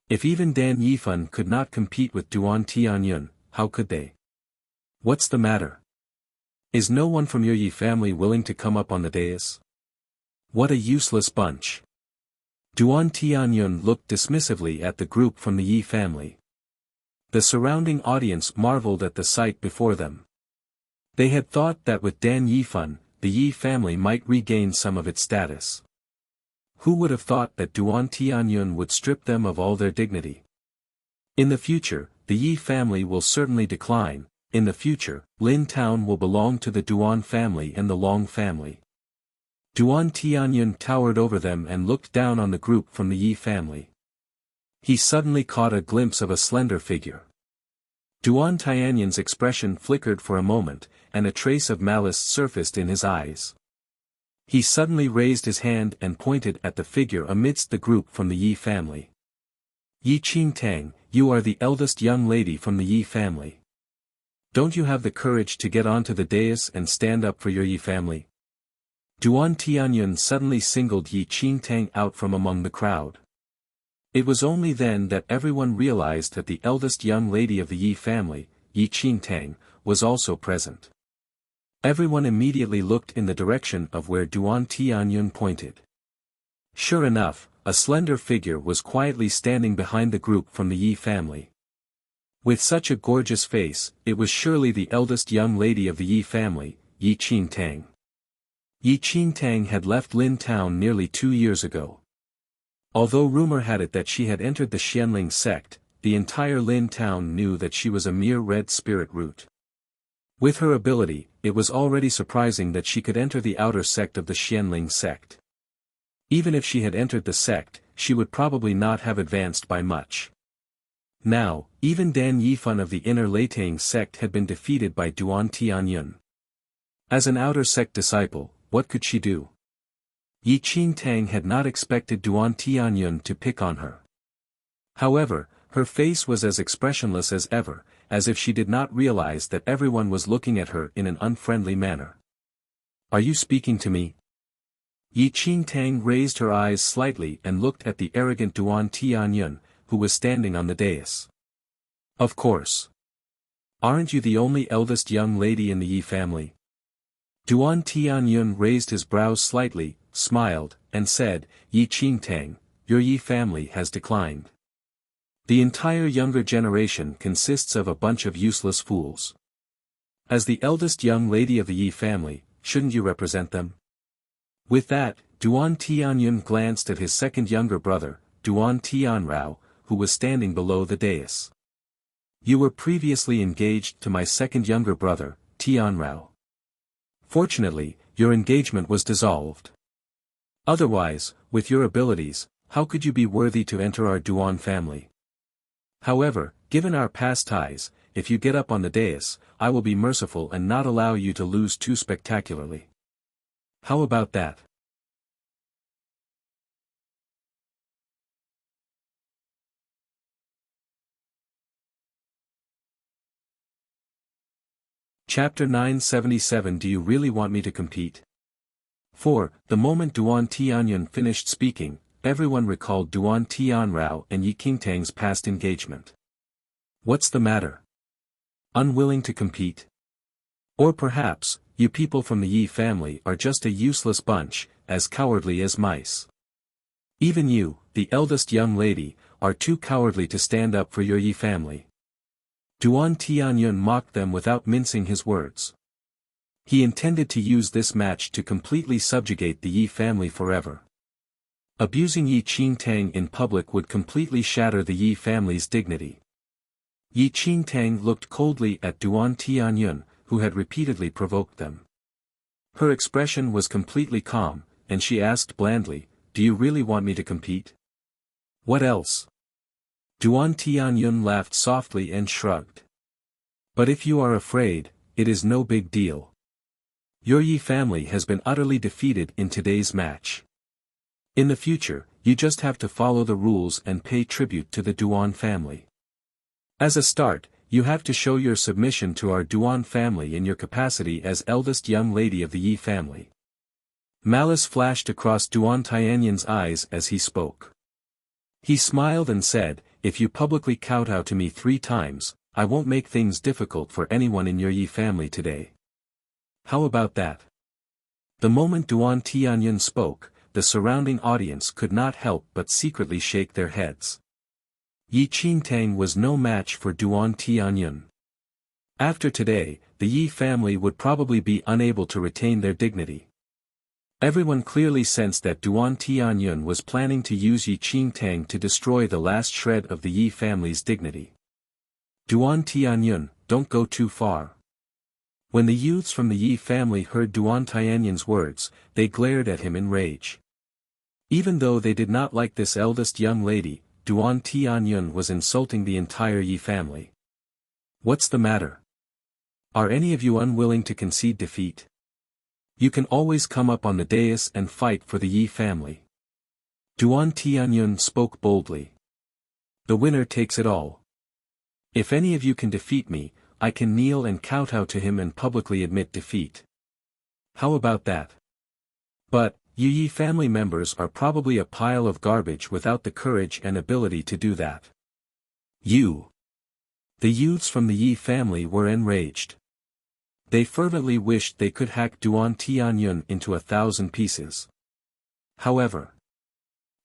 If even Dan Yifan could not compete with Duan Tianyun, how could they? What's the matter? Is no one from your Yi family willing to come up on the dais? What a useless bunch. Duan Tianyun looked dismissively at the group from the Yi family. The surrounding audience marveled at the sight before them. They had thought that with Dan Yifan, the Yi family might regain some of its status. Who would have thought that Duan Tianyun would strip them of all their dignity? In the future, the Yi family will certainly decline. In the future, Lin Town will belong to the Duan family and the Long family. Duan Tianyun towered over them and looked down on the group from the Yi family. He suddenly caught a glimpse of a slender figure. Duan Tianyun's expression flickered for a moment, and a trace of malice surfaced in his eyes. He suddenly raised his hand and pointed at the figure amidst the group from the Yi family. Yi Qingtang, you are the eldest young lady from the Yi family. Don't you have the courage to get onto the dais and stand up for your Yi family? Duan Tianyun suddenly singled Yi Qingtang out from among the crowd. It was only then that everyone realized that the eldest young lady of the Yi family, Yi Qingtang, was also present. Everyone immediately looked in the direction of where Duan Tianyun pointed. Sure enough, a slender figure was quietly standing behind the group from the Yi family. With such a gorgeous face, it was surely the eldest young lady of the Yi family, Yi Qingtang. Yi Qingtang had left Lin Town nearly 2 years ago. Although rumor had it that she had entered the Xianling sect, the entire Lin Town knew that she was a mere red spirit root. With her ability, it was already surprising that she could enter the outer sect of the Xianling sect. Even if she had entered the sect, she would probably not have advanced by much. Now, even Dan Yifan of the inner Leitang sect had been defeated by Duan Tianyun. As an outer sect disciple, what could she do? Yi Qingtang had not expected Duan Tianyun to pick on her. However, her face was as expressionless as ever, as if she did not realize that everyone was looking at her in an unfriendly manner. Are you speaking to me? Yi Qingtang raised her eyes slightly and looked at the arrogant Duan Tianyun, who was standing on the dais. Of course. Aren't you the only eldest young lady in the Yi family? Duan Tianyun raised his brows slightly, smiled, and said, Yi Qingtang, your Yi family has declined. The entire younger generation consists of a bunch of useless fools. As the eldest young lady of the Yi family, shouldn't you represent them? With that, Duan Tianyun glanced at his second younger brother, Duan Tianrao, who was standing below the dais. You were previously engaged to my second younger brother, Tianrao. Fortunately, your engagement was dissolved. Otherwise, with your abilities, how could you be worthy to enter our Duan family? However, given our past ties, if you get up on the dais, I will be merciful and not allow you to lose too spectacularly. How about that? Chapter 977 Do you really want me to compete? 4. The moment Duan Tianyun finished speaking, everyone recalled Duan Tianrao and Yi Qingtang's past engagement. What's the matter? Unwilling to compete? Or perhaps, you people from the Yi family are just a useless bunch, as cowardly as mice. Even you, the eldest young lady, are too cowardly to stand up for your Yi family. Duan Tianyun mocked them without mincing his words. He intended to use this match to completely subjugate the Yi family forever. Abusing Yi Qingtang in public would completely shatter the Yi family's dignity. Yi Qingtang looked coldly at Duan Tianyun, who had repeatedly provoked them. Her expression was completely calm, and she asked blandly, Do you really want me to compete? What else? Duan Tianyun laughed softly and shrugged. But if you are afraid, it is no big deal. Your Yi family has been utterly defeated in today's match. In the future, you just have to follow the rules and pay tribute to the Duan family. As a start, you have to show your submission to our Duan family in your capacity as eldest young lady of the Yi family. Malice flashed across Duan Tianyun's eyes as he spoke. He smiled and said, If you publicly kowtow to me 3 times, I won't make things difficult for anyone in your Yi family today. How about that? The moment Duan Tianyun spoke, the surrounding audience could not help but secretly shake their heads. Yi Qingtang was no match for Duan Tianyun. After today, the Yi family would probably be unable to retain their dignity. Everyone clearly sensed that Duan Tianyun was planning to use Yi Qingtang to destroy the last shred of the Yi family's dignity. Duan Tianyun, don't go too far. When the youths from the Yi family heard Duan Tianyun's words, they glared at him in rage. Even though they did not like this eldest young lady, Duan Tianyun was insulting the entire Yi family. What's the matter? Are any of you unwilling to concede defeat? You can always come up on the dais and fight for the Yi family. Duan Tianyun spoke boldly. The winner takes it all. If any of you can defeat me, I can kneel and kowtow to him and publicly admit defeat. How about that? But, you Yi family members are probably a pile of garbage without the courage and ability to do that. You. The youths from the Yi family were enraged. They fervently wished they could hack Duan Tianyun into 1,000 pieces. However,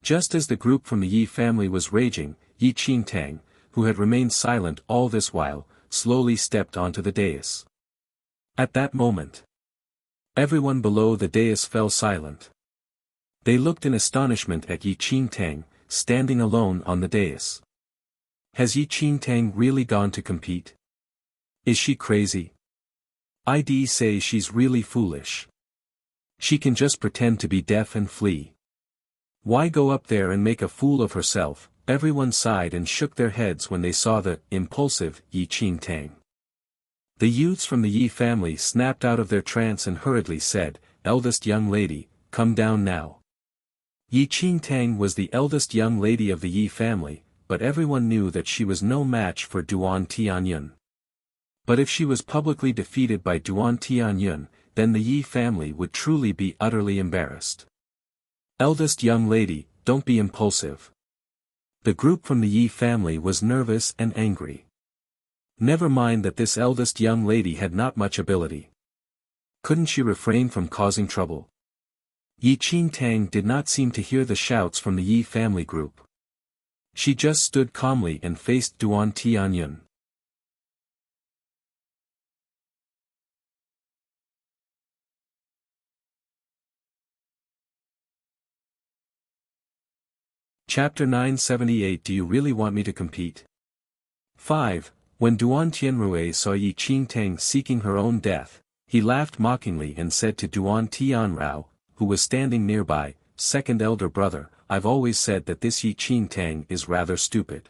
just as the group from the Yi family was raging, Yi Qingtang, who had remained silent all this while, slowly stepped onto the dais. At that moment, everyone below the dais fell silent. They looked in astonishment at Yi Qingtang, standing alone on the dais. Has Yi Qingtang really gone to compete? Is she crazy? I'd say she's really foolish. She can just pretend to be deaf and flee. Why go up there and make a fool of herself? Everyone sighed and shook their heads when they saw the impulsive Yi Qingtang. The youths from the Yi family snapped out of their trance and hurriedly said, eldest young lady, come down now. Yi Qingtang was the eldest young lady of the Yi family, but everyone knew that she was no match for Duan Tianyun. But if she was publicly defeated by Duan Tianyun, then the Yi family would truly be utterly embarrassed. Eldest young lady, don't be impulsive. The group from the Yi family was nervous and angry. Never mind that this eldest young lady had not much ability. Couldn't she refrain from causing trouble? Yi Qingtang did not seem to hear the shouts from the Yi family group. She just stood calmly and faced Duan Tianyun. Chapter 978 Do you really want me to compete? 5. When Duan Tianrui saw Yi Qingtang seeking her own death, he laughed mockingly and said to Duan Tianrao, who was standing nearby, second elder brother, I've always said that this Yi Qingtang is rather stupid.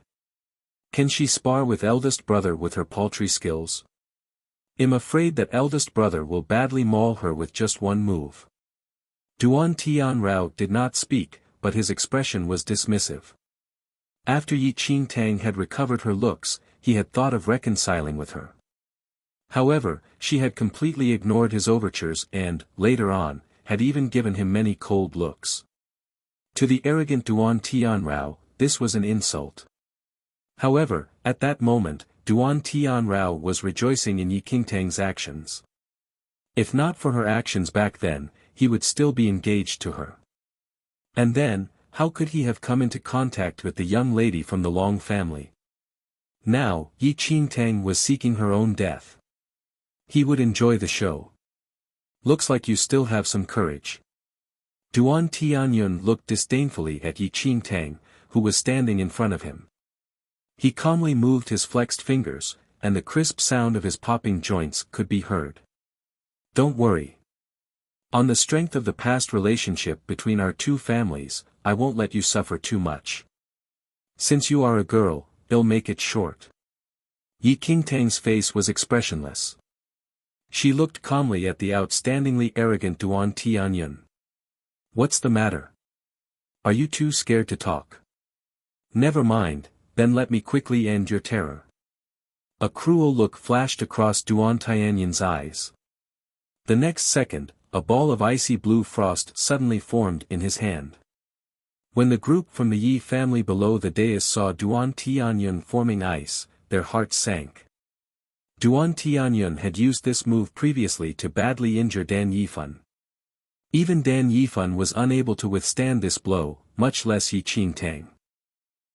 Can she spar with eldest brother with her paltry skills? I'm afraid that eldest brother will badly maul her with just one move. Duan Tianrao did not speak, but his expression was dismissive. After Yi Qingtang had recovered her looks, he had thought of reconciling with her. However, she had completely ignored his overtures and, later on, had even given him many cold looks. To the arrogant Duan Tianrao, this was an insult. However, at that moment, Duan Tianrao was rejoicing in Yi Qingtang's actions. If not for her actions back then, he would still be engaged to her. And then, how could he have come into contact with the young lady from the Long family? Now, Yi Qingtang was seeking her own death. He would enjoy the show. Looks like you still have some courage. Duan Tianyun looked disdainfully at Yi Qingtang, who was standing in front of him. He calmly moved his flexed fingers, and the crisp sound of his popping joints could be heard. Don't worry. On the strength of the past relationship between our two families, I won't let you suffer too much. Since you are a girl, I'll make it short. Yi Qingtang's face was expressionless. She looked calmly at the outstandingly arrogant Duan Tianyun. What's the matter? Are you too scared to talk? Never mind, then let me quickly end your terror. A cruel look flashed across Duan Tianyun's eyes. The next second, a ball of icy blue frost suddenly formed in his hand. When the group from the Yi family below the dais saw Duan Tianyun forming ice, their hearts sank. Duan Tianyun had used this move previously to badly injure Dan Yifan. Even Dan Yifan was unable to withstand this blow, much less Yi Qingtang.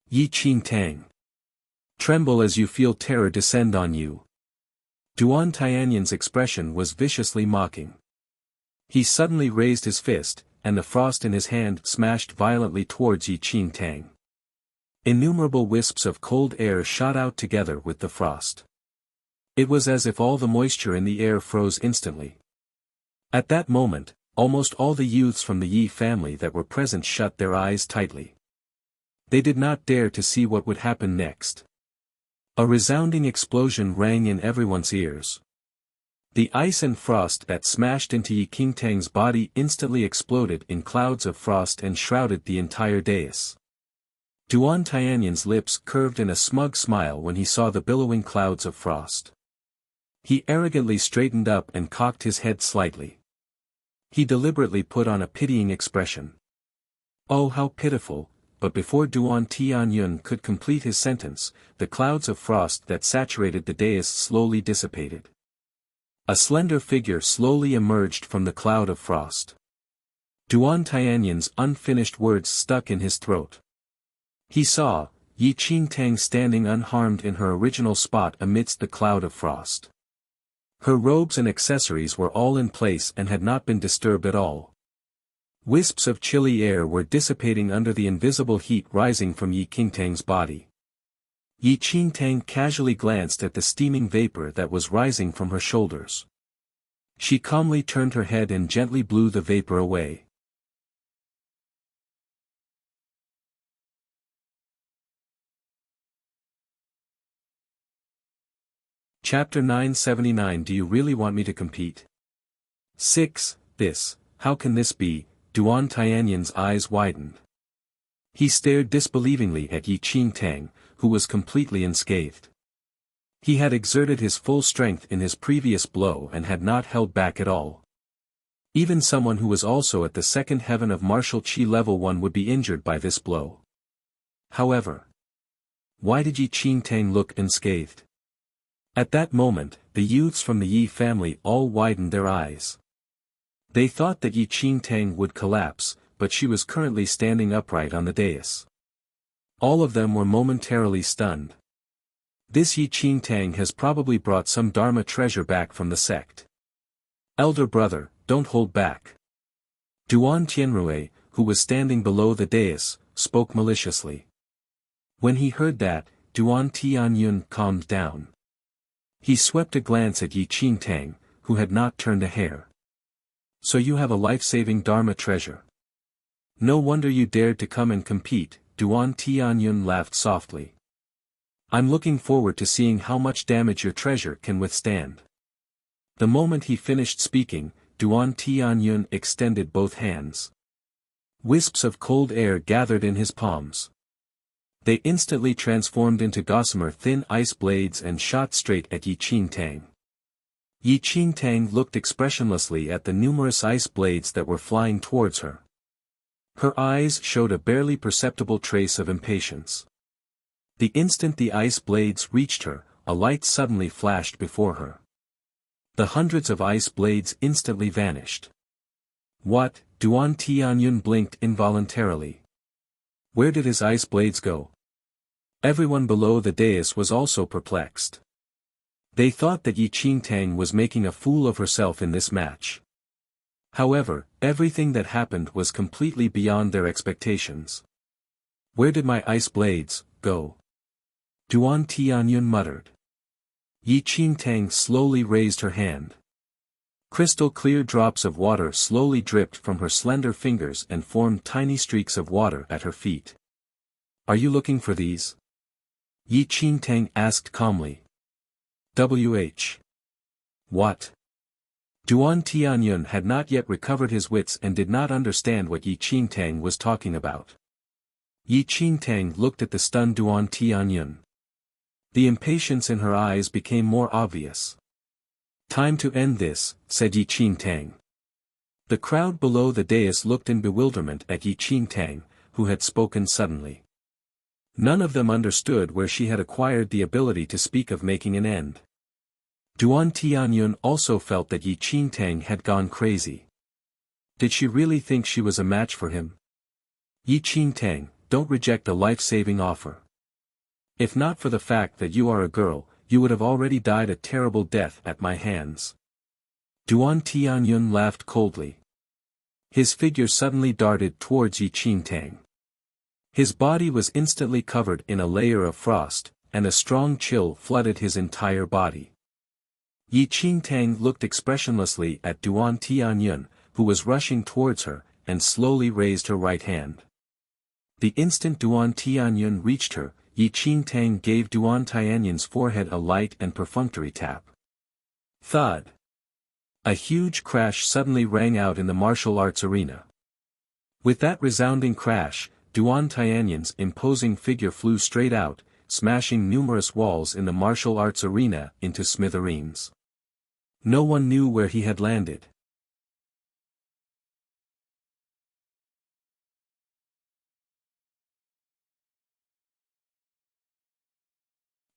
Yi Qingtang. Tremble as you feel terror descend on you. Duan Tianyun's expression was viciously mocking. He suddenly raised his fist, and the frost in his hand smashed violently towards Yi Qingtang. Innumerable wisps of cold air shot out together with the frost. It was as if all the moisture in the air froze instantly. At that moment, almost all the youths from the Yi family that were present shut their eyes tightly. They did not dare to see what would happen next. A resounding explosion rang in everyone's ears. The ice and frost that smashed into Yi Qingtang's body instantly exploded in clouds of frost and shrouded the entire dais. Duan Tianyun's lips curved in a smug smile when he saw the billowing clouds of frost. He arrogantly straightened up and cocked his head slightly. He deliberately put on a pitying expression. Oh, how pitiful! But before Duan Tianyun could complete his sentence, the clouds of frost that saturated the dais slowly dissipated. A slender figure slowly emerged from the cloud of frost. Duan Tianyun's unfinished words stuck in his throat. He saw Yi Qingtang standing unharmed in her original spot amidst the cloud of frost. Her robes and accessories were all in place and had not been disturbed at all. Wisps of chilly air were dissipating under the invisible heat rising from Yi Qingtang's body. Yi Qingtang casually glanced at the steaming vapor that was rising from her shoulders. She calmly turned her head and gently blew the vapor away. Chapter 979 Do you really want me to compete? 6. how can this be? Duan Tianyan's eyes widened. He stared disbelievingly at Yi Qingtang, who was completely unscathed. He had exerted his full strength in his previous blow and had not held back at all. Even someone who was also at the second heaven of martial qi level 1 would be injured by this blow. However, why did Yi Qingtang look unscathed? At that moment, the youths from the Yi family all widened their eyes. They thought that Yi Qingtang would collapse, but she was currently standing upright on the dais. All of them were momentarily stunned. This Yi Qingtang has probably brought some Dharma treasure back from the sect. Elder brother, don't hold back. Duan Tianrui, who was standing below the dais, spoke maliciously. When he heard that, Duan Tianyun calmed down. He swept a glance at Yi Qingtang, who had not turned a hair. So you have a life-saving Dharma treasure. No wonder you dared to come and compete, Duan Tianyun laughed softly. I'm looking forward to seeing how much damage your treasure can withstand. The moment he finished speaking, Duan Tianyun extended both hands. Wisps of cold air gathered in his palms. They instantly transformed into gossamer thin ice blades and shot straight at Yi Qingtang. Yi Qingtang looked expressionlessly at the numerous ice blades that were flying towards her. Her eyes showed a barely perceptible trace of impatience. The instant the ice blades reached her, a light suddenly flashed before her. The hundreds of ice blades instantly vanished. What? Duan Tianyun blinked involuntarily. Where did his ice blades go? Everyone below the dais was also perplexed. They thought that Yi Qingtang was making a fool of herself in this match. However, everything that happened was completely beyond their expectations. Where did my ice blades go? Duan Tianyun muttered. Yi Qingtang slowly raised her hand. Crystal clear drops of water slowly dripped from her slender fingers and formed tiny streaks of water at her feet. Are you looking for these? Yi Qingtang asked calmly. What? Duan Tianyun had not yet recovered his wits and did not understand what Yi Qingtang was talking about. Yi Qingtang looked at the stunned Duan Tianyun. The impatience in her eyes became more obvious. Time to end this, said Yi Qingtang. The crowd below the dais looked in bewilderment at Yi Qingtang, who had spoken suddenly. None of them understood where she had acquired the ability to speak of making an end. Duan Tianyun also felt that Yi Qingtang had gone crazy. Did she really think she was a match for him? Yi Qingtang, don't reject a life-saving offer. If not for the fact that you are a girl, you would have already died a terrible death at my hands. Duan Tianyun laughed coldly. His figure suddenly darted towards Yi Qingtang. His body was instantly covered in a layer of frost, and a strong chill flooded his entire body. Yi Qingtang looked expressionlessly at Duan Tianyun, who was rushing towards her, and slowly raised her right hand. The instant Duan Tianyun reached her, Yi Qingtang gave Duan Tianyun's forehead a light and perfunctory tap. Thud! A huge crash suddenly rang out in the martial arts arena. With that resounding crash, Duan Tianyun's imposing figure flew straight out, smashing numerous walls in the martial arts arena into smithereens. No one knew where he had landed.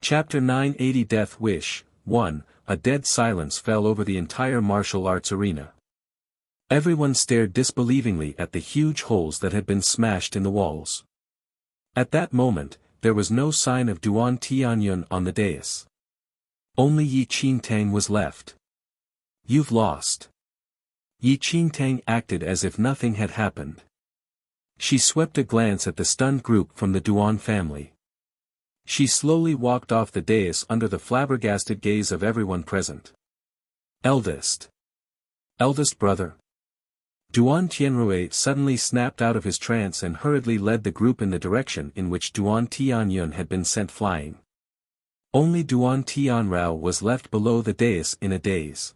Chapter 980 Death Wish 1. A dead silence fell over the entire martial arts arena. Everyone stared disbelievingly at the huge holes that had been smashed in the walls. At that moment, there was no sign of Duan Tianyun on the dais. Only Yi Qingtang was left. You've lost. Yi Qingtang acted as if nothing had happened. She swept a glance at the stunned group from the Duan family. She slowly walked off the dais under the flabbergasted gaze of everyone present. Eldest brother. Duan Tianrui suddenly snapped out of his trance and hurriedly led the group in the direction in which Duan Tianyun had been sent flying. Only Duan Tianrao was left below the dais in a daze.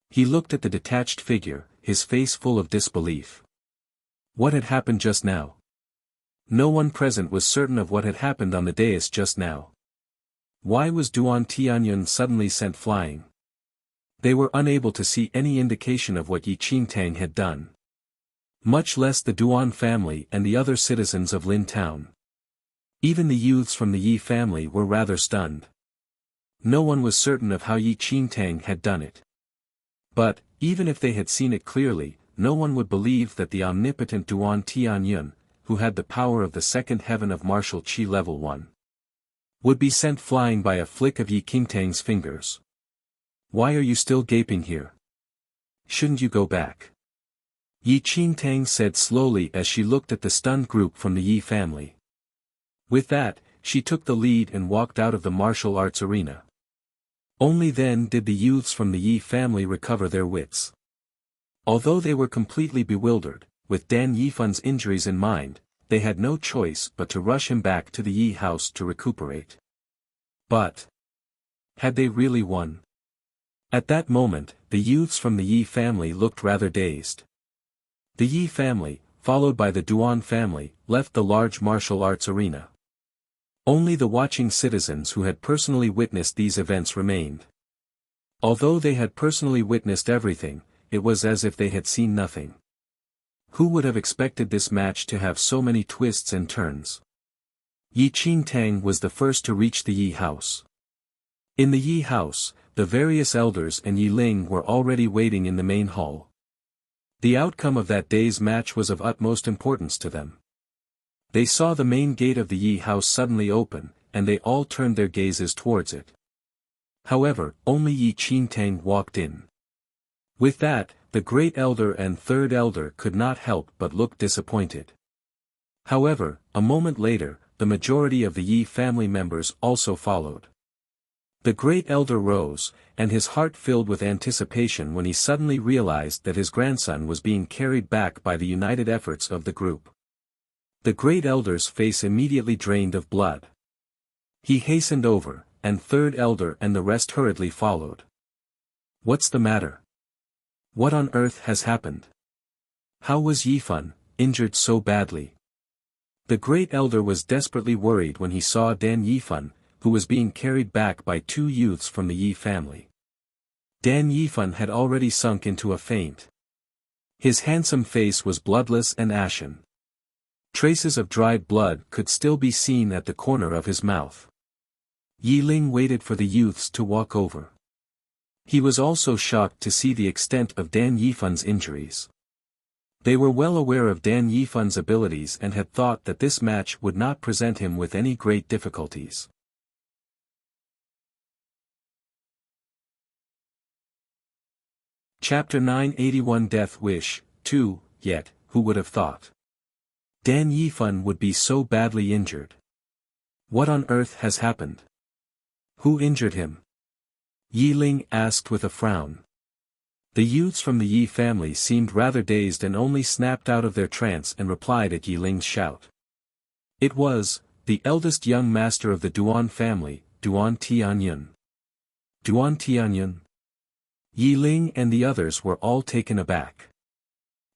He looked at the detached figure, his face full of disbelief. What had happened just now? No one present was certain of what had happened on the dais just now. Why was Duan Tianyun suddenly sent flying? They were unable to see any indication of what Yi Qingtang had done. Much less the Duan family and the other citizens of Lin Town. Even the youths from the Yi family were rather stunned. No one was certain of how Yi Qingtang had done it. But, even if they had seen it clearly, no one would believe that the omnipotent Duan Tianyun, who had the power of the second heaven of martial Qi level 1, would be sent flying by a flick of Yi Qingtang's fingers. Why are you still gaping here? Shouldn't you go back? Yi Qingtang said slowly as she looked at the stunned group from the Yi family. With that, she took the lead and walked out of the martial arts arena. Only then did the youths from the Yi family recover their wits. Although they were completely bewildered, with Dan Yifun's injuries in mind, they had no choice but to rush him back to the Yi house to recuperate. But had they really won? At that moment, the youths from the Yi family looked rather dazed. The Yi family, followed by the Duan family, left the large martial arts arena. Only the watching citizens who had personally witnessed these events remained. Although they had personally witnessed everything, it was as if they had seen nothing. Who would have expected this match to have so many twists and turns? Yi Qingtang was the first to reach the Yi house. In the Yi house, the various elders and Yi Ling were already waiting in the main hall. The outcome of that day's match was of utmost importance to them. They saw the main gate of the Yi house suddenly open, and they all turned their gazes towards it. However, only Yi Qingtang walked in. With that, the great elder and third elder could not help but look disappointed. However, a moment later, the majority of the Yi family members also followed. The great elder rose, and his heart filled with anticipation when he suddenly realized that his grandson was being carried back by the united efforts of the group. The great elder's face immediately drained of blood. He hastened over, and third elder and the rest hurriedly followed. What's the matter? What on earth has happened? How was Yifan injured so badly? The great elder was desperately worried when he saw Dan Yifan, who was being carried back by two youths from the Yi family. Dan Yifan had already sunk into a faint. His handsome face was bloodless and ashen. Traces of dried blood could still be seen at the corner of his mouth. Yi Ling waited for the youths to walk over. He was also shocked to see the extent of Dan Yifan's injuries. They were well aware of Dan Yifan's abilities and had thought that this match would not present him with any great difficulties. Chapter 981 Death Wish, 2, Yet, who would have thought? Dan Yifan would be so badly injured. What on earth has happened? Who injured him? Yi Ling asked with a frown. The youths from the Yi family seemed rather dazed and only snapped out of their trance and replied at Yi Ling's shout. It was, the eldest young master of the Duan family, Duan Tianyun. Duan Tianyun? Yi Ling and the others were all taken aback.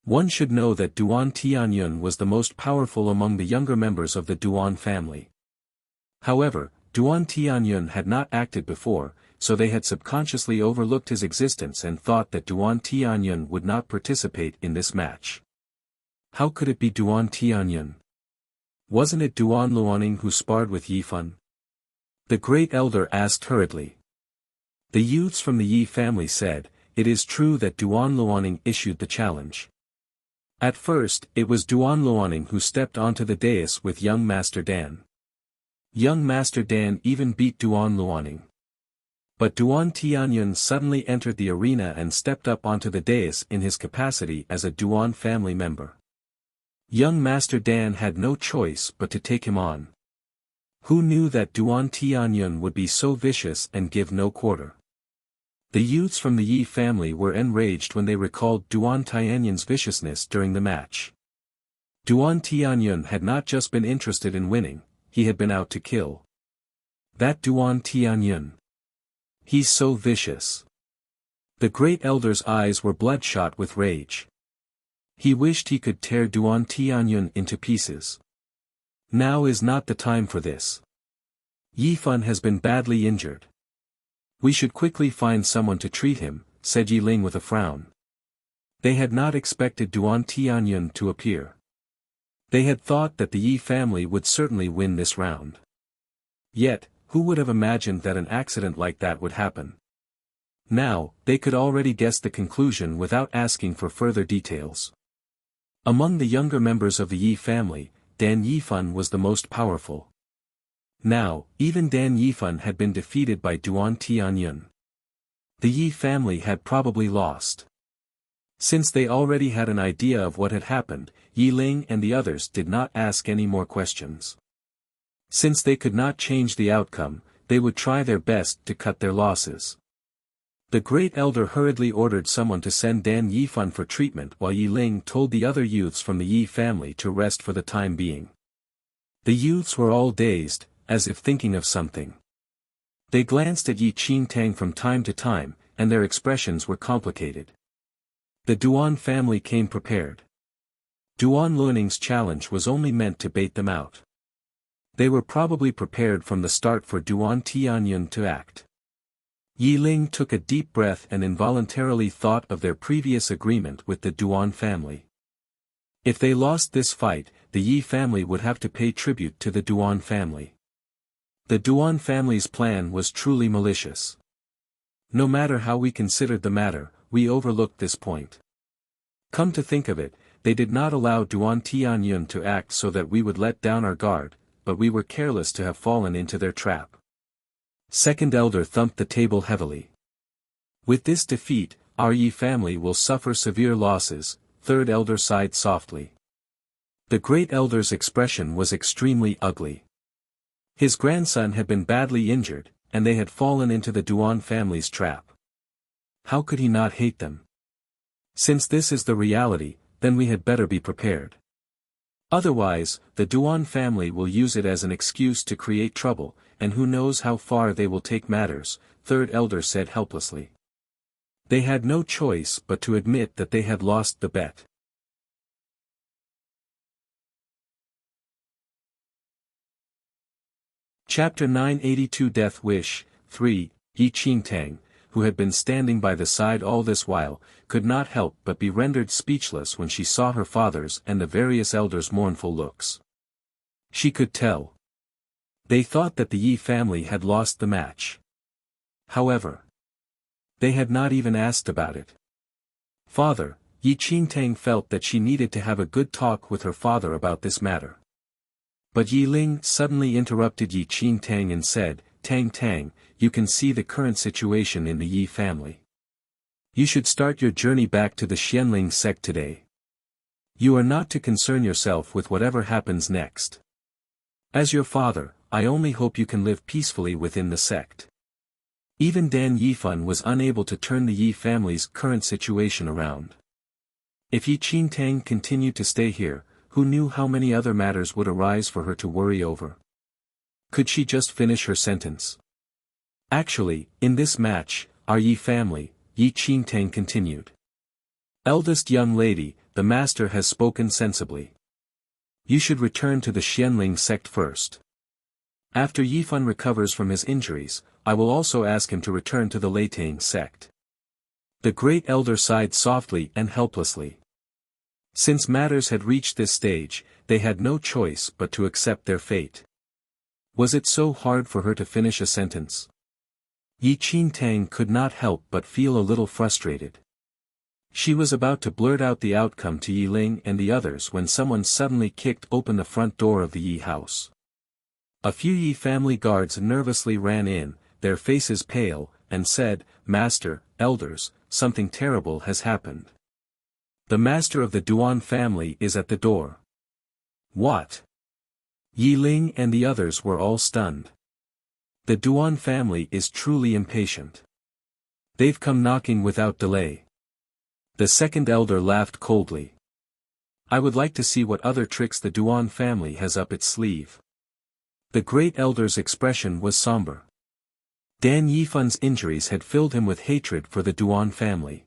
One should know that Duan Tianyun was the most powerful among the younger members of the Duan family. However, Duan Tianyun had not acted before, so they had subconsciously overlooked his existence and thought that Duan Tianyun would not participate in this match. How could it be Duan Tianyun? Wasn't it Duan Luaning who sparred with Yifan? The great elder asked hurriedly. The youths from the Yi family said, it is true that Duan Luaning issued the challenge. At first, it was Duan Luaning who stepped onto the dais with young Master Dan. Young Master Dan even beat Duan Luaning. But Duan Tianyun suddenly entered the arena and stepped up onto the dais in his capacity as a Duan family member. Young Master Dan had no choice but to take him on. Who knew that Duan Tianyun would be so vicious and give no quarter? The youths from the Yi family were enraged when they recalled Duan Tianyun's viciousness during the match. Duan Tianyun had not just been interested in winning, he had been out to kill. That Duan Tianyun. He's so vicious. The great elder's eyes were bloodshot with rage. He wished he could tear Duan Tianyun into pieces. Now is not the time for this. Yifan has been badly injured. We should quickly find someone to treat him, said Yiling with a frown. They had not expected Duan Tianyun to appear. They had thought that the Yi family would certainly win this round. Yet, who would have imagined that an accident like that would happen? Now, they could already guess the conclusion without asking for further details. Among the younger members of the Yi family, Dan Yifan was the most powerful. Now, even Dan Yifan had been defeated by Duan Tianyun. The Yi family had probably lost. Since they already had an idea of what had happened, Yiling and the others did not ask any more questions. Since they could not change the outcome, they would try their best to cut their losses. The great elder hurriedly ordered someone to send Dan Yifan for treatment while Yiling told the other youths from the Yi family to rest for the time being. The youths were all dazed, as if thinking of something. They glanced at Yi Qingtang from time to time, and their expressions were complicated. The Duan family came prepared. Duan Luaning's challenge was only meant to bait them out. They were probably prepared from the start for Duan Tianyun to act. Yiling took a deep breath and involuntarily thought of their previous agreement with the Duan family. If they lost this fight, the Yi family would have to pay tribute to the Duan family. The Duan family's plan was truly malicious. No matter how we considered the matter, we overlooked this point. Come to think of it, they did not allow Duan Tianyun to act so that we would let down our guard, but we were careless to have fallen into their trap. Second elder thumped the table heavily. With this defeat, our Yi family will suffer severe losses, third elder sighed softly. The great elder's expression was extremely ugly. His grandson had been badly injured, and they had fallen into the Duan family's trap. How could he not hate them? Since this is the reality, then we had better be prepared. Otherwise, the Duan family will use it as an excuse to create trouble, and who knows how far they will take matters, third elder said helplessly. They had no choice but to admit that they had lost the bet. Chapter 982 Death Wish 3, Yi Qingtang, who had been standing by the side all this while, could not help but be rendered speechless when she saw her father's and the various elders' mournful looks. She could tell. They thought that the Yi family had lost the match. However, they had not even asked about it. Father, Yi Qingtang felt that she needed to have a good talk with her father about this matter. But Yiling suddenly interrupted Yi Qingtang and said, Tang Tang, you can see the current situation in the Yi family. You should start your journey back to the Xianling sect today. You are not to concern yourself with whatever happens next. As your father, I only hope you can live peacefully within the sect. Even Dan Yifan was unable to turn the Yi family's current situation around. If Yi Qingtang continued to stay here, who knew how many other matters would arise for her to worry over? Could she just finish her sentence? Actually, in this match, our Yi family, Yi Qingtang continued. Eldest young lady, the master has spoken sensibly. You should return to the Xianling sect first. After Yifan recovers from his injuries, I will also ask him to return to the Leitang sect. The great elder sighed softly and helplessly. Since matters had reached this stage, they had no choice but to accept their fate. Was it so hard for her to finish a sentence? Yi Qingtang could not help but feel a little frustrated. She was about to blurt out the outcome to Yiling and the others when someone suddenly kicked open the front door of the Yi house. A few Yi family guards nervously ran in, their faces pale, and said, Master, elders, something terrible has happened. The master of the Duan family is at the door. What? Yiling and the others were all stunned. The Duan family is truly impatient. They've come knocking without delay. The second elder laughed coldly. I would like to see what other tricks the Duan family has up its sleeve. The great elder's expression was somber. Dan Yifun's injuries had filled him with hatred for the Duan family.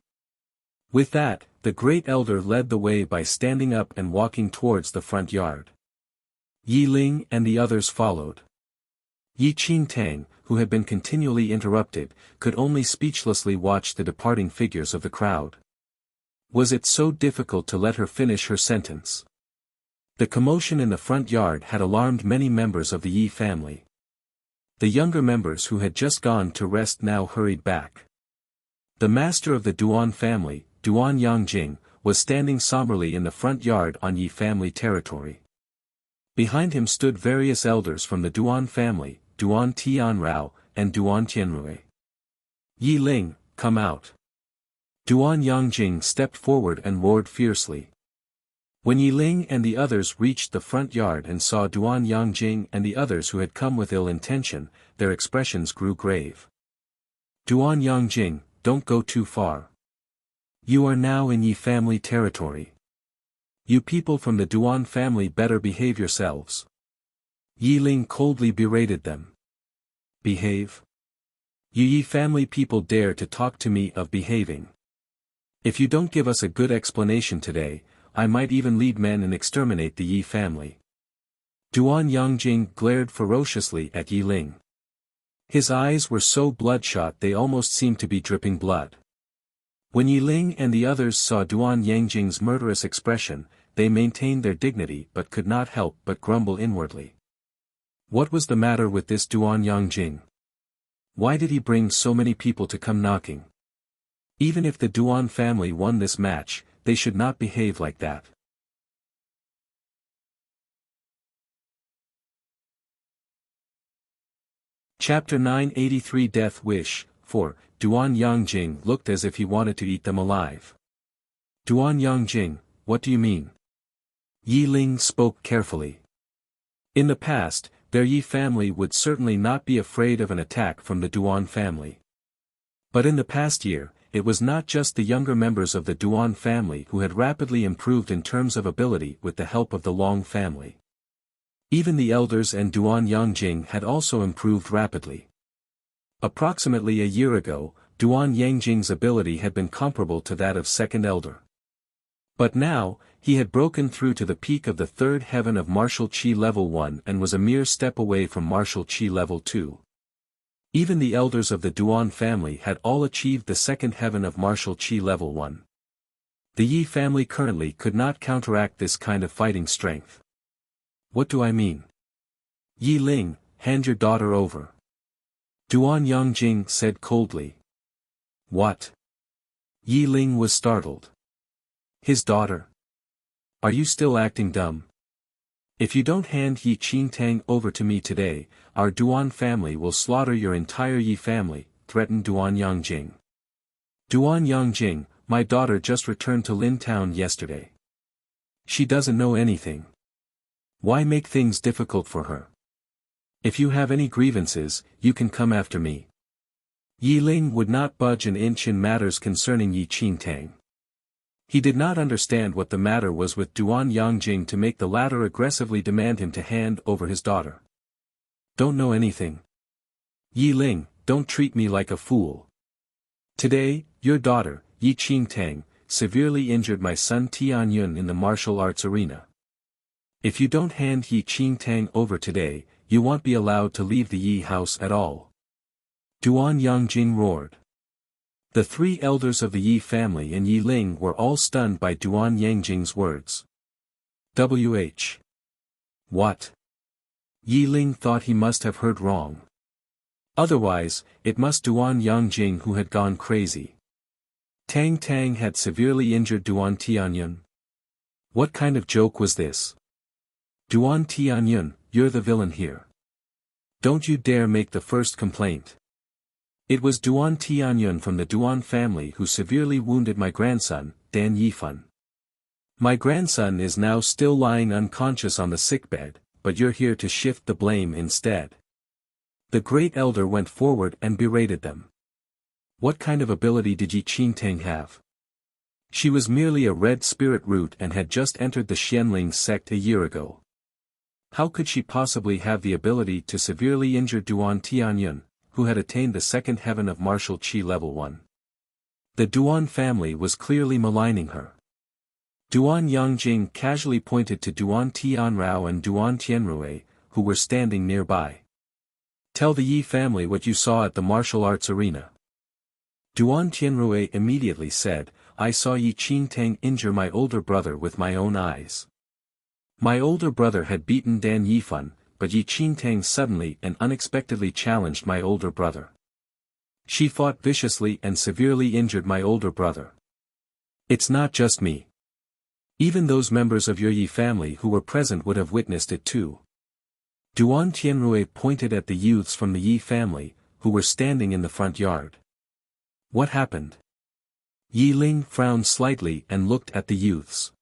With that, the great elder led the way by standing up and walking towards the front yard. Yi Ling and the others followed. Yi Qingtang, who had been continually interrupted, could only speechlessly watch the departing figures of the crowd. Was it so difficult to let her finish her sentence? The commotion in the front yard had alarmed many members of the Yi family. The younger members who had just gone to rest now hurried back. The master of the Duan family, Duan Yangjing, was standing somberly in the front yard on Yi family territory. Behind him stood various elders from the Duan family, Duan Tianrao, and Duan Tianrui. Yi Ling, come out. Duan Yangjing stepped forward and roared fiercely. When Yi Ling and the others reached the front yard and saw Duan Yangjing and the others who had come with ill intention, their expressions grew grave. Duan Yangjing, don't go too far. You are now in Yi family territory. You people from the Duan family better behave yourselves. Yi Ling coldly berated them. Behave? You Yi family people dare to talk to me of behaving. If you don't give us a good explanation today, I might even lead men and exterminate the Yi family. Duan Yangjing glared ferociously at Yi Ling. His eyes were so bloodshot they almost seemed to be dripping blood. When Yi Ling and the others saw Duan Yangjing's murderous expression, they maintained their dignity but could not help but grumble inwardly. What was the matter with this Duan Yangjing? Why did he bring so many people to come knocking? Even if the Duan family won this match, they should not behave like that. Chapter 983 Death Wish 4. Duan Yangjing looked as if he wanted to eat them alive. Duan Yangjing, what do you mean? Yi Ling spoke carefully. In the past, their Yi family would certainly not be afraid of an attack from the Duan family. But in the past year, it was not just the younger members of the Duan family who had rapidly improved in terms of ability with the help of the Long family. Even the elders and Duan Yangjing had also improved rapidly. Approximately a year ago, Duan Yangjing's ability had been comparable to that of second elder. But now, he had broken through to the peak of the third heaven of martial Qi level 1 and was a mere step away from martial Qi level 2. Even the elders of the Duan family had all achieved the second heaven of martial Qi level 1. The Yi family currently could not counteract this kind of fighting strength. What do I mean? Yi Ling, hand your daughter over. Duan Yangjing said coldly. What? Yi Ling was startled. His daughter? Are you still acting dumb? If you don't hand Yi Qingtang over to me today, our Duan family will slaughter your entire Yi family, threatened Duan Yangjing. Duan Yangjing, my daughter just returned to Lin Town yesterday. She doesn't know anything. Why make things difficult for her? If you have any grievances, you can come after me. Yi Ling would not budge an inch in matters concerning Yi Qingtang. He did not understand what the matter was with Duan Yangjing to make the latter aggressively demand him to hand over his daughter. Don't know anything. Yi Ling, don't treat me like a fool. Today, your daughter, Yi Qingtang, severely injured my son Tianyun in the martial arts arena. If you don't hand Yi Qingtang over today, you won't be allowed to leave the Yi house at all. Duan Yangjing roared. The three elders of the Yi family and Yi Ling were all stunned by Duan Yangjing's words. WH. What? Yi Ling thought he must have heard wrong. Otherwise, it must Duan Yangjing who had gone crazy. Tang Tang had severely injured Duan Tianyun. What kind of joke was this? Duan Tianyun, you're the villain here. Don't you dare make the first complaint. It was Duan Tianyun from the Duan family who severely wounded my grandson, Dan Yifan. My grandson is now still lying unconscious on the sickbed, but you're here to shift the blame instead. The great elder went forward and berated them. What kind of ability did Yi Qingtang have? She was merely a red spirit root and had just entered the Xianling sect a year ago. How could she possibly have the ability to severely injure Duan Tianyun, who had attained the second heaven of martial qi level 1. The Duan family was clearly maligning her. Duan Yangjing casually pointed to Duan Tianrao and Duan Tianrui, who were standing nearby. Tell the Yi family what you saw at the martial arts arena. Duan Tianrui immediately said, I saw Yi Qingtang injure my older brother with my own eyes. My older brother had beaten Dan Yifan, but Yi Qingtang suddenly and unexpectedly challenged my older brother. She fought viciously and severely injured my older brother. It's not just me. Even those members of your Yi family who were present would have witnessed it too. Duan Tianrui pointed at the youths from the Yi family, who were standing in the front yard. What happened? Yi Ling frowned slightly and looked at the youths.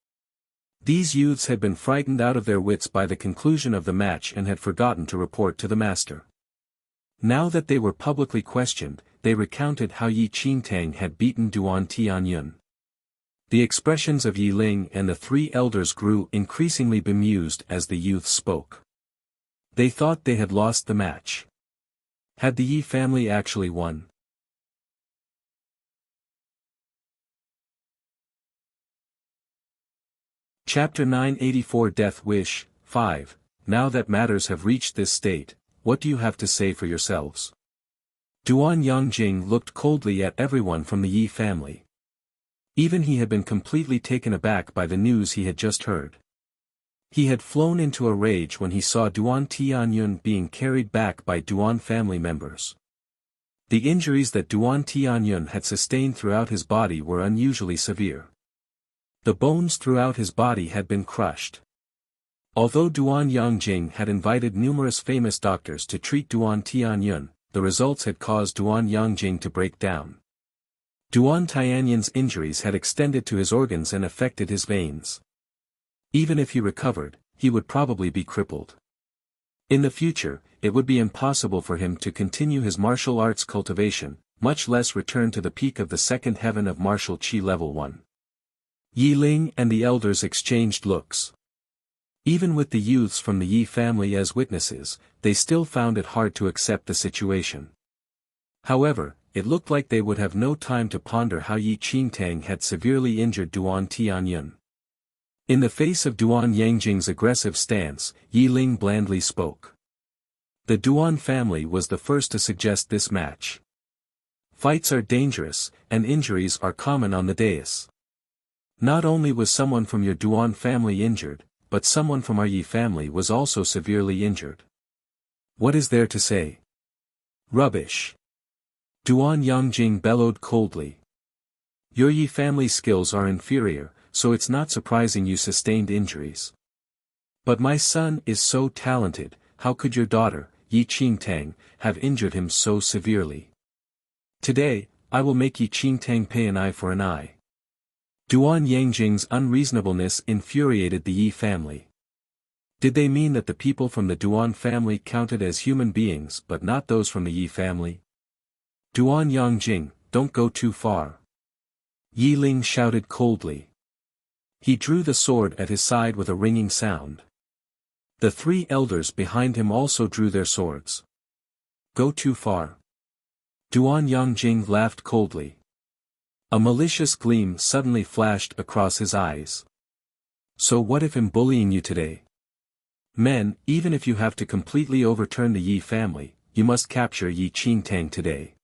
These youths had been frightened out of their wits by the conclusion of the match and had forgotten to report to the master. Now that they were publicly questioned, they recounted how Yi Qingtang had beaten Duan Tianyun. The expressions of Yi Ling and the three elders grew increasingly bemused as the youths spoke. They thought they had lost the match. Had the Yi family actually won? Chapter 984 Death Wish, 5. Now that matters have reached this state, what do you have to say for yourselves? Duan Yangjing looked coldly at everyone from the Yi family. Even he had been completely taken aback by the news he had just heard. He had flown into a rage when he saw Duan Tianyun being carried back by Duan family members. The injuries that Duan Tianyun had sustained throughout his body were unusually severe. The bones throughout his body had been crushed. Although Duan Yangjing had invited numerous famous doctors to treat Duan Tianyun, the results had caused Duan Yangjing to break down. Duan Tianyun's injuries had extended to his organs and affected his veins. Even if he recovered, he would probably be crippled. In the future, it would be impossible for him to continue his martial arts cultivation, much less return to the peak of the second heaven of martial qi level 1. Yi Ling and the elders exchanged looks. Even with the youths from the Yi family as witnesses, they still found it hard to accept the situation. However, it looked like they would have no time to ponder how Yi Qingtang had severely injured Duan Tianyun. In the face of Duan Yangjing's aggressive stance, Yi Ling blandly spoke. The Duan family was the first to suggest this match. Fights are dangerous, and injuries are common on the dais. Not only was someone from your Duan family injured, but someone from our Yi family was also severely injured. What is there to say? Rubbish. Duan Yangjing bellowed coldly. Your Yi family skills are inferior, so it's not surprising you sustained injuries. But my son is so talented, how could your daughter, Yi Qingtang, have injured him so severely? Today, I will make Yi Qingtang pay an eye for an eye. Duan Yangjing's unreasonableness infuriated the Yi family. Did they mean that the people from the Duan family counted as human beings but not those from the Yi family? Duan Yangjing, don't go too far. Yi Ling shouted coldly. He drew the sword at his side with a ringing sound. The three elders behind him also drew their swords. Go too far. Duan Yangjing laughed coldly. A malicious gleam suddenly flashed across his eyes. So what if I'm bullying you today? Men, even if you have to completely overturn the Yi family, you must capture Yi Qingtang today.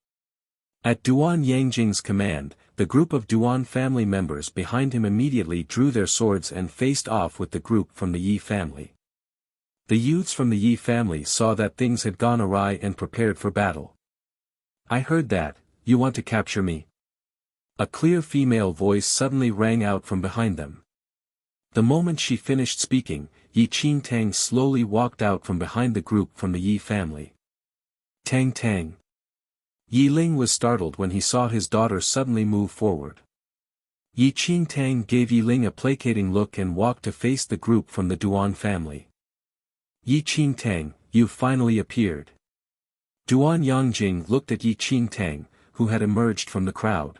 At Duan Yangjing's command, the group of Duan family members behind him immediately drew their swords and faced off with the group from the Yi family. The youths from the Yi family saw that things had gone awry and prepared for battle. I heard that, you want to capture me? A clear female voice suddenly rang out from behind them. The moment she finished speaking, Yi Qingtang slowly walked out from behind the group from the Yi family. Tang Tang. Yi Ling was startled when he saw his daughter suddenly move forward. Yi Qingtang gave Yi Ling a placating look and walked to face the group from the Duan family. Yi Qingtang, you've finally appeared. Duan Yangjing looked at Yi Qingtang, who had emerged from the crowd.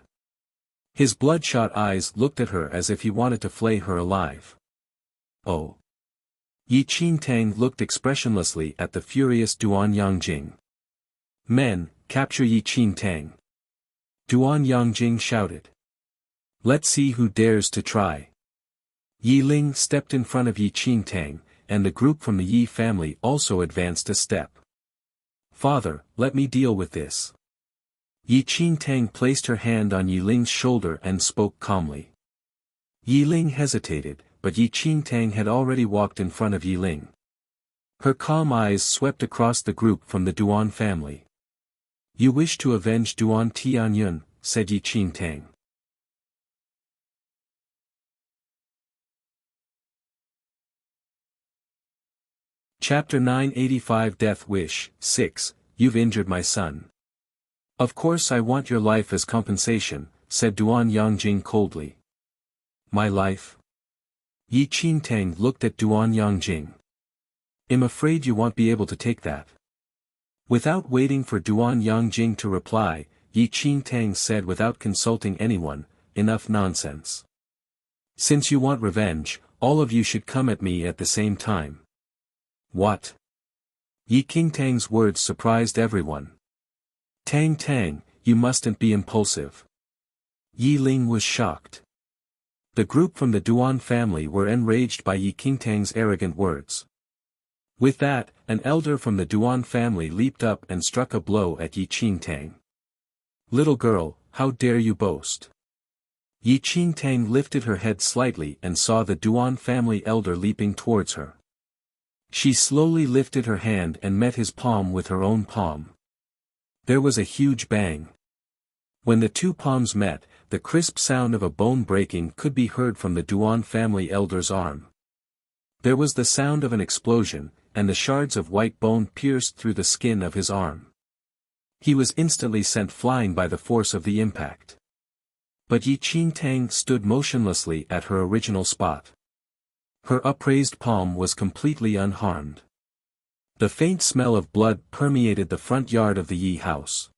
His bloodshot eyes looked at her as if he wanted to flay her alive. Oh. Yi Qingtang looked expressionlessly at the furious Duan Yangjing. Men, capture Yi Qingtang. Duan Yangjing shouted. Let's see who dares to try. Yi Ling stepped in front of Yi Qingtang, and the group from the Yi family also advanced a step. Father, let me deal with this. Yi Qingtang placed her hand on Yi Ling's shoulder and spoke calmly. Yi Ling hesitated, but Yi Qingtang had already walked in front of Yi Ling. Her calm eyes swept across the group from the Duan family. You wish to avenge Duan Tianyun, said Yi Qingtang. Chapter 985 Death Wish, 6, You've injured my son. Of course I want your life as compensation, said Duan Yangjing coldly. My life? Yi Qingtang looked at Duan Yangjing. I'm afraid you won't be able to take that. Without waiting for Duan Yangjing to reply, Yi Qingtang said without consulting anyone, enough nonsense. Since you want revenge, all of you should come at me at the same time. What? Yi Qingtang's words surprised everyone. Tang Tang, you mustn't be impulsive. Yi Ling was shocked. The group from the Duan family were enraged by Yi Qingtang's arrogant words. With that, an elder from the Duan family leaped up and struck a blow at Yi Qingtang. Little girl, how dare you boast? Yi Qingtang lifted her head slightly and saw the Duan family elder leaping towards her. She slowly lifted her hand and met his palm with her own palm. There was a huge bang. When the two palms met, the crisp sound of a bone breaking could be heard from the Duan family elder's arm. There was the sound of an explosion, and the shards of white bone pierced through the skin of his arm. He was instantly sent flying by the force of the impact. But Yi Qingtang stood motionlessly at her original spot. Her upraised palm was completely unharmed. The faint smell of blood permeated the front yard of the Yi house.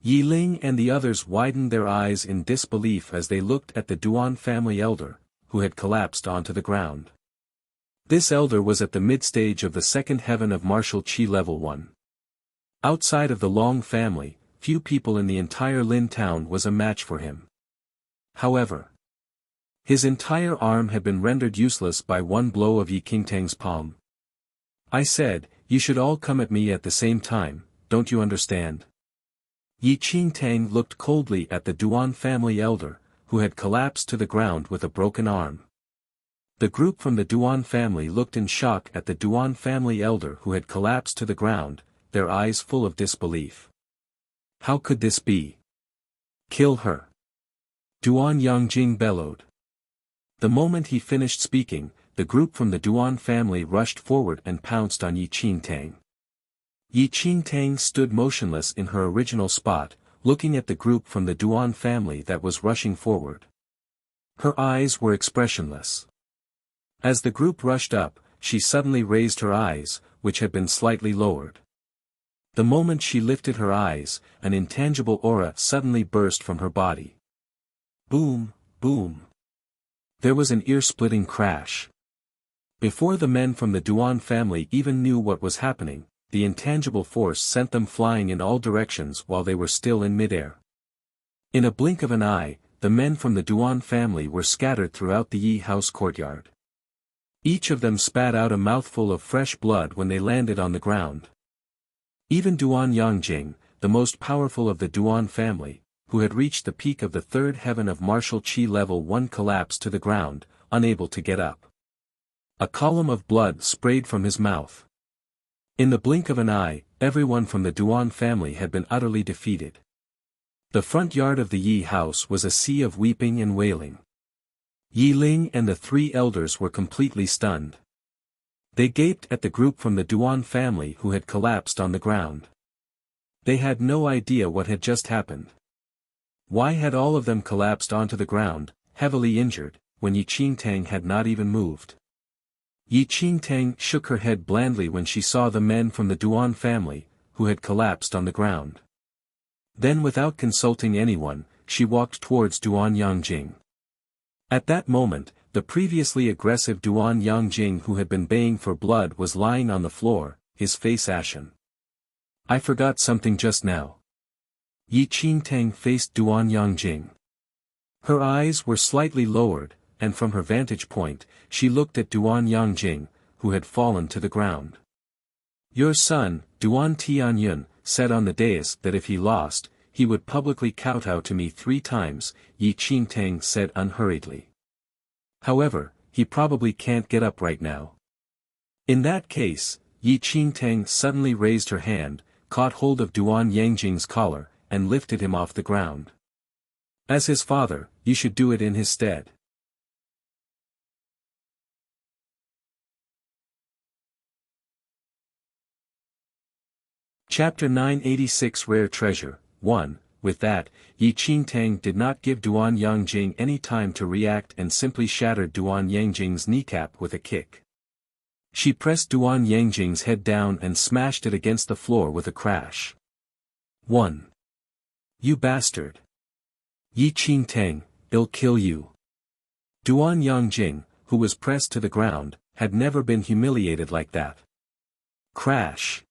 Yi Ling and the others widened their eyes in disbelief as they looked at the Duan family elder, who had collapsed onto the ground. This elder was at the mid-stage of the second heaven of martial qi level 1. Outside of the Long family, few people in the entire Lin town was a match for him. However, his entire arm had been rendered useless by one blow of Yi Qingtang's palm. I said, you should all come at me at the same time, don't you understand? Yi Qingtang looked coldly at the Duan family elder, who had collapsed to the ground with a broken arm. The group from the Duan family looked in shock at the Duan family elder who had collapsed to the ground, their eyes full of disbelief. How could this be? Kill her! Duan Yangjing bellowed. The moment he finished speaking, the group from the Duan family rushed forward and pounced on Yi Qingtang. Yi Qingtang stood motionless in her original spot, looking at the group from the Duan family that was rushing forward. Her eyes were expressionless. As the group rushed up, she suddenly raised her eyes, which had been slightly lowered. The moment she lifted her eyes, an intangible aura suddenly burst from her body. Boom, boom. There was an ear-splitting crash. Before the men from the Duan family even knew what was happening, the intangible force sent them flying in all directions while they were still in midair. In a blink of an eye, the men from the Duan family were scattered throughout the Yi house courtyard. Each of them spat out a mouthful of fresh blood when they landed on the ground. Even Duan Yangjing, the most powerful of the Duan family, who had reached the peak of the third heaven of martial qi level 1, collapsed to the ground, unable to get up. A column of blood sprayed from his mouth. In the blink of an eye, everyone from the Duan family had been utterly defeated. The front yard of the Yi house was a sea of weeping and wailing. Yi Ling and the three elders were completely stunned. They gaped at the group from the Duan family who had collapsed on the ground. They had no idea what had just happened. Why had all of them collapsed onto the ground, heavily injured, when Yi Qingtang had not even moved? Yi Qingtang shook her head blandly when she saw the men from the Duan family, who had collapsed on the ground. Then without consulting anyone, she walked towards Duan Yangjing. At that moment, the previously aggressive Duan Yangjing who had been baying for blood was lying on the floor, his face ashen. I forgot something just now. Yi Qingtang faced Duan Yangjing. Her eyes were slightly lowered, and from her vantage point, she looked at Duan Yangjing, who had fallen to the ground. Your son, Duan Tianyun, said on the dais that if he lost, he would publicly kowtow to me 3 times, Yi Qingtang said unhurriedly. However, he probably can't get up right now. In that case, Yi Qingtang suddenly raised her hand, caught hold of Duan Yangjing's collar, and lifted him off the ground. As his father, you should do it in his stead. Chapter 986 Rare Treasure 1. With that, Yi Qingtang did not give Duan Yangjing any time to react and simply shattered Duan Yangjing's kneecap with a kick. She pressed Duan Yangjing's head down and smashed it against the floor with a crash. 1. You bastard! Yi Qingtang, I'll kill you. Duan Yangjing, who was pressed to the ground, had never been humiliated like that. Crash!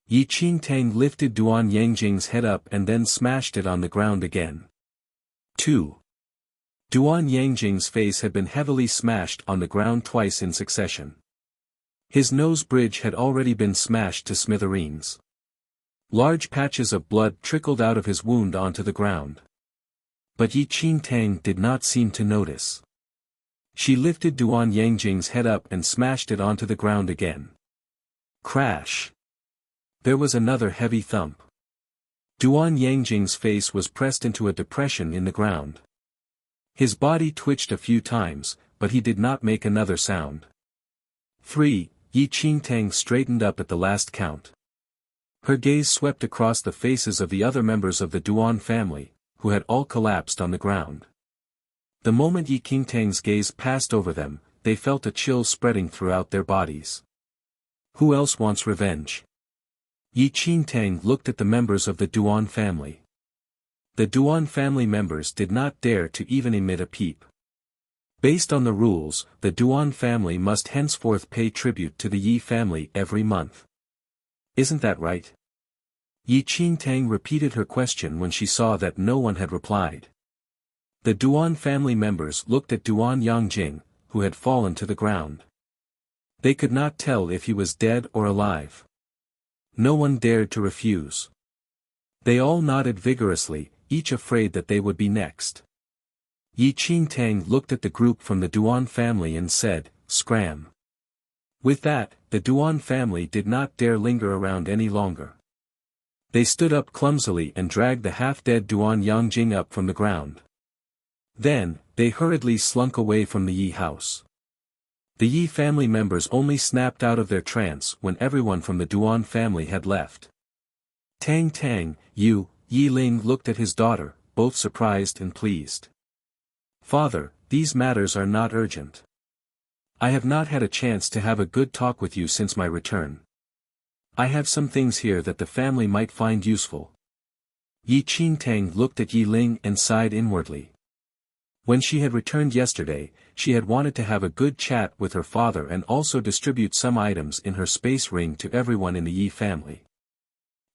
Yi Qingtang lifted Duan Yangjing's head up and then smashed it on the ground again. 2. Duan Yangjing's face had been heavily smashed on the ground twice in succession. His nose bridge had already been smashed to smithereens. Large patches of blood trickled out of his wound onto the ground. But Yi Qingtang did not seem to notice. She lifted Duan Yangjing's head up and smashed it onto the ground again. Crash! There was another heavy thump. Duan Yangjing's face was pressed into a depression in the ground. His body twitched a few times, but he did not make another sound. 3. Yi Qingtang straightened up at the last count. Her gaze swept across the faces of the other members of the Duan family, who had all collapsed on the ground. The moment Yi Qingtang's gaze passed over them, they felt a chill spreading throughout their bodies. Who else wants revenge? Yi Qingtang looked at the members of the Duan family. The Duan family members did not dare to even emit a peep. Based on the rules, the Duan family must henceforth pay tribute to the Yi family every month. Isn't that right? Yi Qingtang repeated her question when she saw that no one had replied. The Duan family members looked at Duan Yangjing, who had fallen to the ground. They could not tell if he was dead or alive. No one dared to refuse. They all nodded vigorously, each afraid that they would be next. Yi Qingtang looked at the group from the Duan family and said, "Scram." With that, the Duan family did not dare linger around any longer. They stood up clumsily and dragged the half-dead Duan Yangjing up from the ground. Then, they hurriedly slunk away from the Yi house. The Yi family members only snapped out of their trance when everyone from the Duan family had left. Tang Tang, Yi Ling looked at his daughter, both surprised and pleased. Father, these matters are not urgent. I have not had a chance to have a good talk with you since my return. I have some things here that the family might find useful. Yi Qingtang looked at Yi Ling and sighed inwardly. When she had returned yesterday, she had wanted to have a good chat with her father and also distribute some items in her space ring to everyone in the Yi family.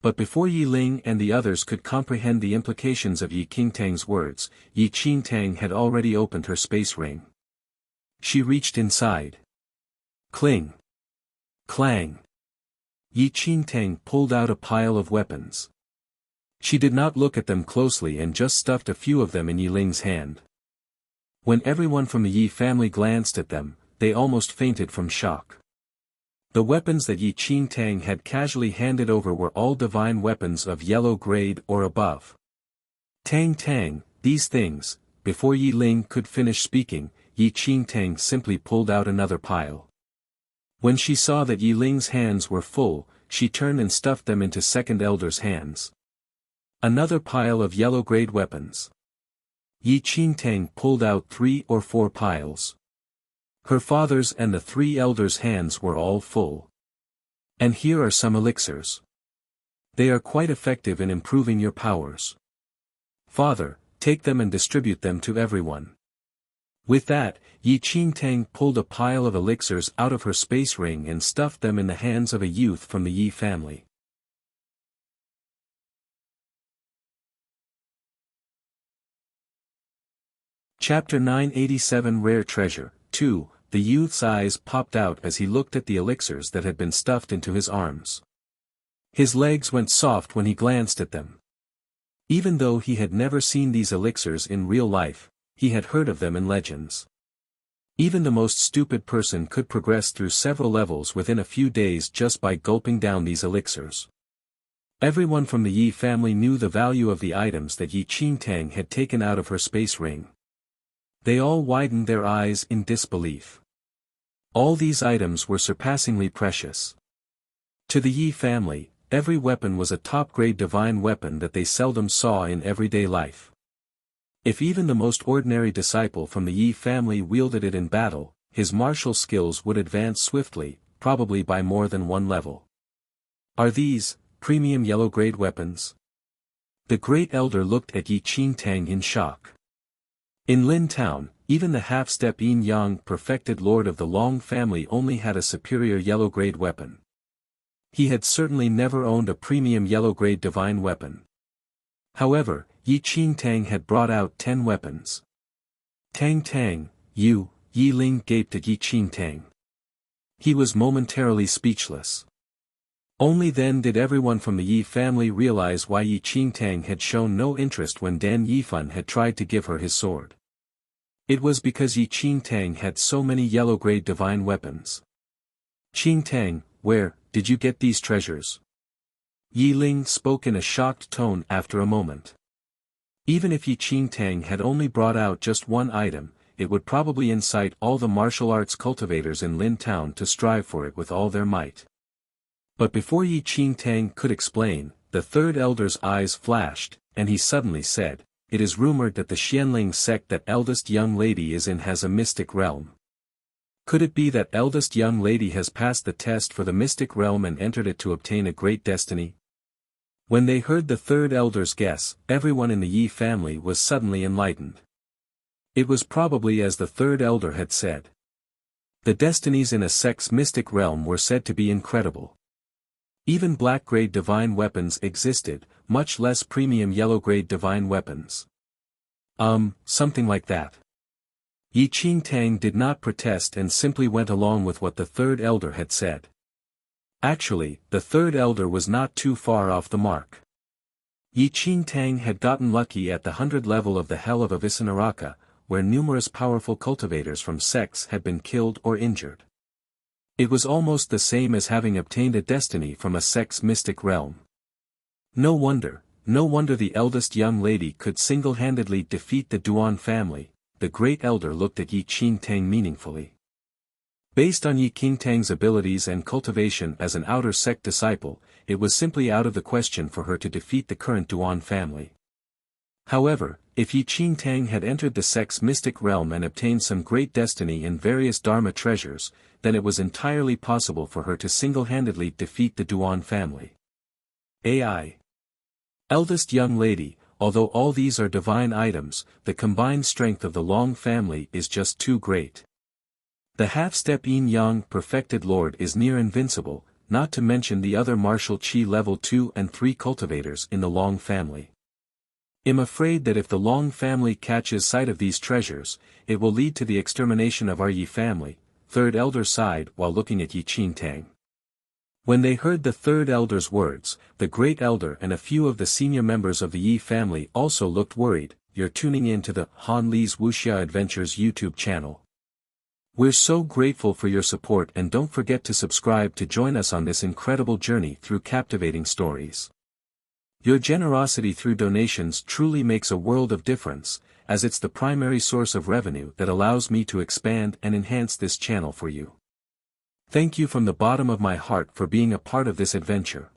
But before Yi Ling and the others could comprehend the implications of Yi Qingtang's words, Yi Qingtang had already opened her space ring. She reached inside. Cling! Clang! Yi Qingtang pulled out a pile of weapons. She did not look at them closely and just stuffed a few of them in Yi Ling's hand. When everyone from the Yi family glanced at them, they almost fainted from shock. The weapons that Yi Qingtang had casually handed over were all divine weapons of yellow grade or above. Tang Tang, these things, before Yi Ling could finish speaking, Yi Qingtang simply pulled out another pile. When she saw that Yi Ling's hands were full, she turned and stuffed them into second elder's hands. Another pile of yellow grade weapons. Yi Qingtang pulled out 3 or 4 piles. Her father's and the 3 elders' hands were all full. And here are some elixirs. They are quite effective in improving your powers. Father, take them and distribute them to everyone. With that, Yi Qingtang pulled a pile of elixirs out of her space ring and stuffed them in the hands of a youth from the Yi family. Chapter 987 Rare Treasure. 2. The youth's eyes popped out as he looked at the elixirs that had been stuffed into his arms. His legs went soft when he glanced at them. Even though he had never seen these elixirs in real life, he had heard of them in legends. Even the most stupid person could progress through several levels within a few days just by gulping down these elixirs. Everyone from the Yi family knew the value of the items that Yi Qingtang had taken out of her space ring. They all widened their eyes in disbelief. All these items were surpassingly precious. To the Yi family, every weapon was a top-grade divine weapon that they seldom saw in everyday life. If even the most ordinary disciple from the Yi family wielded it in battle, his martial skills would advance swiftly, probably by more than one level. Are these premium yellow-grade weapons? The Great Elder looked at Yi Qingtang in shock. In Lin Town, even the half-step yin-yang perfected lord of the Long family only had a superior yellow-grade weapon. He had certainly never owned a premium yellow-grade divine weapon. However, Yi Qingtang had brought out 10 weapons. Tang Tang, Yi Ling gaped at Yi Qingtang. He was momentarily speechless. Only then did everyone from the Yi family realize why Yi Qingtang had shown no interest when Dan Yifan had tried to give her his sword. It was because Yi Qingtang had so many yellow-grade divine weapons. Qingtang, where did you get these treasures? Yi Ling spoke in a shocked tone after a moment. Even if Yi Qingtang had only brought out just one item, it would probably incite all the martial arts cultivators in Lin Town to strive for it with all their might. But before Yi Qingtang could explain, the third elder's eyes flashed, and he suddenly said, "It is rumored that the Xianling sect that eldest young lady is in has a mystic realm. Could it be that eldest young lady has passed the test for the mystic realm and entered it to obtain a great destiny?" When they heard the third elder's guess, everyone in the Yi family was suddenly enlightened. It was probably as the third elder had said. The destinies in a sect's mystic realm were said to be incredible. Even black-grade divine weapons existed, much less premium yellow-grade divine weapons. Something like that. Yi Qingtang did not protest and simply went along with what the third elder had said. Actually, the third elder was not too far off the mark. Yi Qingtang had gotten lucky at the 100 level of the Hell of Avicenaraka, where numerous powerful cultivators from sects had been killed or injured. It was almost the same as having obtained a destiny from a sect's mystic realm. No wonder the eldest young lady could single-handedly defeat the Duan family. The Great Elder looked at Yi Qingtang meaningfully. Based on Yi Qingtang's abilities and cultivation as an outer sect disciple, it was simply out of the question for her to defeat the current Duan family. However, if Yi Qingtang had entered the sect's mystic realm and obtained some great destiny and various Dharma treasures, then it was entirely possible for her to single-handedly defeat the Duan family. AI. Eldest young lady, although all these are divine items, the combined strength of the Long family is just too great. The half-step yin-yang perfected lord is near invincible, not to mention the other martial qi level 2 and 3 cultivators in the Long family. I'm afraid that if the Long family catches sight of these treasures, it will lead to the extermination of our Yi family. Third elder sighed while looking at Yi Qingtang. When they heard the third elder's words, the Great Elder and a few of the senior members of the Yi family also looked worried. You're tuning in to the Han Li's Wuxia Adventures YouTube channel. We're so grateful for your support, and don't forget to subscribe to join us on this incredible journey through captivating stories. Your generosity through donations truly makes a world of difference, as it's the primary source of revenue that allows me to expand and enhance this channel for you. Thank you from the bottom of my heart for being a part of this adventure.